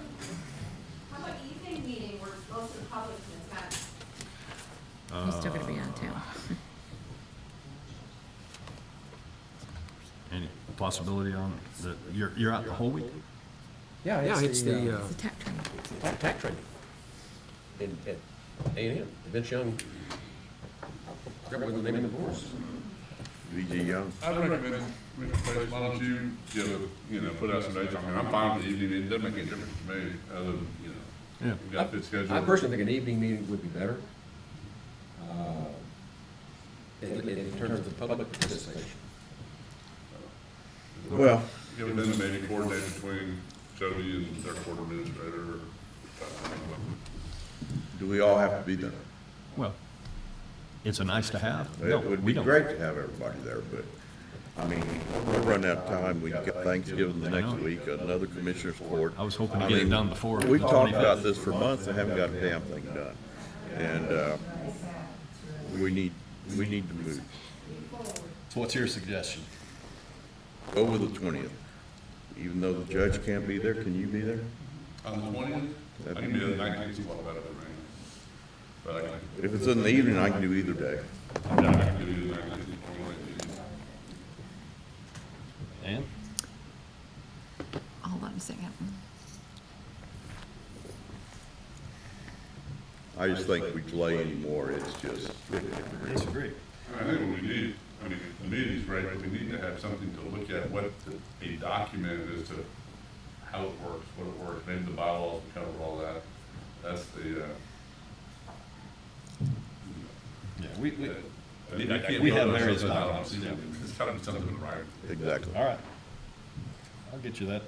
How about evening meeting where most of the public can attend? He's still gonna be out of town. Any possibility on the, you're out the whole week? Yeah, it's the It's a tack training. tack training at A&M. Vince Young Forgot what the name of the horse. V.G. Young. I'd recommend, Mr. Place, why don't you give a, you know, put out some dates. I mean, I'm fine with the evening, it doesn't make any difference to me, other than, you know, Yeah. we've got a fit schedule. I personally think an evening meeting would be better. In terms of public participation. Well, Give it then maybe coordinate between Jody and their court administrator. do we all have to be there? Well, it's a nice to have. It No, would we be don't. great to have everybody there, but, I mean, we're running out of time. We got Thanksgiving the next week, another commissioner's court. I was hoping to get it done before. We've the talked 25th. about this for months and haven't got a damn thing done. And, we need to move. So what's your suggestion? Go with the 20th. Even though the judge can't be there, can you be there? On the 20th, I can do the 19th, it's a lot better for me. But I can, If it's in the evening, I can do either day. I can do the 19th. Ann? Hold on a second. I just think if we delay anymore, it's just. Disagree. I think what we need, I mean, the meeting's great, but we need to have something to look at, what a document is to how it works, what it works, maybe the bylaws will cover all that. That's the, Yeah, I can't we go have to various something I don't documents. see. It's gotta be something in writing. Exactly. All right. I'll get you that.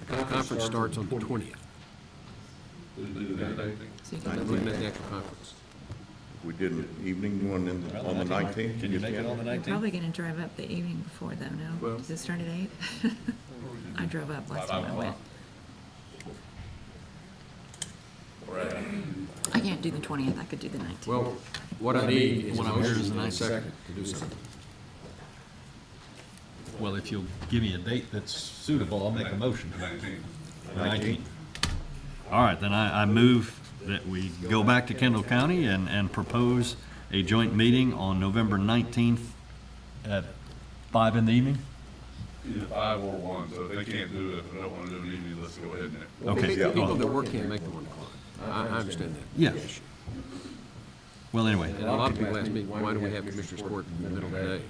The conference starts on the 20th. So you can I'm look looking at at the actual conference. We did an evening one on the 19th. Can you make it on the You're 19th? probably gonna drive up the evening before though, no? Well- Does it start at 8? I drove up last time I went. I can't do the 20th, I could do the 19th. Well, what I need is a What I'm hearing is motion the and a 19th. second to do something. Well, if you'll give me a date that's suitable, I'll make a motion. 19th. All right, then I move that we go back to Kendall County and propose a joint meeting on November 19th at 5 in the evening? Either 5 or 1, so if they can't do it, if they don't wanna do it evening, let's go ahead and. Okay. People that work can't make the 1 o'clock. I understand that. Yeah. Well, anyway, And a lot of people ask me, why do we have Commissioners Court in the middle of the day?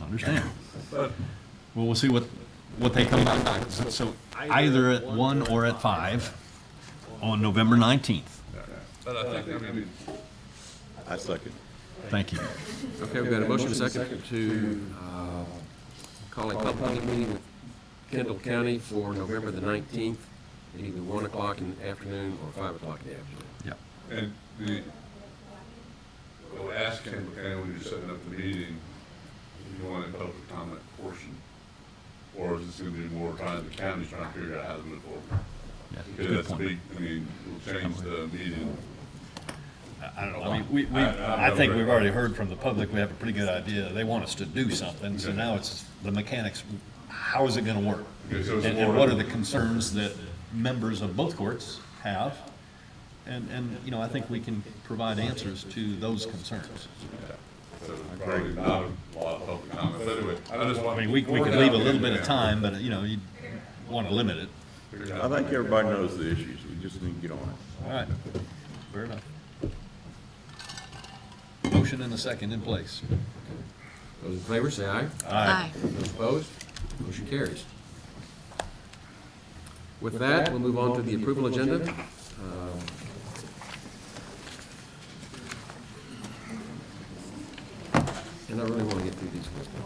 I understand. Well, we'll see what they come back with. So either at 1 or at 5 on November 19th. But I think, I mean, I second. Thank you. Okay, we've got a motion and a second to call a public meeting with Kendall County for November the 19th, at either 1 o'clock in the afternoon or 5 o'clock in the afternoon. Yeah. and the, we'll ask him, okay, when you're setting up the meeting, if you want a public comment portion, or is this gonna be more trying, the county's trying to figure out how to move forward? Yeah, Because good that's a point. big, I mean, it'll change the meeting. I don't know, I think we've already heard from the public, we have a pretty good idea, they want us to do something, so now it's the mechanics, how is it gonna work? Okay, so it's And more- what are the concerns that members of both courts have? And, you know, I think we can provide answers to those concerns. So probably not a lot of public comment, but anyway, I just want. I mean, we could leave a little bit of time, but, you know, you want to limit it. I think everybody knows the issues. We just need to get on it. All right, fair enough. Motion and a second in place. Those in favor, say aye. Aye. Those opposed, motion carries. With that, we'll move on to the approval agenda. And I really want to get through these quickly.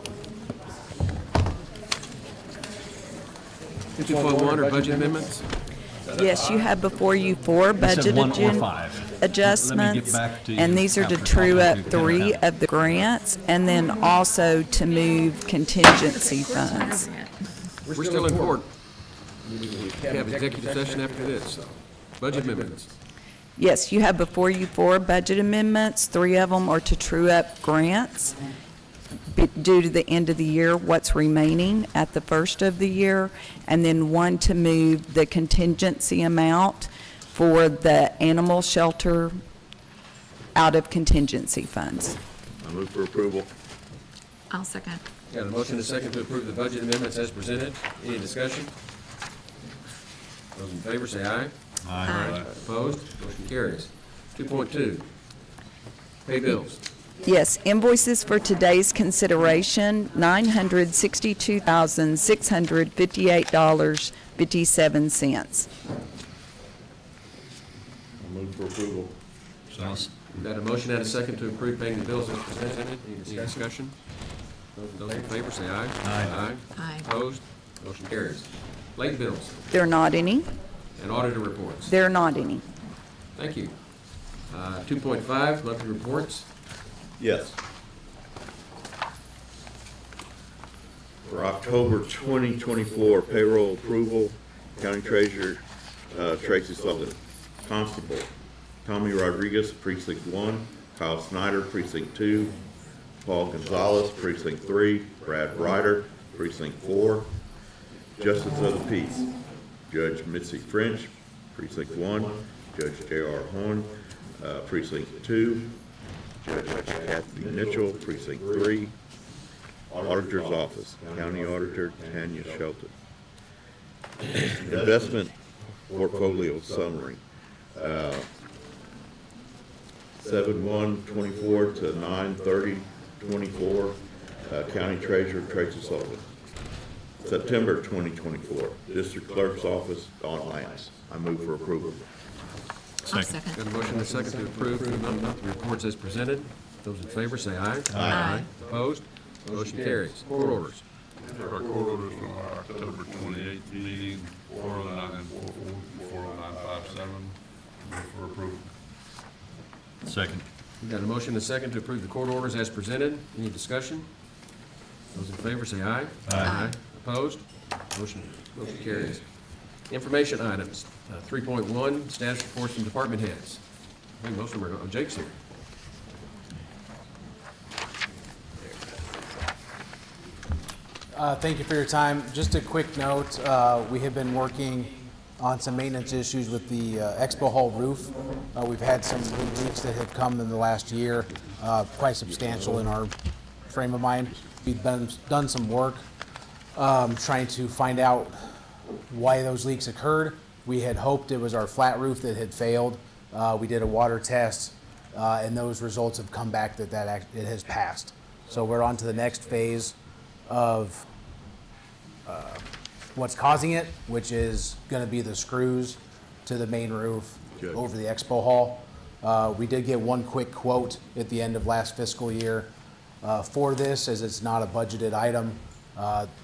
2.1 are budget amendments. Yes, you have before you 4 budget 1 or 5. adjustments, back to you and these are to after true talking up to Ken 3 about it. of the grants, and then also to move contingency funds. We're still in court. We have executive session after this, so. Budget amendments. Yes, you have before you 4 budget amendments. 3 of them are to true up grants due to the end of the year, what's remaining at the first of the year, and then 1 to move the contingency amount for the animal shelter out of contingency funds. I move for approval. I'll second. Got a motion and a second to approve the budget amendments as presented. Any discussion? Those in favor say aye. Aye. Opposed? Motion carries. 2.2, Pay bills. Yes, invoices for today's consideration, $962,658.57. Move for approval. We've got a motion and a second to approve paying the bills as presented. Any discussion? Those in favor say aye. Aye. Aye. Opposed? Motion carries. Late bills There are not any. and auditor reports. There are not any. Thank you. 2.5, monthly reports. Yes. For October 2024 payroll approval, County Treasurer Tracy Sullivan, Constable Tommy Rodriguez, Precinct 1, Kyle Snyder, Precinct 2, Paul Gonzalez, Precinct 3, Brad Ryder, Precinct 4, Justice of the Peace, Judge Mitzi French, Precinct 1, Judge J.R. Horn, Precinct 2, Judge Kathy Mitchell, Precinct 3, Auditor's Office, County Auditor Tanya Shelton. Investment Portfolio Summary, 7/1/24 to 9/30/24, County Treasurer Tracy Sullivan. September 2024, District Clerk's Office, Don Lance. I move for approval. I'll second. Got a motion and a second to approve the monthly reports as presented. Those in favor say aye. Aye. Opposed? Motion carries. Court orders. Our court orders from our October 28th meeting, 409-444, 409-57, move for approval. Second. We've got a motion and a second to approve the court orders as presented. Any discussion? Those in favor say aye. Aye. Opposed? Motion carries. Information items. 3.1, status reports from department heads. I think most of them are, Jake's here. Thank you for your time. Just a quick note, we have been working on some maintenance issues with the Expo Hall roof. We've had some leaks that have come in the last year, quite substantial in our frame of mind. We've done some work trying to find out why those leaks occurred. We had hoped it was our flat roof that had failed. We did a water test, and those results have come back that it has passed. So we're on to the next phase of what's causing it, which is going to be the screws to the main roof over the Expo Hall. We did get one quick quote at the end of last fiscal year for this, as it's not a budgeted item.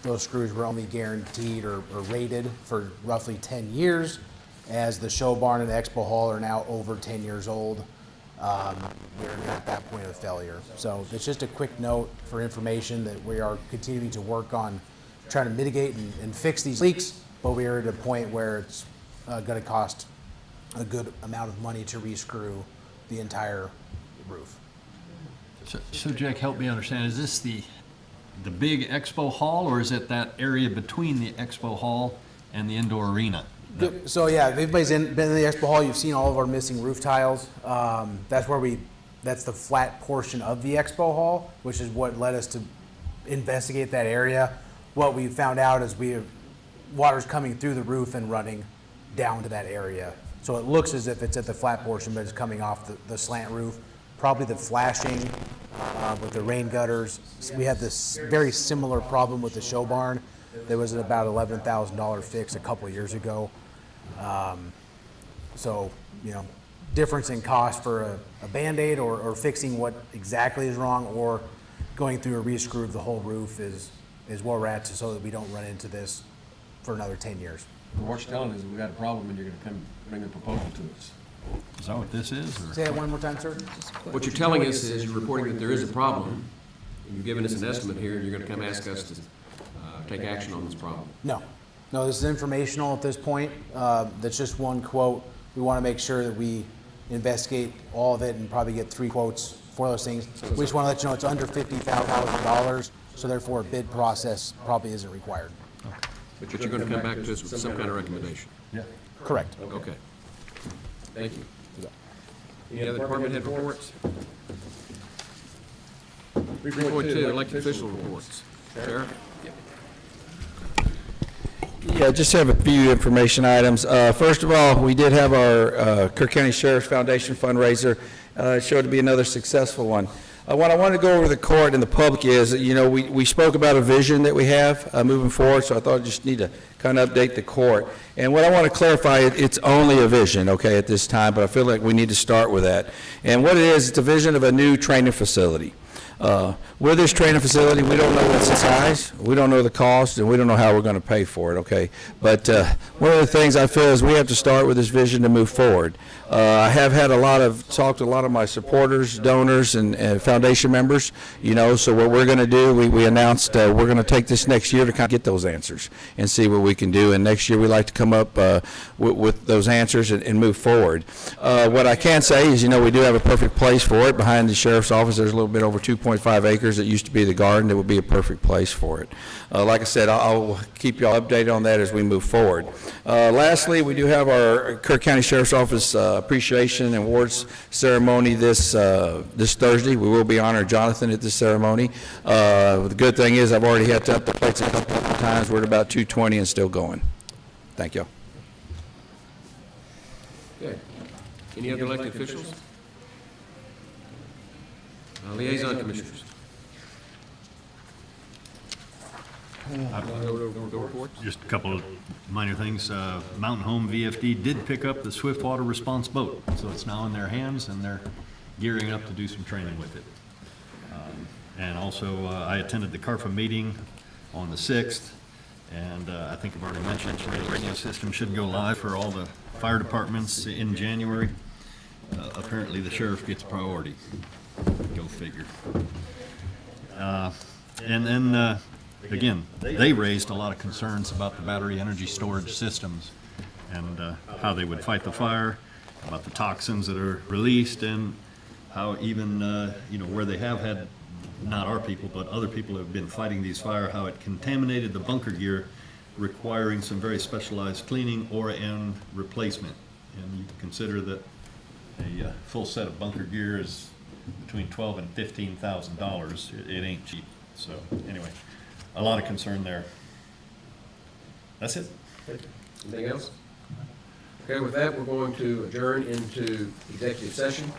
Those screws were only guaranteed or rated for roughly 10 years, as the show barn and Expo Hall are now over 10 years old. We're at that point of failure. So it's just a quick note for information that we are continuing to work on trying to mitigate and fix these leaks, but we are at a point where it's going to cost a good amount of money to re-screw the entire roof. So Jake, help me understand, is this the big expo hall, or is it that area between the expo hall and the indoor arena? So yeah, if everybody's been in the Expo Hall, you've seen all of our missing roof tiles. That's the flat portion of the Expo Hall, which is what led us to investigate that area. What we found out is water's coming through the roof and running down to that area. So it looks as if it's at the flat portion, but it's coming off the slant roof. Probably the flashing with the rain gutters. We had this very similar problem with the show barn. There was about $11,000 fix a couple years ago. So, difference in cost for a Band-Aid or fixing what exactly is wrong, or going through a re-screw of the whole roof is where we're at, so that we don't run into this for another 10 years. What you're telling us is we've got a problem and you're going to come bring a proposal to us. Is that what this is? Or? Say that one more time, sir. What you're telling us is you're reporting that there is a problem. You've given us an estimate here, and you're going to come ask us to take action on this problem. No, this is informational at this point. That's just one quote. We want to make sure that we investigate all of it and probably get 3 quotes for those things. We just want to let you know it's under $50,000, so therefore a bid process probably isn't required. Okay. But you're going to come back to us with some kind of recommendation? Yeah. Correct. Okay. Thank you. Any other department head reports? 3.2, elected official reports. Kerr? Yeah, just have a few information items. First of all, we did have our Kerr County Sheriff's Foundation fundraiser, It showed to be another successful one. What I want to go over the court and the public is, you know, we spoke about a vision that we have moving forward, so I thought I just need to kind of update the court. And what I want to clarify, it's only a vision, okay, at this time, but I feel like we need to start with that. And what it is, it's a vision of a new training facility. With this training facility, we don't know what's the size, we don't know the cost, and we don't know how we're going to pay for it, okay? But one of the things I feel is we have to start with this vision to move forward. I have had talked to a lot of my supporters, donors, and foundation members, you know, so what we're going to do, we announced we're going to take this next year to kind of get those answers and see what we can do. And next year, we like to come up with those answers and move forward. What I can say is, you know, we do have a perfect place for it. Behind the sheriff's office, there's a little bit over 2.5 acres that used to be the garden. It would be a perfect place for it. Like I said, I'll keep you all updated on that as we move forward. Lastly, we do have our Kerr County Sheriff's Office appreciation and awards ceremony this Thursday. We will be honoring Jonathan at this ceremony. The good thing is I've already had to up the plates a couple of times. We're at about 220 and still going. Thank you. Okay. Any other elected officials? Liaison commissioners. Just a couple of minor things. Mountain Home VFD did pick up the Swiftwater Response boat, so it's now in their hands, and they're gearing up to do some training with it. And also, I attended the CARPA meeting on the 6th, and I think I've already mentioned the radio system should go live for all the fire departments in January. Apparently, the sheriff gets priority. Go figure. And then, again, they raised a lot of concerns about the battery energy storage systems and how they would fight the fire, about the toxins that are released, and how even, you know, where they have had, not our people, but other people have been fighting these fire, how it contaminated the bunker gear, requiring some very specialized cleaning or and replacement. And you consider that a full set of bunker gear is between $12,000 and $15,000. It ain't cheap. So anyway, a lot of concern there. That's it. Anything else? Okay, with that, we're going to adjourn into executive session.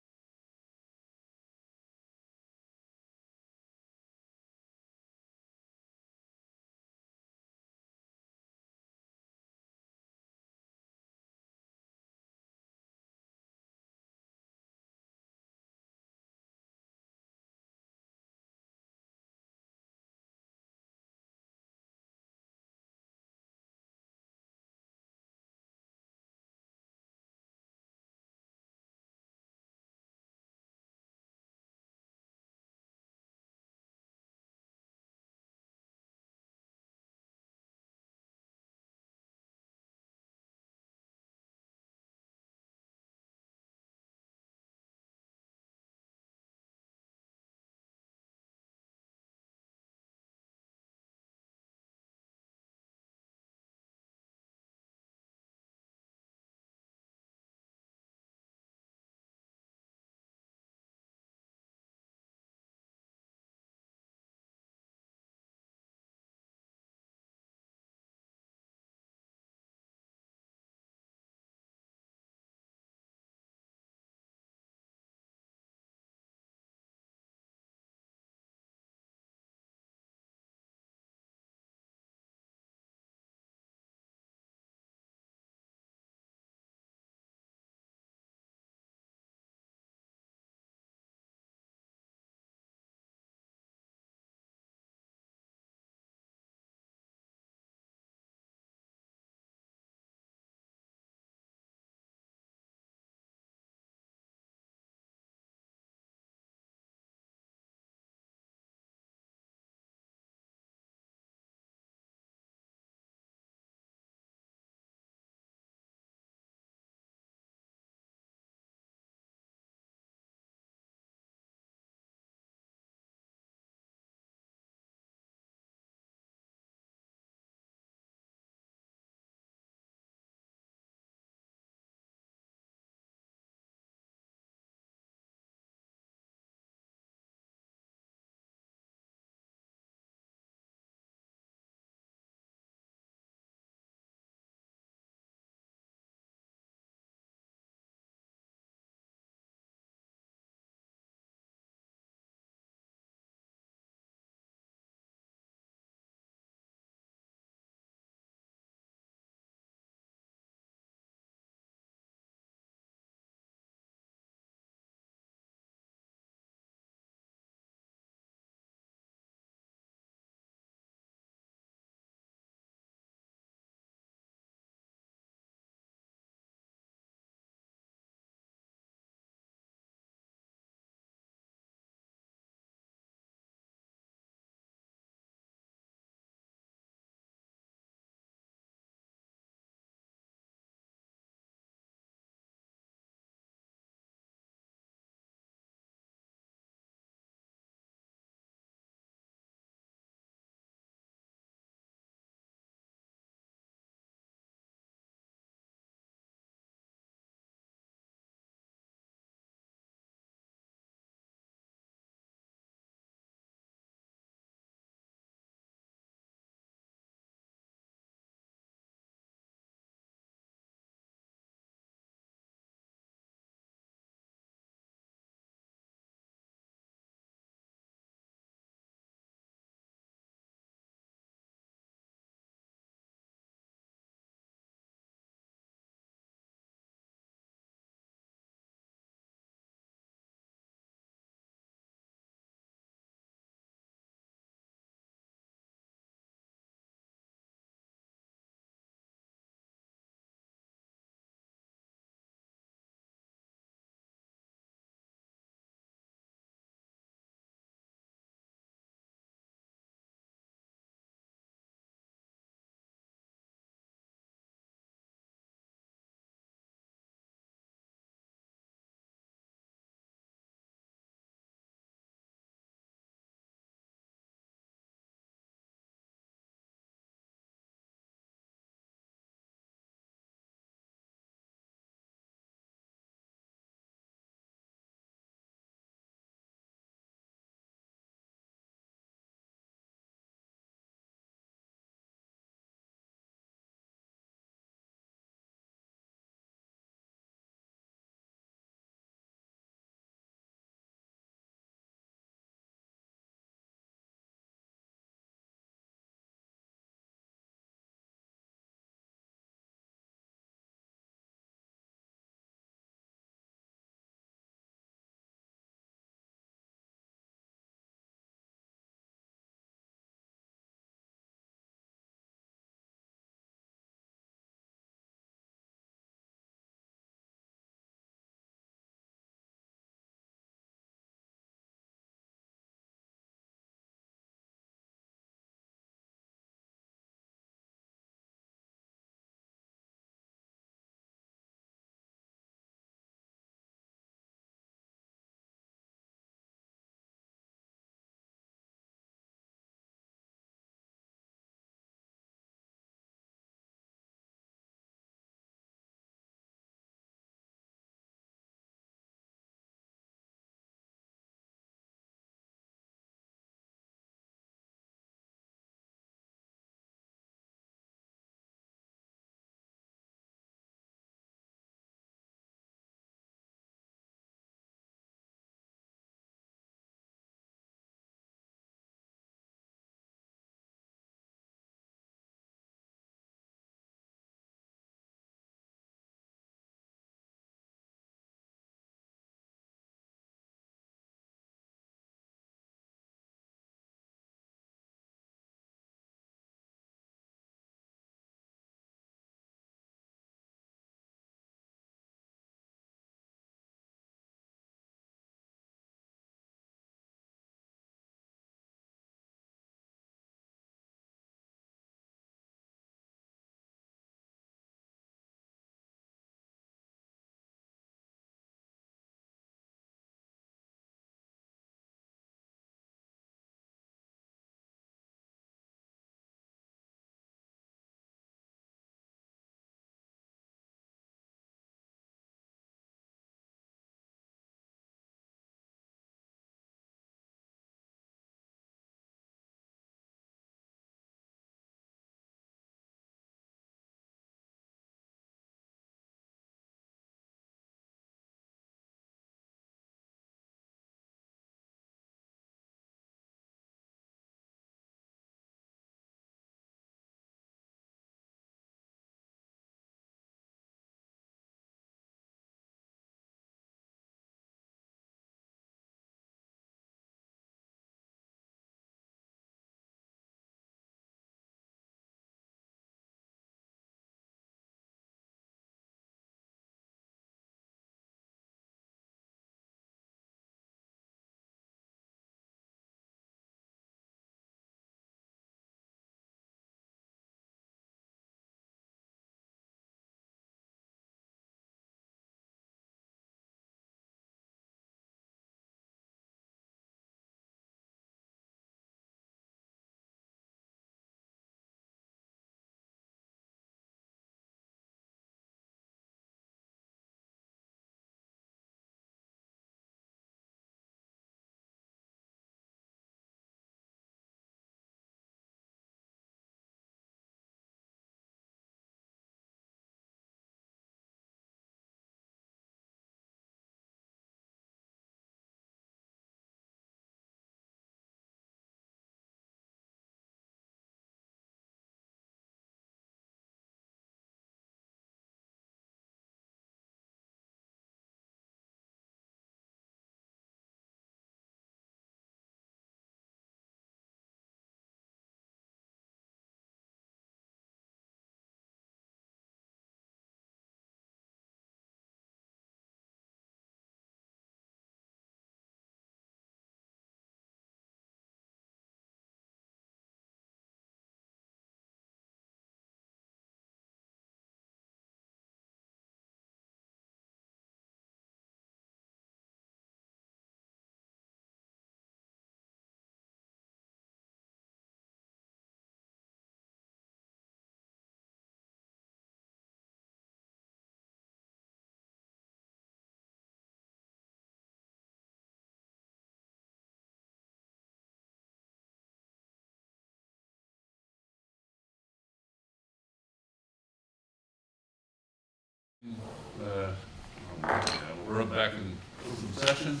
We're back in open session.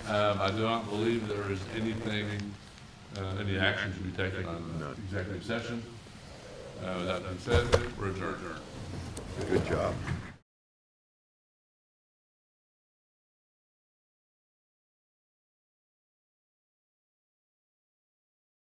I do not believe there is anything, any action to be taken on executive session. That being said, we're adjourned. Good job.